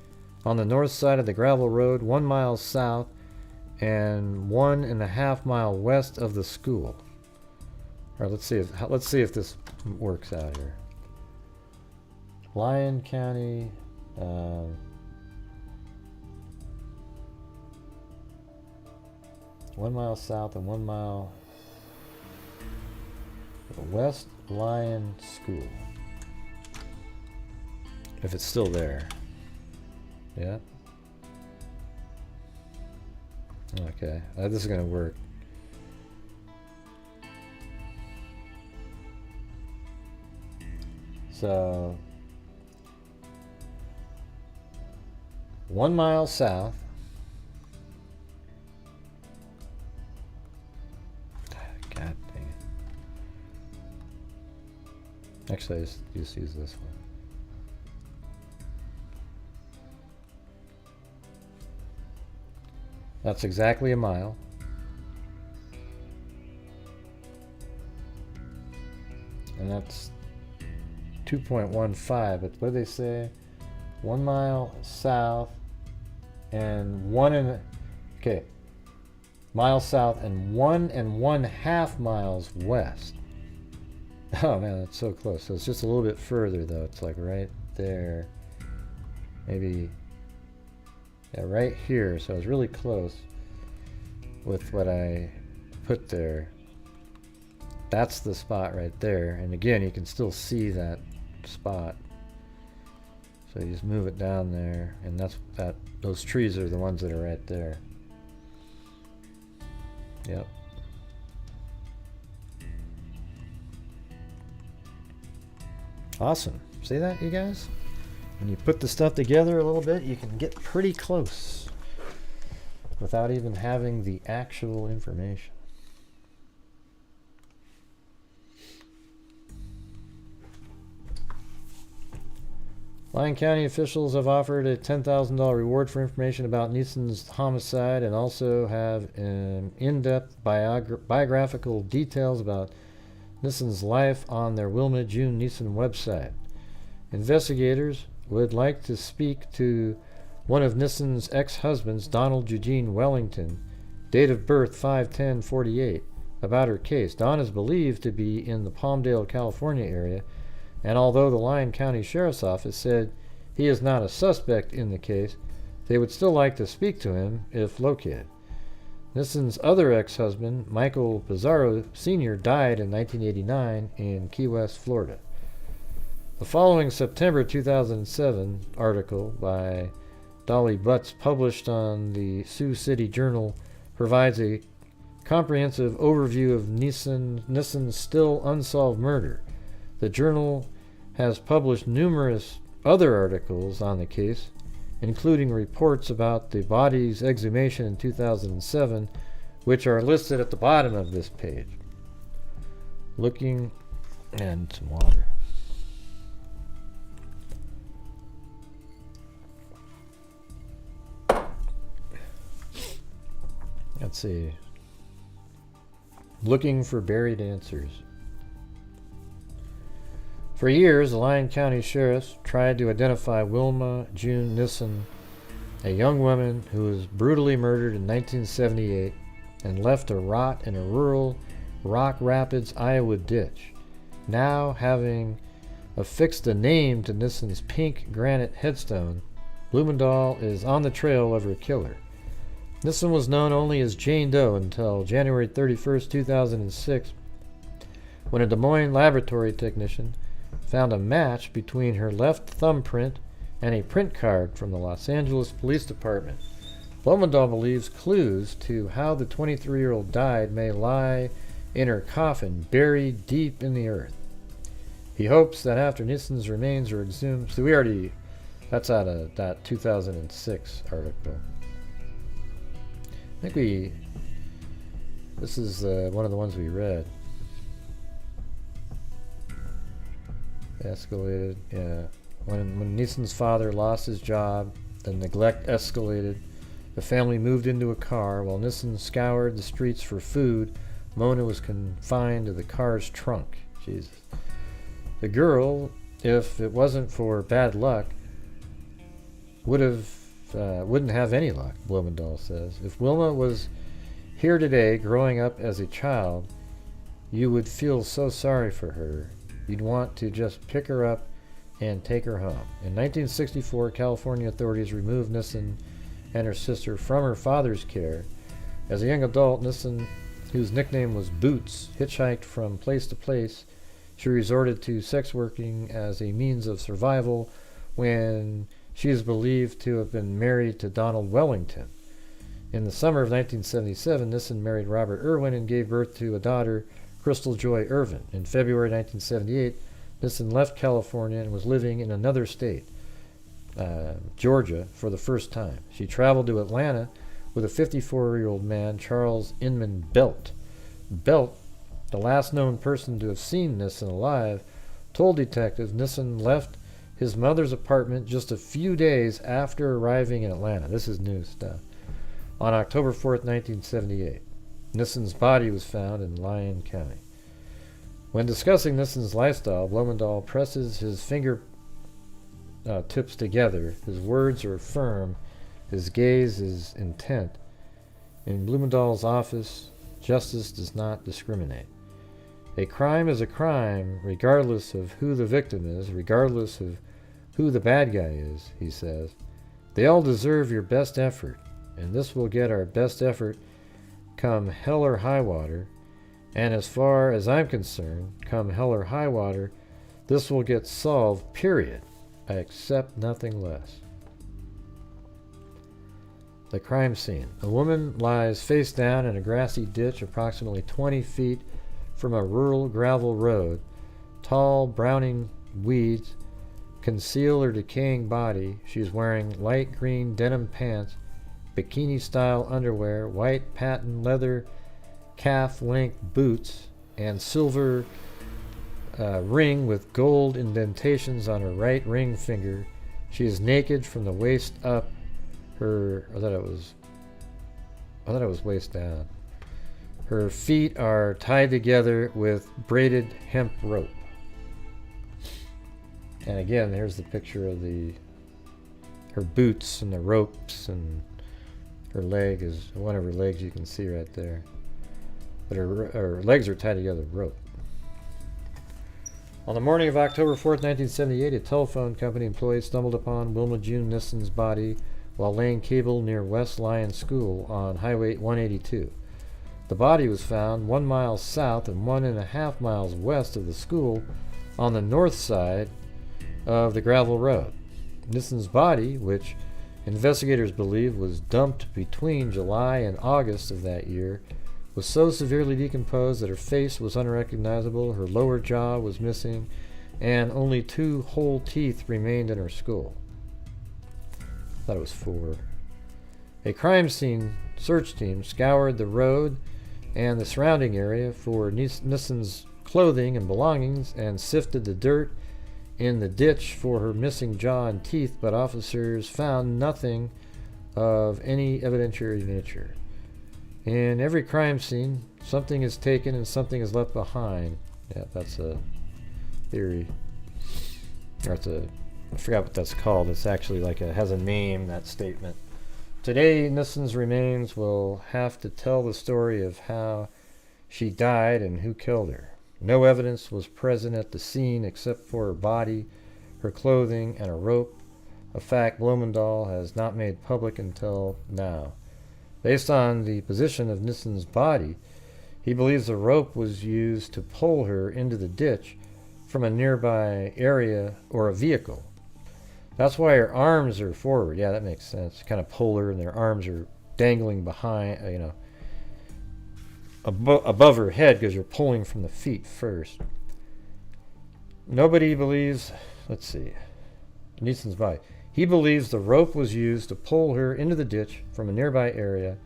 on the north side of the gravel road, 1 mile south and 1.5 miles west of the school. All right, let's see if this works out here. Lyon County, 1 mile south and 1 mile West Lyon School. If it's still there. Yeah. Okay, this is gonna work. So 1 mile south. God dang it. Actually, I just use this one. That's exactly a mile. And that's 2.15, but what do they say? 1 mile south and mile south and 1.5 miles west. Oh man, that's so close. So it's just a little bit further though. It's like right there. Maybe, yeah, right here. So it's really close with what I put there. That's the spot right there. And again, you can still see that spot. So you just move it down there, and those trees are the ones that are right there. Yep. Awesome. See that, you guys? When you put the stuff together a little bit, you can get pretty close without even having the actual information. Lyon County officials have offered a $10,000 reward for information about Nissen's homicide and also have in-depth biographical details about Nissen's life on their Wilma June Nissen website. Investigators would like to speak to one of Nissen's ex-husbands, Donald Eugene Wellington, date of birth 5/10/48, about her case. Don is believed to be in the Palmdale, California area, and although the Lyon County Sheriff's Office said he is not a suspect in the case, they would still like to speak to him if located. Nissen's other ex-husband, Michael Pizarro Sr., died in 1989 in Key West, Florida. The following September 2007 article by Dolly Butts, published on the Sioux City Journal, provides a comprehensive overview of Nissen's still unsolved murder. The journal has published numerous other articles on the case, including reports about the body's exhumation in 2007, which are listed at the bottom of this page. And some water. Let's see. Looking for buried answers. For years, the Lyon County sheriffs tried to identify Wilma June Nissen, a young woman who was brutally murdered in 1978 and left to rot in a rural Rock Rapids, Iowa ditch. Now, having affixed a name to Nissen's pink granite headstone, Blumendahl is on the trail of her killer. Nissen was known only as Jane Doe until January 31st, 2006, when a Des Moines laboratory technician found a match between her left thumbprint and a print card from the Los Angeles Police Department. Blumendahl believes clues to how the 23-year-old died may lie in her coffin, buried deep in the earth. He hopes that after Nissen's remains are exhumed, so that's out of that 2006 article. I think this is one of the ones we read. Escalated, yeah. When Nissen's father lost his job, the neglect escalated. The family moved into a car. While Nissen scoured the streets for food, Mona was confined to the car's trunk. Jesus. The girl, if it wasn't for bad luck, wouldn't have any luck, Blumendahl says. If Wilma was here today, growing up as a child, you would feel so sorry for her. You'd want to just pick her up and take her home. In 1964, California authorities removed Nissen and her sister from her father's care. As a young adult, Nissen, whose nickname was Boots, hitchhiked from place to place. She resorted to sex working as a means of survival when she is believed to have been married to Donald Wellington. In the summer of 1977, Nissen married Robert Irwin and gave birth to a daughter, Crystal Joy Irvin. In February 1978, Nissen left California and was living in another state, Georgia, for the first time. She traveled to Atlanta with a 54-year-old man, Charles Inman Belt. Belt, the last known person to have seen Nissen alive, told detectives Nissen left his mother's apartment just a few days after arriving in Atlanta. This is new stuff. On October 4th, 1978, Nissen's body was found in Lyon County. When discussing Nissen's lifestyle, Blumenthal presses his finger tips together. His words are firm. His gaze is intent. In Blumenthal's office, justice does not discriminate. A crime is a crime, regardless of who the victim is, regardless of who the bad guy is, he says. They all deserve your best effort, and this will get our best effort come hell or high water. And as far as I'm concerned, come hell or high water, this will get solved, period. I accept nothing less. The crime scene. A woman lies face down in a grassy ditch approximately 20 feet from a rural gravel road. Tall, browning weeds conceal her decaying body. She is wearing light green denim pants, bikini-style underwear, white patent leather calf-length boots, and silver ring with gold indentations on her right ring finger. She is naked from the waist up. I thought it was waist down. Her feet are tied together with braided hemp rope. And again, here's the picture of her boots and the ropes, and her leg is one of her legs you can see right there. But her legs are tied together with rope. On the morning of October 4th, 1978, a telephone company employee stumbled upon Wilma June Nissen's body while laying cable near West Lyon School on Highway 182. The body was found 1 mile south and 1.5 miles west of the school on the north side of the gravel road. Nissen's body, which investigators believe was dumped between July and August of that year, was so severely decomposed that her face was unrecognizable, her lower jaw was missing, and only 2 whole teeth remained in her skull. I thought it was 4. A crime scene search team scoured the road and the surrounding area for Nissen's clothing and belongings and sifted the dirt in the ditch for her missing jaw and teeth, but officers found nothing of any evidentiary nature. In every crime scene, something is taken and something is left behind. Yeah, that's a theory. Or I forgot what that's called. It's actually has a name, that statement. Today, Nissen's remains will have to tell the story of how she died and who killed her. No evidence was present at the scene except for her body, her clothing, and a rope, a fact Blumenthal has not made public until now. Based on the position of Nissen's body, he believes the rope was used to pull her into the ditch from a nearby area or a vehicle. That's why her arms are forward. Yeah, that makes sense. Kind of pull her, and their arms are dangling behind, above her head, because you're pulling from the feet first. Nobody believes, Nissen's body. He believes the rope was used to pull her into the ditch from a nearby area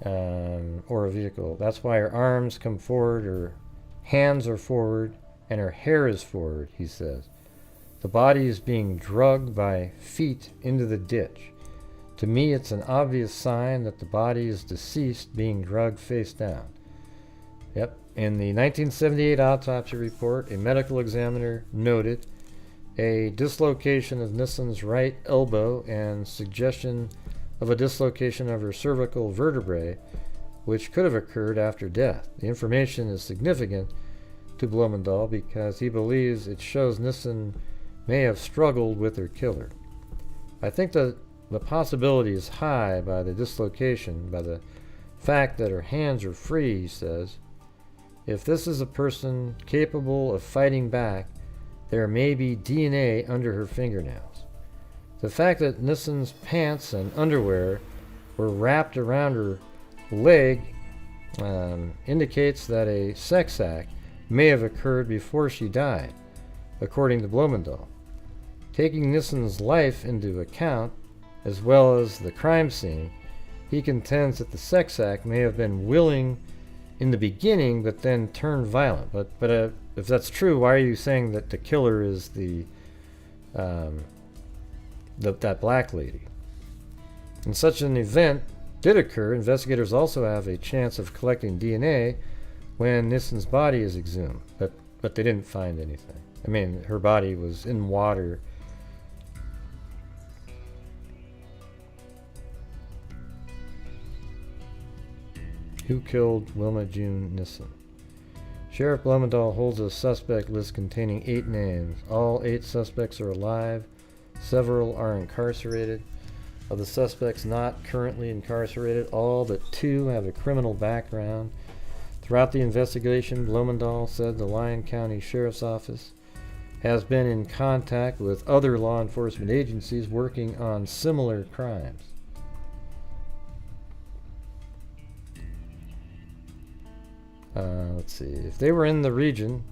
or a vehicle. That's why her arms come forward, her hands are forward, and her hair is forward, he says. The body is being dragged by feet into the ditch. To me, it's an obvious sign that the body is deceased, being dragged face down. Yep. In the 1978 autopsy report, a medical examiner noted a dislocation of Nissen's right elbow and suggestion of a dislocation of her cervical vertebrae, which could have occurred after death. The information is significant to Blumenthal because he believes it shows Nissen may have struggled with her killer. I think that the possibility is high by the dislocation, by the fact that her hands are free, he says. If this is a person capable of fighting back, there may be DNA under her fingernails. The fact that Nissen's pants and underwear were wrapped around her leg indicates that a sex act may have occurred before she died, according to Blumendahl. Taking Nissen's life into account, as well as the crime scene, he contends that the sex act may have been willing in the beginning, but then turned violent. But if that's true, why are you saying that the killer is that black lady? And such an event did occur. Investigators also have a chance of collecting DNA when Nissen's body is exhumed, but they didn't find anything. I mean, her body was in water. Who killed Wilma June Nissen? Sheriff Blumendahl holds a suspect list containing 8 names. All 8 suspects are alive. Several are incarcerated. Of the suspects not currently incarcerated, all but 2 have a criminal background. Throughout the investigation, Blumendahl said the Lyon County Sheriff's Office has been in contact with other law enforcement agencies working on similar crimes. Let's see. If they were in the region,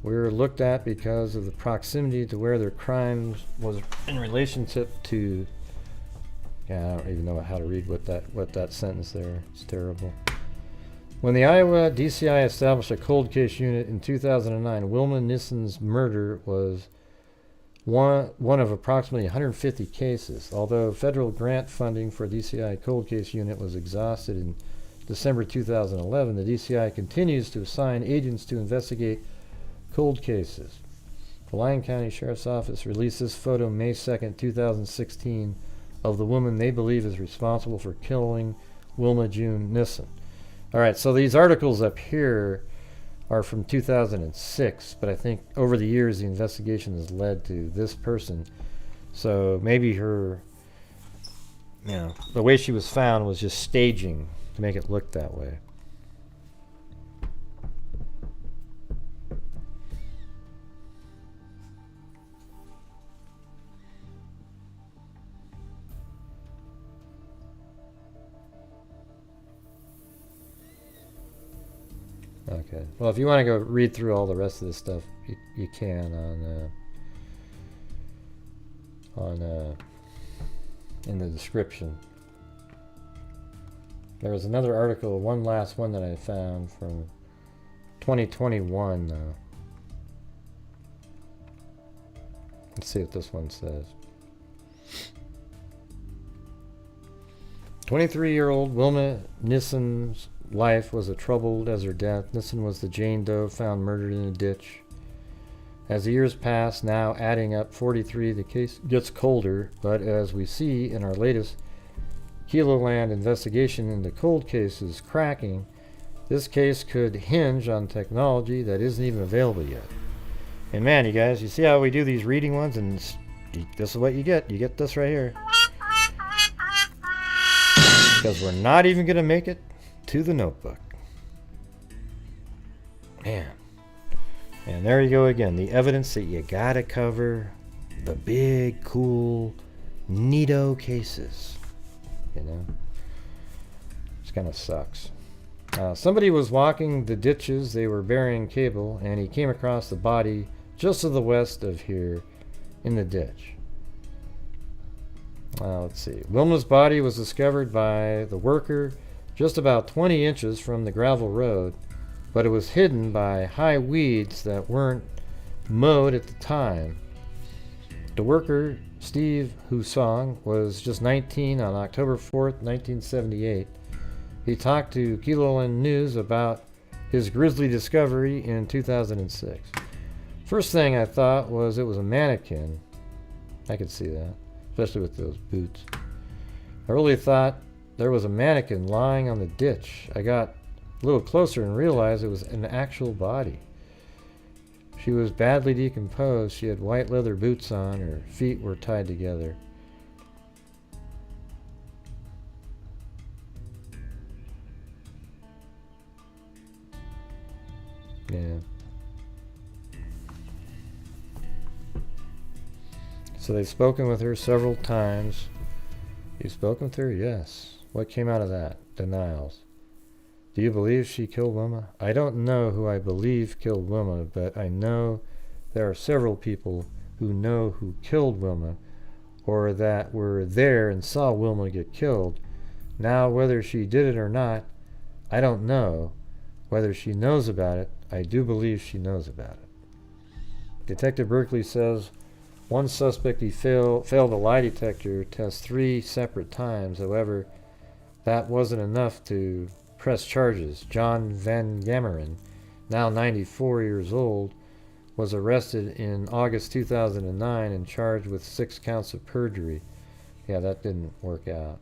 we were looked at because of the proximity to where their crimes was in relationship to. Yeah, I don't even know how to read what that sentence there. It's terrible. When the Iowa DCI established a cold case unit in 2009, Wilma Nissen's murder was one of approximately 150 cases. Although federal grant funding for DCI cold case unit was exhausted in December 2011, the DCI continues to assign agents to investigate cold cases. The Lyon County Sheriff's Office released this photo May 2nd, 2016 of the woman they believe is responsible for killing Wilma June Nissen. Alright, so these articles up here are from 2006, but I think over the years the investigation has led to this person. So maybe her, the way she was found was just staging to make it look that way. Okay. Well, if you want to go read through all the rest of this stuff, you can in the description. There was another article, one last one that I found from 2021 though. Let's see what this one says. 23-year-old Wilma Nissen's life was as troubled as her death. Nissen was the Jane Doe found murdered in a ditch. As the years pass, now adding up 43, the case gets colder, but as we see in our latest Kiloland investigation into cold cases cracking, this case could hinge on technology that isn't even available yet. And man, you guys, you see how we do these reading ones, and this is what you get. You get this right here. Because we're not even going to make it to the notebook. Man. And there you go again. The evidence that you gotta cover. The big, cool, neato cases. You know? It kind of sucks. Somebody was walking the ditches. They were burying cable, and he came across the body just to the west of here in the ditch. Let's see. Wilma's body was discovered by the worker just about 20 inches from the gravel road, but it was hidden by high weeds that weren't mowed at the time. The worker, Steve Husong, was just 19 on October 4th, 1978. He talked to Kiloland News about his grisly discovery in 2006. First thing I thought was it was a mannequin. I could see that, especially with those boots. I really thought there was a mannequin lying on the ditch. I got a little closer and realized it was an actual body. She was badly decomposed. She had white leather boots on. Her feet were tied together. Yeah. So they've spoken with her several times. You've spoken with her? Yes. What came out of that? Denials. Do you believe she killed Wilma? I don't know who I believe killed Wilma, but I know there are several people who know who killed Wilma, or that were there and saw Wilma get killed. Now, whether she did it or not, I don't know. Whether she knows about it, I do believe she knows about it. Detective Berkeley says one suspect he failed a lie detector test 3 separate times. However, that wasn't enough to press charges. John Van Gammeren, now 94 years old, was arrested in August 2009 and charged with 6 counts of perjury. Yeah, that didn't work out.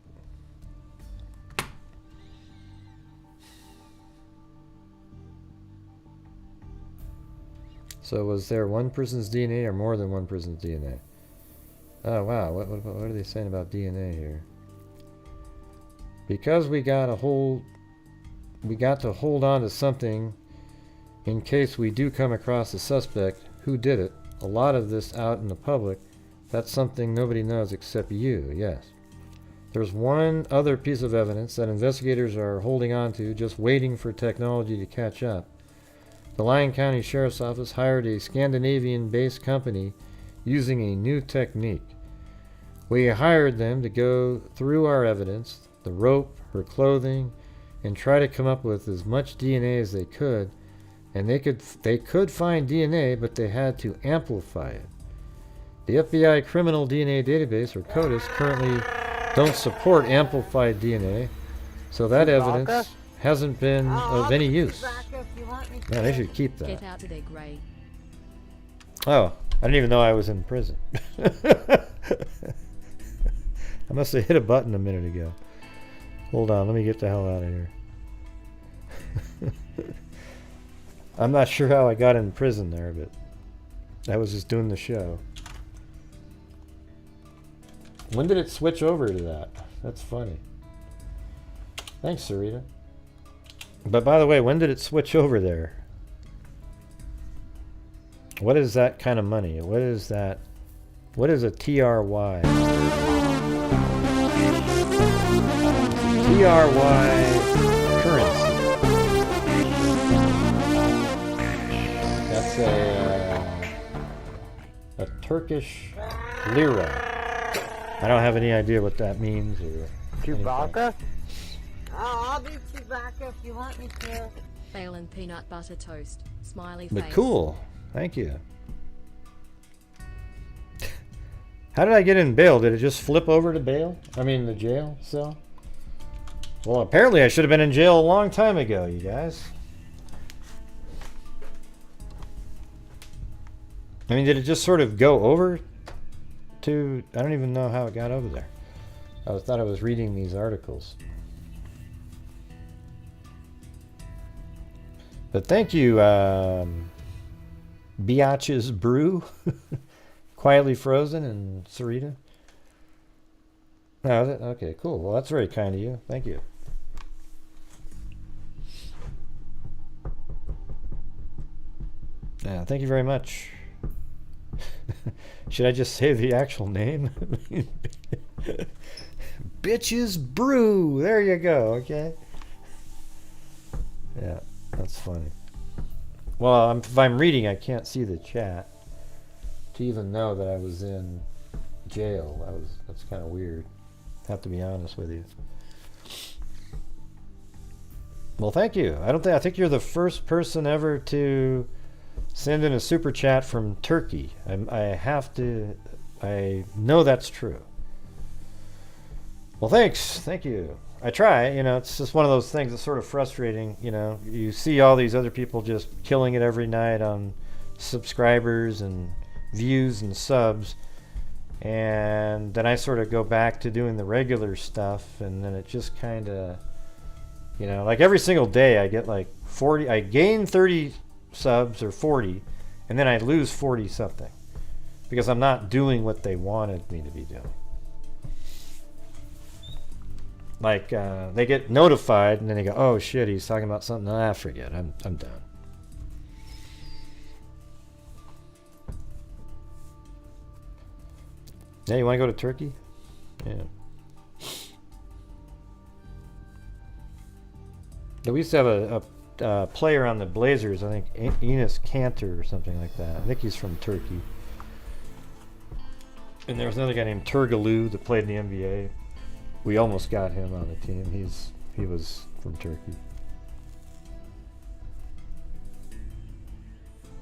So was there one person's DNA or more than one person's DNA? Oh wow, what are they saying about DNA here? Because we got to hold on to something in case we do come across a suspect who did it. A lot of this out in the public, that's something nobody knows except you, yes. There's one other piece of evidence that investigators are holding on to, just waiting for technology to catch up. The Lyon County Sheriff's Office hired a Scandinavian-based company using a new technique. We hired them to go through our evidence, the rope, her clothing, and try to come up with as much DNA as they could. And they could find DNA, but they had to amplify it. The FBI Criminal DNA Database, or CODIS, currently don't support amplified DNA, so that evidence hasn't been of any use. Man, they should keep that. Get out of there, Gray. Oh, I didn't even know I was in prison. I must have hit a button a minute ago. Hold on, let me get the hell out of here. I'm not sure how I got in prison there, but I was just doing the show. When did it switch over to that? That's funny. Thanks, Sarita. But by the way, when did it switch over there? What is that kind of money? What is that? What is a TRY? TRY currency. That's a Turkish lira. I don't have any idea what that means or Chewbacca? I'll do Chewbacca if you want me to. Bale and peanut butter toast. Smiley But face. cool. Thank you. How did I get in bail? Did it just flip over to bail? I mean the jail cell? Well, apparently I should have been in jail a long time ago, you guys. I mean, did it just sort of go over to... I don't even know how it got over there. I thought I was reading these articles. But thank you, Biatch's Brew, Quietly Frozen, and Sarita. Oh, okay, cool. Well, that's very kind of you. Thank you. Yeah, thank you very much. Should I just say the actual name? Bitches Brew. There you go. Okay. Yeah, that's funny. Well, if I'm reading, I can't see the chat to even know that I was in jail. That's kind of weird. Have to be honest with you. Well, thank you. I think you're the first person ever to send in a super chat from Turkey. I know that's true. Well, thanks. Thank you. I try, it's just one of those things that's sort of frustrating, You see all these other people just killing it every night on subscribers and views and subs. And then I sort of go back to doing the regular stuff, and then it just kind of, like every single day I get like 40, I gain 30 subs or 40, and then I lose 40 something because I'm not doing what they wanted me to be doing. Like they get notified and then they go, oh shit, he's talking about something. I forget. I'm done. Yeah, you want to go to Turkey? Yeah. Yeah, we used to have a player on the Blazers, I think Enes Kanter or something like that. I think he's from Turkey. And there was another guy named Turgaloo that played in the NBA. We almost got him on the team. He was from Turkey.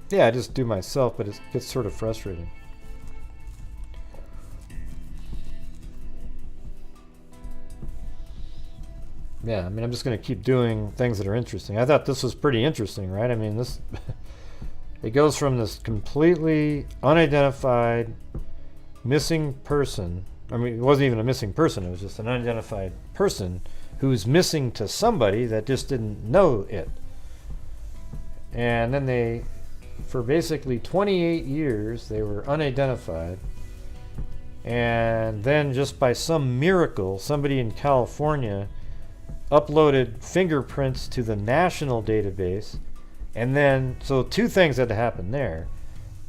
Yeah, I just do myself, but it gets sort of frustrating. Yeah, I mean, I'm just going to keep doing things that are interesting. I thought this was pretty interesting, right? I mean, this it goes from this completely unidentified missing person. I mean, it wasn't even a missing person. It was just an unidentified person who's missing to somebody that just didn't know it. And then they, for basically 28 years, they were unidentified. And then just by some miracle, somebody in California uploaded fingerprints to the national database. And then, so two things had to happen there.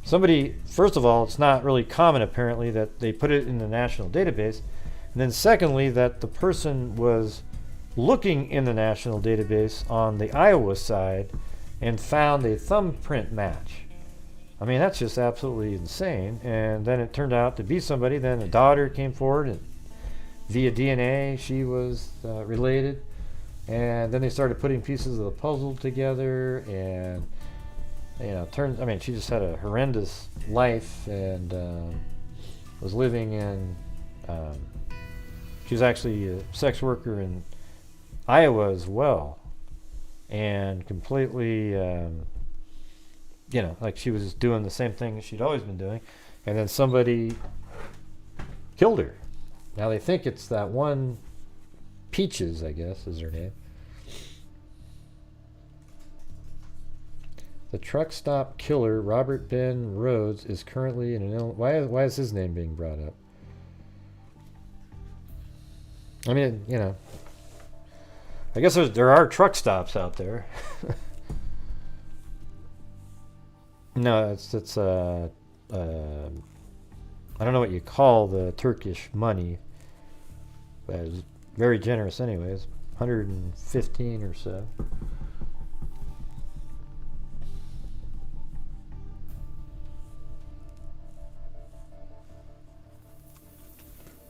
Somebody, first of all, it's not really common apparently that they put it in the national database. And then secondly, that the person was looking in the national database on the Iowa side and found a thumbprint match. I mean, that's just absolutely insane. And then it turned out to be somebody. Then a daughter came forward and via DNA she was related. And then they started putting pieces of the puzzle together, and I mean, she just had a horrendous life and was living in, she was actually a sex worker in Iowa as well, and completely, like she was doing the same thing she'd always been doing, and then somebody killed her. Now they think it's that one Peaches, I guess, is her name. The truck stop killer, Robert Ben Rhodes, is currently in an why is his name being brought up? I mean, I guess there are truck stops out there. No, it's I don't know what you call the Turkish money, but it's very generous anyways, 115 or so.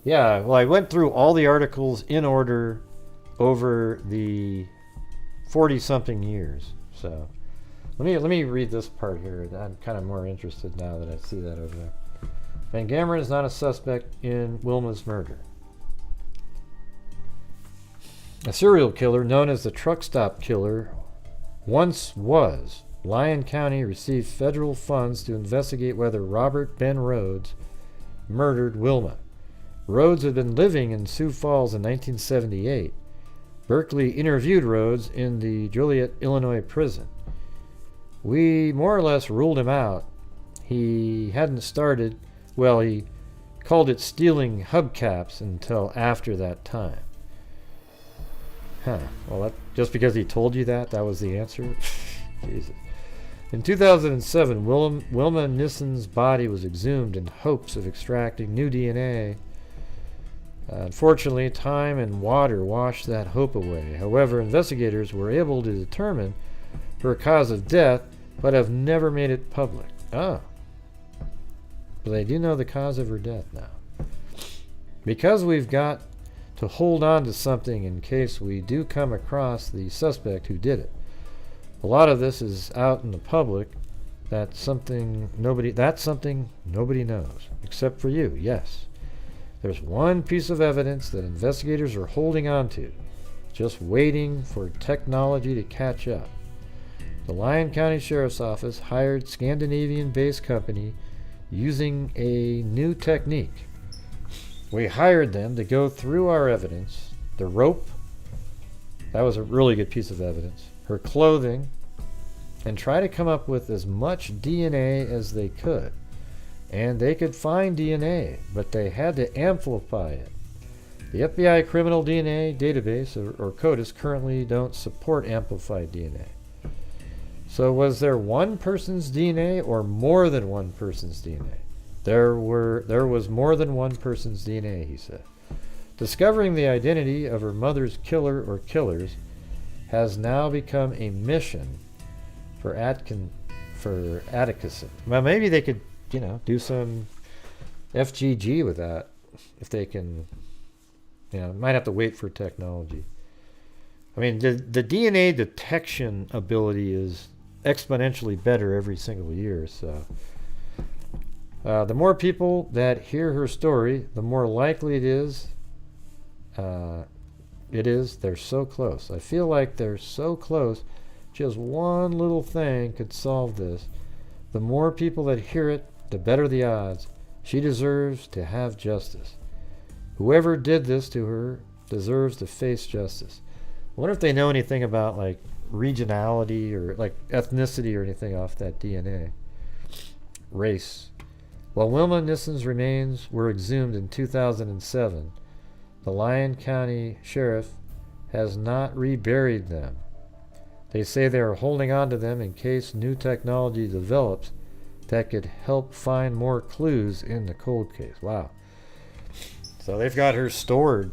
Yeah, well, I went through all the articles in order over the 40-something years. So let me read this part here. I'm kind of more interested now that I see that over there. Van Gameren is not a suspect in Wilma's murder. A serial killer known as the truck stop killer once was. Lyon County received federal funds to investigate whether Robert Ben Rhodes murdered Wilma. Rhodes had been living in Sioux Falls in 1978. Berkeley interviewed Rhodes in the Joliet, Illinois prison. We more or less ruled him out. He hadn't started, well, he called it stealing hubcaps until after that time. Huh. Well, just because he told you that was the answer? Jesus. In 2007, Wilma Nissen's body was exhumed in hopes of extracting new DNA. Unfortunately, time and water washed that hope away. However, investigators were able to determine her cause of death, but have never made it public. Oh. But they do know the cause of her death now. Because we've got to hold on to something in case we do come across the suspect who did it. A lot of this is out in the public. That's something nobody knows, except for you, yes. There's one piece of evidence that investigators are holding on to, just waiting for technology to catch up. The Lyon County Sheriff's Office hired Scandinavian-based company using a new technique. We hired them to go through our evidence, the rope, that was a really good piece of evidence, her clothing, and try to come up with as much DNA as they could. And they could find DNA, but they had to amplify it. The FBI Criminal DNA Database, or CODIS, currently don't support amplified DNA. So was there one person's DNA or more than one person's DNA? There was more than one person's DNA, he said. Discovering the identity of her mother's killer or killers has now become a mission for Atticus. Well, maybe they could, do some FGG with that if they can. Might have to wait for technology. I mean, the DNA detection ability is exponentially better every single year. So the more people that hear her story, the more likely it is. They're so close. I feel like they're so close. Just one little thing could solve this. The more people that hear it, the better the odds. She deserves to have justice. Whoever did this to her deserves to face justice. I wonder if they know anything about like regionality or like ethnicity or anything off that DNA. Race. While Wilma Nissen's remains were exhumed in 2007, the Lyon County Sheriff has not reburied them. They say they are holding on to them in case new technology develops that could help find more clues in the cold case. Wow. So they've got her stored,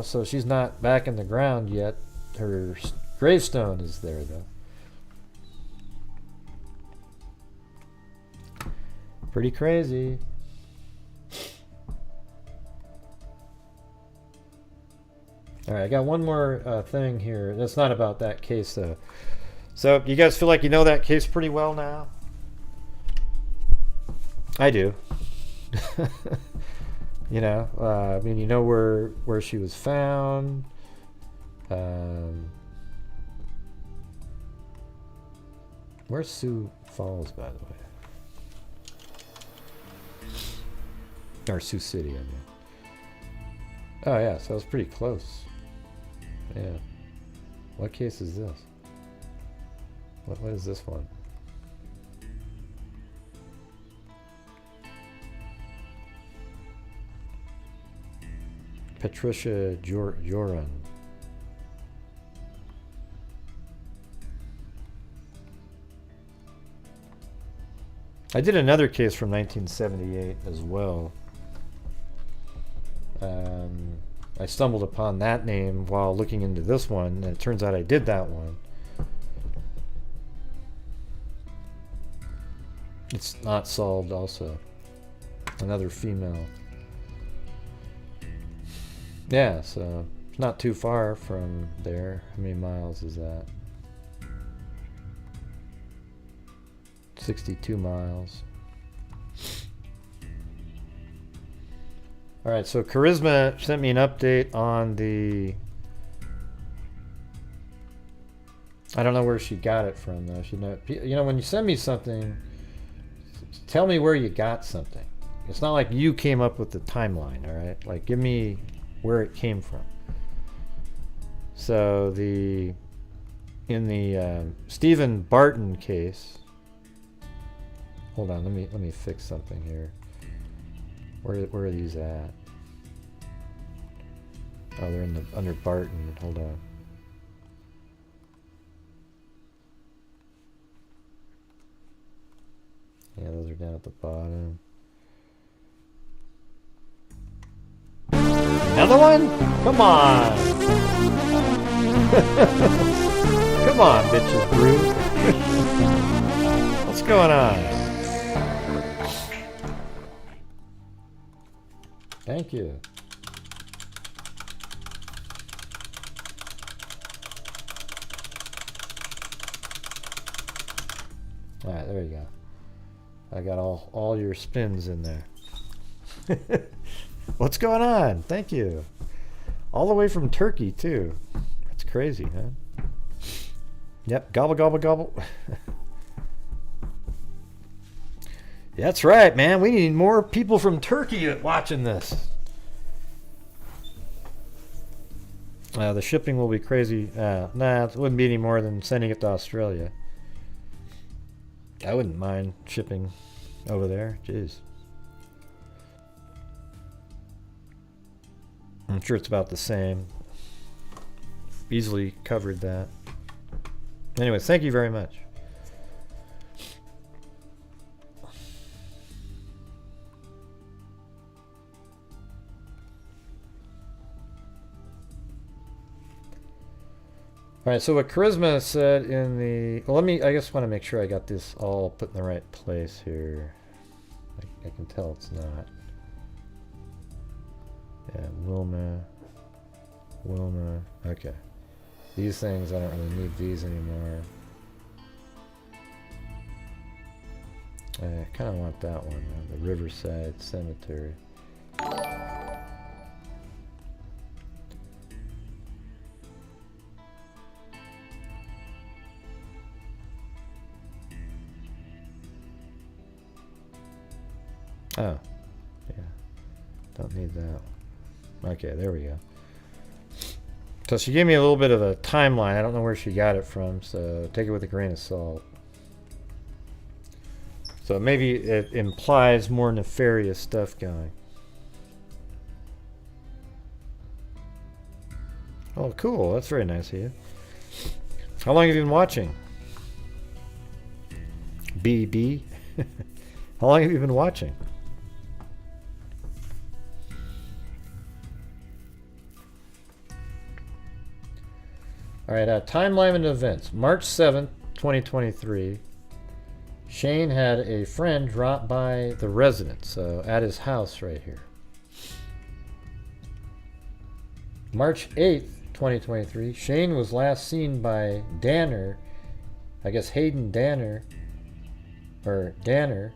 so she's not back in the ground yet. Her gravestone is there, though. Pretty crazy. All right, I got one more thing here. That's not about that case, though. So you guys feel like you know that case pretty well now? I do. I mean, you know where she was found. Where's Sioux Falls, by the way? Or Sioux City, I mean. Oh, yeah, so it's pretty close. Yeah. What case is this? What is this one? Patricia Joran. I did another case from 1978 as well. I stumbled upon that name while looking into this one, and it turns out I did that one. It's not solved also. Another female. Yeah, so it's not too far from there. How many miles is that? 62 miles. All right, so Charisma sent me an update on the... I don't know where she got it from, though. When you send me something, tell me where you got something. It's not like you came up with the timeline, all right? Like, give me where it came from. So in the Stephen Barton case, hold on, let me fix something here. Where are these at? Oh, they're under Barton. Hold on. Yeah, those are down at the bottom. Another one? Come on! Come on, bitches brew. What's going on? Thank you. All right, there you go. I got all your spins in there. What's going on? Thank you. All the way from Turkey, too. That's crazy, huh? Yep, gobble, gobble, gobble. That's right, man. We need more people from Turkey watching this. The shipping will be crazy. Nah, it wouldn't be any more than sending it to Australia. I wouldn't mind shipping over there. Jeez. I'm sure it's about the same. Easily covered that. Anyways, thank you very much. All right, so what Charisma said in the... Well, I just want to make sure I got this all put in the right place here. I can tell it's not. Yeah, Wilma. Okay. These things, I don't really need these anymore. I kind of want that one, the Riverside Cemetery. Oh, yeah. Don't need that. Okay, there we go. So she gave me a little bit of a timeline. I don't know where she got it from, so take it with a grain of salt. So maybe it implies more nefarious stuff going. Oh, cool. That's very nice of you. How long have you been watching? BB? How long have you been watching? All right, timeline and events. March 7th, 2023. Shane had a friend drop by the residence, so at his house right here. March 8th, 2023. Shane was last seen by Danner, I guess Hayden Danner, or Danner.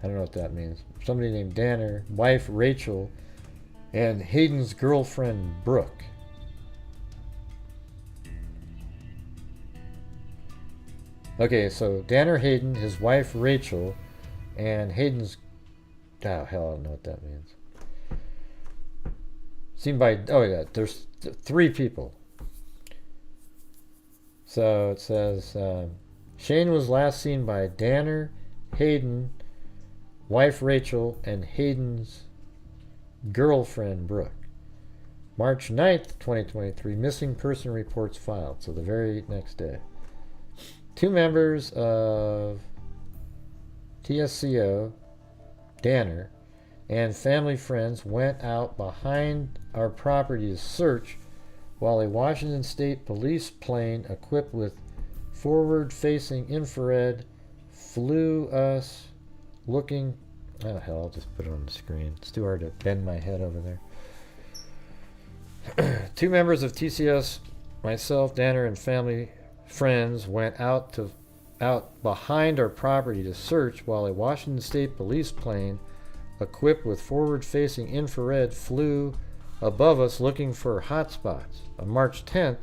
I don't know what that means. Somebody named Danner, wife Rachel, and Hayden's girlfriend Brooke. Okay, so Danner Hayden, his wife Rachel, and Hayden's... Oh, hell, I don't know what that means. Seen by... Oh, yeah, there's 3 people. So it says, Shane was last seen by Danner, Hayden, wife Rachel, and Hayden's girlfriend Brooke. March 9th, 2023, missing person reports filed. So the very next day. 2 members of TSCO, Danner, and family friends went out behind our property to search while a Washington State police plane equipped with forward-facing infrared flew us looking... Oh, hell, I'll just put it on the screen. It's too hard to bend my head over there. 2 members of TCS, myself, Danner, and family friends went out behind our property to search while a Washington State police plane equipped with forward-facing infrared flew above us looking for hotspots. On March 10th,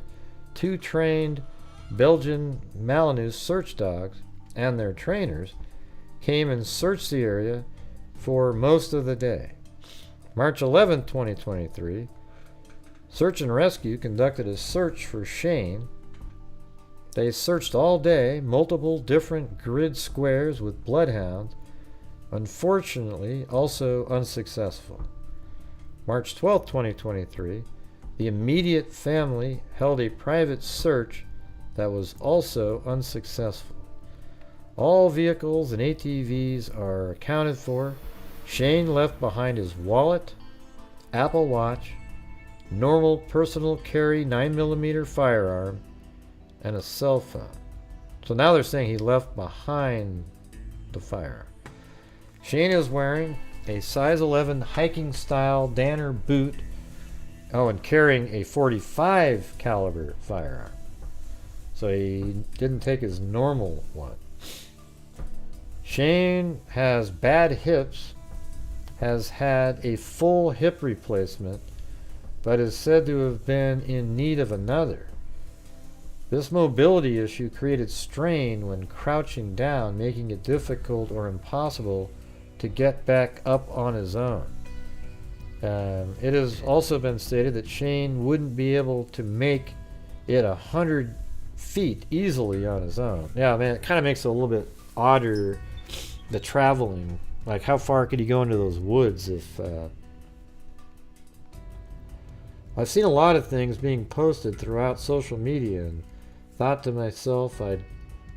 2 trained Belgian Malinois search dogs and their trainers came and searched the area for most of the day. March 11th, 2023, Search and Rescue conducted a search for Shane. They searched all day, multiple different grid squares with bloodhounds, unfortunately also unsuccessful. March 12, 2023, the immediate family held a private search that was also unsuccessful. All vehicles and ATVs are accounted for. Shane left behind his wallet, Apple Watch, normal personal carry 9mm firearm, and a cell phone. So now they're saying he left behind the firearm. Shane is wearing a size 11 hiking style Danner boot. Oh, and carrying a .45 caliber firearm. So he didn't take his normal one. Shane has bad hips, has had a full hip replacement, but is said to have been in need of another. This mobility issue created strain when crouching down, making it difficult or impossible to get back up on his own. It has also been stated that Shane wouldn't be able to make it 100 feet easily on his own. Yeah, man, it kind of makes it a little bit odder, the traveling. Like, how far could he go into those woods if... I've seen a lot of things being posted throughout social media and thought to myself I'd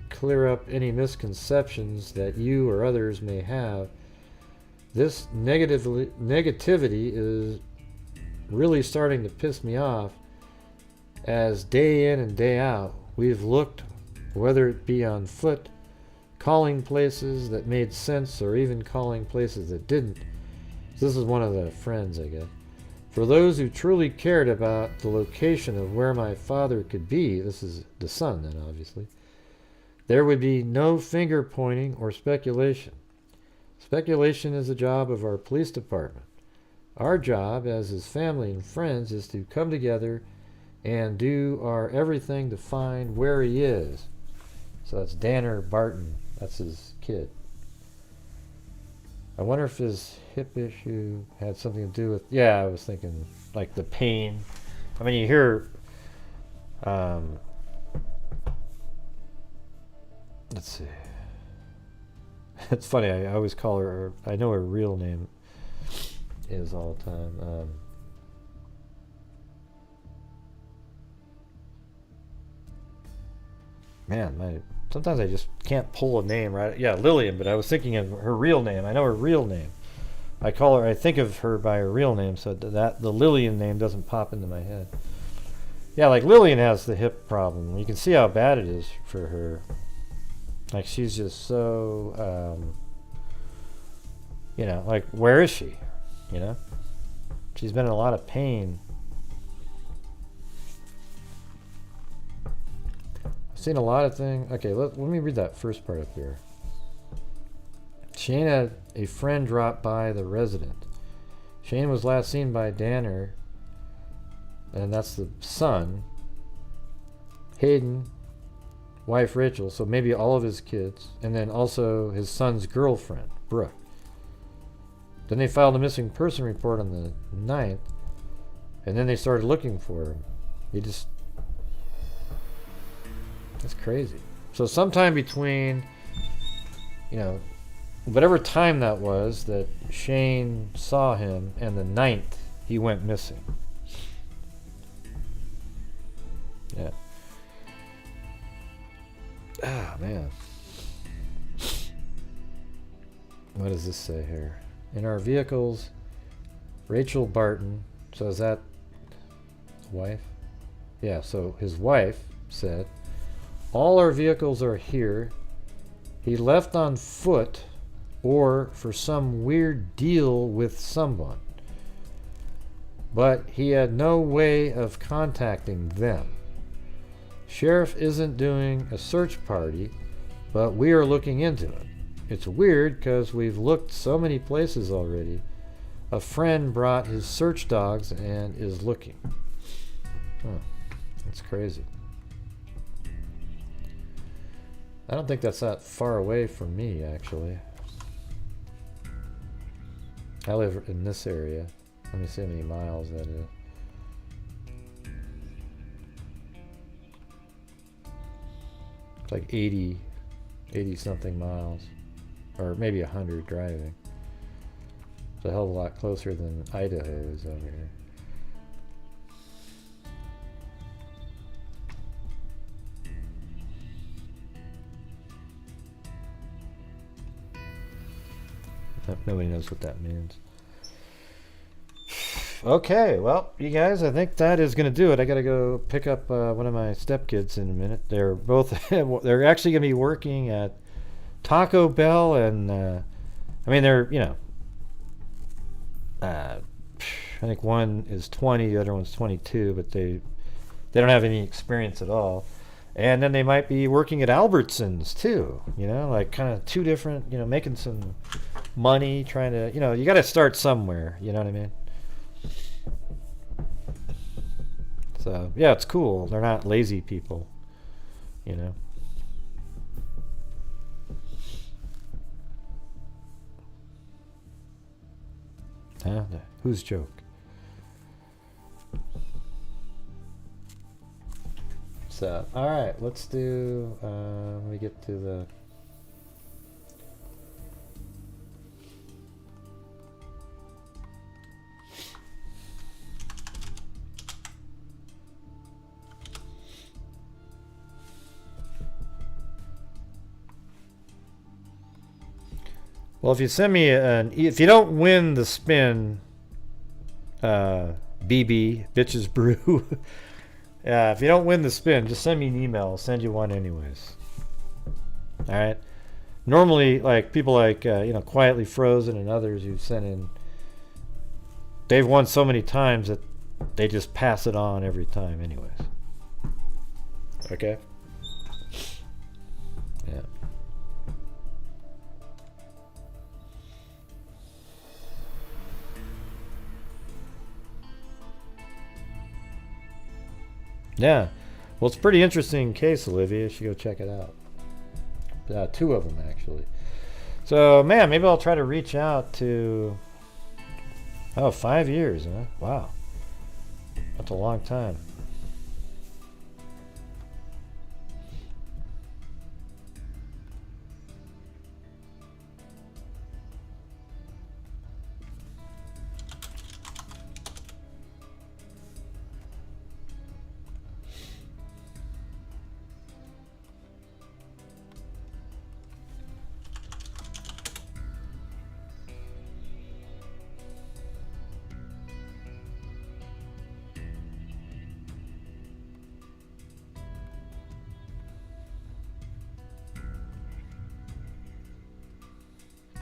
clear up any misconceptions that you or others may have. This negativity is really starting to piss me off, as day in and day out we've looked, whether it be on foot, calling places that made sense or even calling places that didn't. This is one of the friends, I guess. For those who truly cared about the location of where my father could be, this is the son then obviously, there would be no finger pointing or speculation. Speculation is the job of our police department. Our job as his family and friends is to come together and do our everything to find where he is. So that's Danner Barton. That's his kid. I wonder if his hip issue had something to do with... Yeah, I was thinking like the pain. I mean, you hear... let's see. It's funny, I always call her... I know her real name is all the time. Man, sometimes I just can't pull a name right. Yeah, Lillian, but I was thinking of her real name. I know her real name. I call her, I think of her by her real name, so that the Lillian name doesn't pop into my head. Yeah, like Lillian has the hip problem. You can see how bad it is for her. Like she's just so, you know, like where is she? You know, she's been in a lot of pain. I've seen a lot of things. Okay, let me read that first part up here. Shane had a friend drop by the resident. Shane was last seen by Danner, and that's the son, Hayden, wife Rachel, so maybe all of his kids, and then also his son's girlfriend, Brooke. Then they filed a missing person report on the 9th, and then they started looking for him. That's crazy. So sometime between, you know, whatever time that was that Shane saw him and the 9th, he went missing. Yeah. Ah, man. What does this say here? In our vehicles, Rachel Barton, so is that wife? Yeah, so his wife said, all our vehicles are here. He left on foot or for some weird deal with someone. But he had no way of contacting them. Sheriff isn't doing a search party, but we are looking into it. It's weird because we've looked so many places already. A friend brought his search dogs and is looking. Huh. That's crazy. I don't think that's that far away from me, actually. I live in this area. Let me see how many miles that is. It's like 80 something miles. Or maybe 100 driving. It's a hell of a lot closer than Idaho is over here. Nobody knows what that means. Okay, well, you guys, I think that is going to do it. I got to go pick up one of my stepkids in a minute. They're both, they're actually going to be working at Taco Bell, and I mean, they're, you know, I think one is 20, the other one's 22, but they don't have any experience at all. And then they might be working at Albertsons too, you know, like kind of two different, you know, making some money, trying to, you know, you got to start somewhere, you know what I mean? So, yeah, it's cool. They're not lazy people, you know. Huh? Whose joke? So, all right, let's do, let me get to the, well, if you send me if you don't win the spin, BB, Bitches Brew, Yeah, if you don't win the spin, just send me an email. I'll send you one anyways. All right. Normally, like people like Quietly Frozen and others who've sent in, they've won so many times that they just pass it on every time anyways. Okay? Yeah. Yeah. Well, it's a pretty interesting case, Olivia. You should go check it out. Two of them, actually. So, man, maybe I'll try to reach out to... Oh, 5 years, huh? Wow. That's a long time.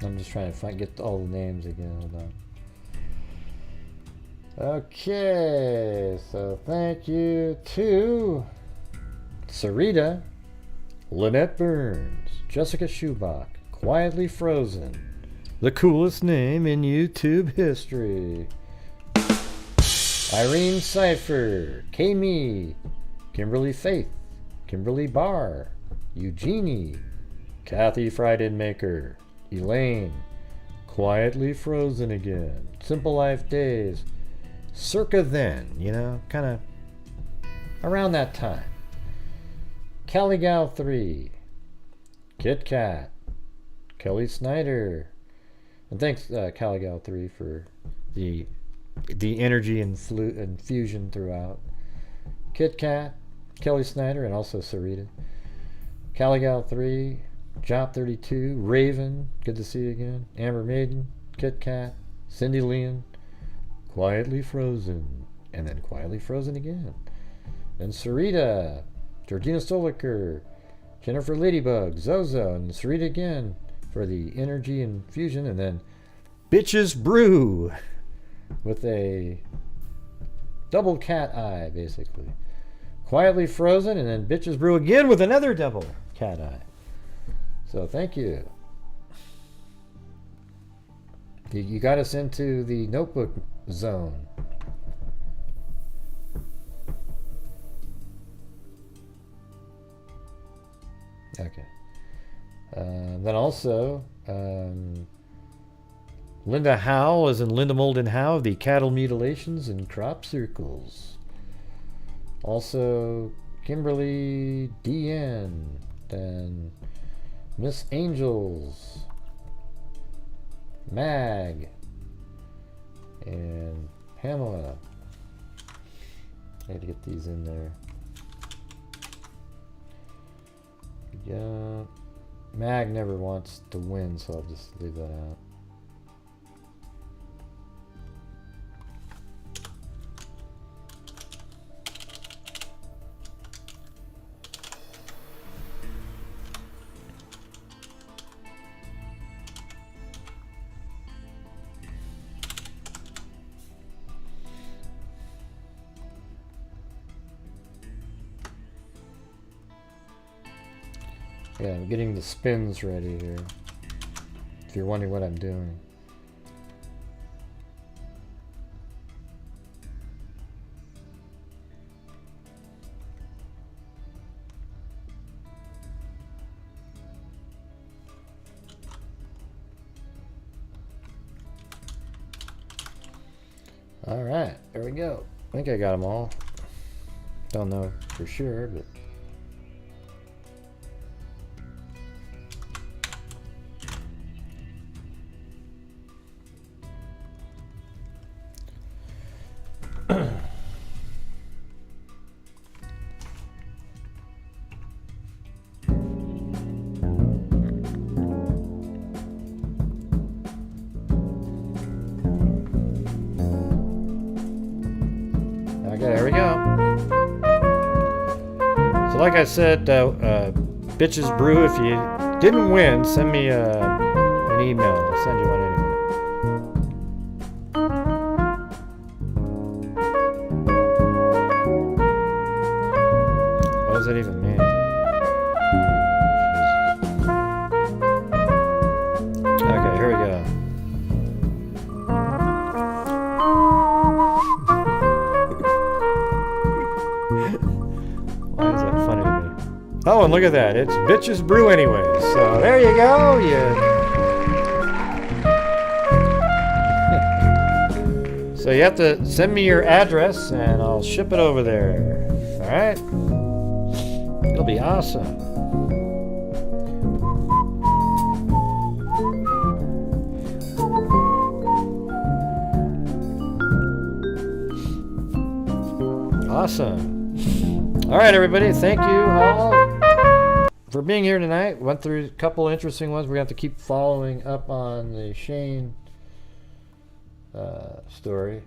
I'm just trying to get all the names again. Hold on. Okay, so thank you to Sarita, Lynette Burns, Jessica Schubach, Quietly Frozen, the coolest name in YouTube history, Irene Cipher, Kami, Kimberly Faith, Kimberly Barr, Eugenie, Kathy Frydenmaker, Elaine, Quietly Frozen Again, Simple Life Days, circa then, kind of around that time. Caligal 3, Kit Kat, Kelly Snyder, and thanks Caligal 3 for the energy and infusion throughout. Kit Kat, Kelly Snyder, and also Sarita. Caligal 3, Job 32, Raven, good to see you again. Amber Maiden, Kit Kat, Cindy Leon, Quietly Frozen, and then Quietly Frozen again. Then Sarita, Georgina Stoliker, Jennifer Ladybug, Zozo, and Sarita again for the energy infusion, and then Bitches Brew with a double cat eye, basically. Quietly Frozen, and then Bitches Brew again with another double cat eye. So thank you. You got us into the notebook zone. Okay. Then also, Linda Howe, as in Linda Molden Howe, the cattle mutilations and crop circles. Also, Kimberly DN, then Miss Angels, Mag, and Pamela. I had to get these in there. Yeah, Mag never wants to win, so I'll just leave that out. Yeah, I'm getting the spins ready here, if you're wondering what I'm doing. All right, there we go. I think I got them all. Don't know for sure, but... Okay, there we go. like I said, Bitches Brew, if you didn't win, send me an email. I'll send you one anyway. What does that even mean? Okay, here we go. Why is that funny to me? Oh, and look at that. It's Bitches Brew anyway. So there you go. So you have to send me your address and I'll ship it over there. All right? It'll be awesome. Awesome. All right, everybody. Thank you all for being here tonight. Went through a couple interesting ones. We're going to have to keep following up on the Shane story.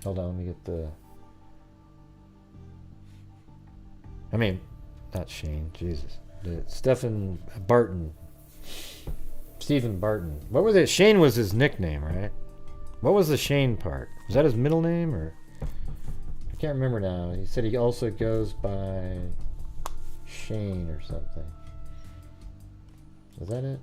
Hold on, let me get the... I mean, not Shane, Jesus. Stephen Barton. Stephen Barton. What was it? Shane was his nickname, right? What was the Shane part? Was that his middle name, or... I can't remember now. He said he also goes by Shane or something. Is that it?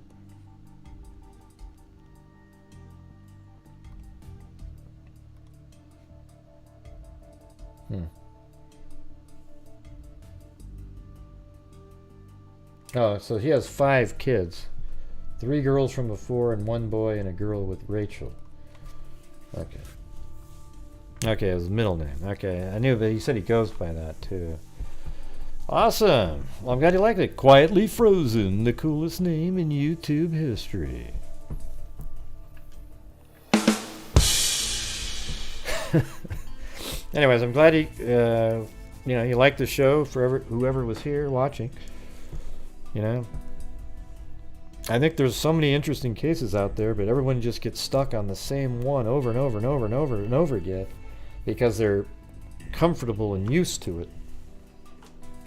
Oh, so he has 5 kids. 3 girls from before and 1 boy and a girl with Rachel. Okay. Okay, it was his middle name. Okay, I knew, but he said he goes by that too. Awesome. Well, I'm glad you liked it. Quietly Frozen, the coolest name in YouTube history. Anyways, I'm glad you liked the show for whoever was here watching. You know, I think there's so many interesting cases out there, but everyone just gets stuck on the same one over and over and over and over and over again because they're comfortable and used to it.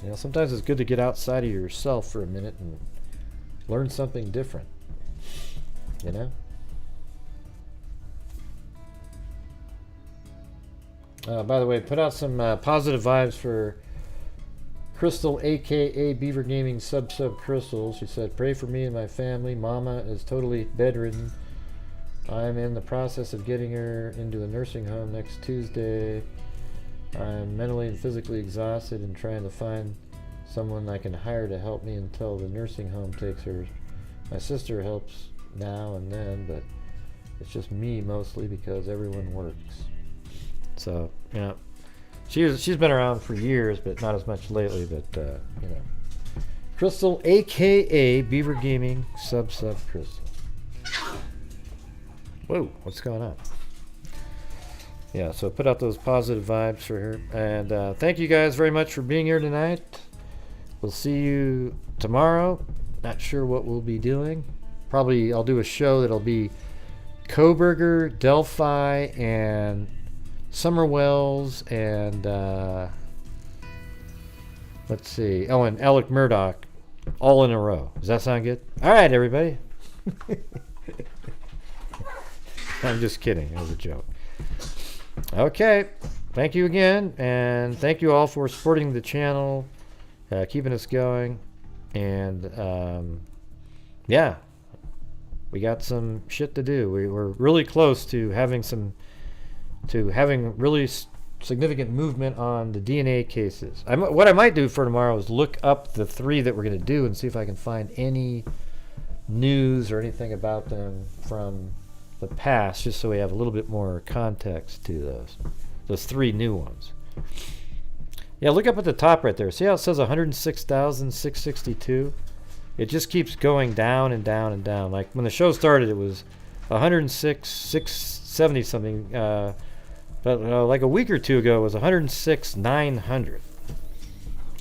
You know, sometimes it's good to get outside of yourself for a minute and learn something different. You know? By the way, put out some positive vibes for Crystal, aka Beaver Gaming Sub Crystal. She said, pray for me and my family. Mama is totally bedridden. I'm in the process of getting her into a nursing home next Tuesday. I'm mentally and physically exhausted and trying to find someone I can hire to help me until the nursing home takes her. My sister helps now and then, but it's just me mostly because everyone works. So, you know, she's been around for years, but not as much lately. But you know, Crystal, aka Beaver Gaming Sub Crystal. Whoa, what's going on? Yeah, so put out those positive vibes for her, and thank you guys very much for being here tonight. We'll see you tomorrow. Not sure what we'll be doing. Probably I'll do a show that'll be Coburger, Delphi, and Summer Wells, and let's see. Oh, and Alec Murdoch, all in a row. Does that sound good? All right, everybody. I'm just kidding. It was a joke. Okay. Thank you again, and thank you all for supporting the channel, keeping us going, and yeah, we got some shit to do. We're really close to having really significant movement on the DNA cases. What I might do for tomorrow is look up the 3 that we're going to do and see if I can find any news or anything about them from the past, just so we have a little bit more context to those 3 new ones. Yeah, look up at the top right there. See how it says 106,662? It just keeps going down and down and down. Like when the show started, it was 106,670 something. But like a week or 2 ago, it was 106,900.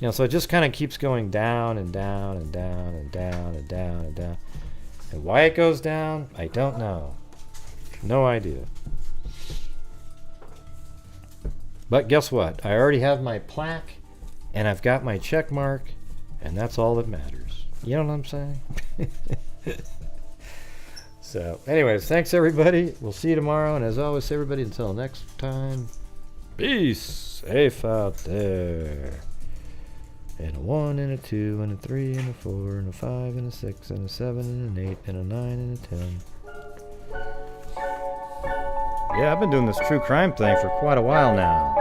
You know, so it just kind of keeps going down and down and down and down and down and down. And why it goes down, I don't know. No idea. But guess what? I already have my plaque and I've got my check mark, and that's all that matters. You know what I'm saying? So, anyways, thanks everybody. We'll see you tomorrow, and as always, everybody, until next time, be safe out there. And a 1 and a 2 and a 3 and a 4 and a 5 and a 6 and a 7 and an 8 and a 9 and a 10. Yeah, I've been doing this true crime thing for quite a while now.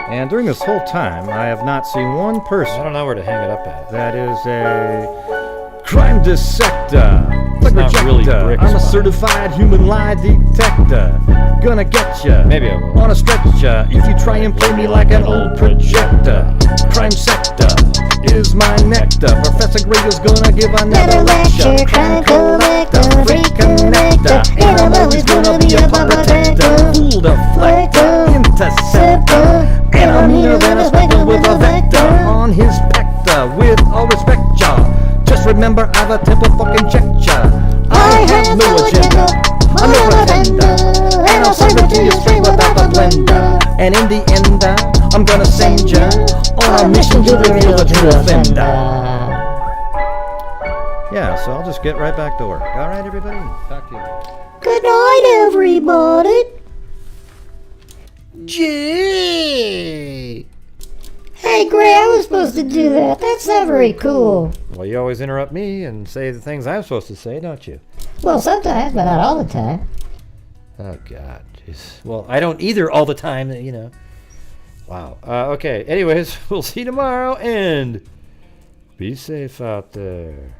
And during this whole time, I have not seen one person, I don't know where to hang it up at, that is a crime dissector. It's not really bricks, I'm a but- certified human lie detector. Gonna get ya. Maybe I will. On a stretcher if you try and play me like an old projector. Crime sector is my nectar. Professor Grader's gonna give another lecture. Crime collector, freak connector, and I'm always gonna be a protector. Fool deflector, interceptor, and I'm here than a spectre with a vector on his spectre. With all respect, y'all, just remember I've a temper fucking check ya. I have no agenda, I'm no pretender, and I'll serve it to you straight without the blender. And in the end, I'm gonna send ya on a mission to reveal the true offender. Yeah, so I'll just get right back to work. All right, everybody? Talk to you later. Good night, everybody. Gee! Hey, Gray, I was supposed to do that. That's not very cool. Well, you always interrupt me and say the things I'm supposed to say, don't you? Well, sometimes, but not all the time. Oh, God. Jeez. Well, I don't either all the time, you know. Wow. Okay, anyways, we'll see you tomorrow, and be safe out there.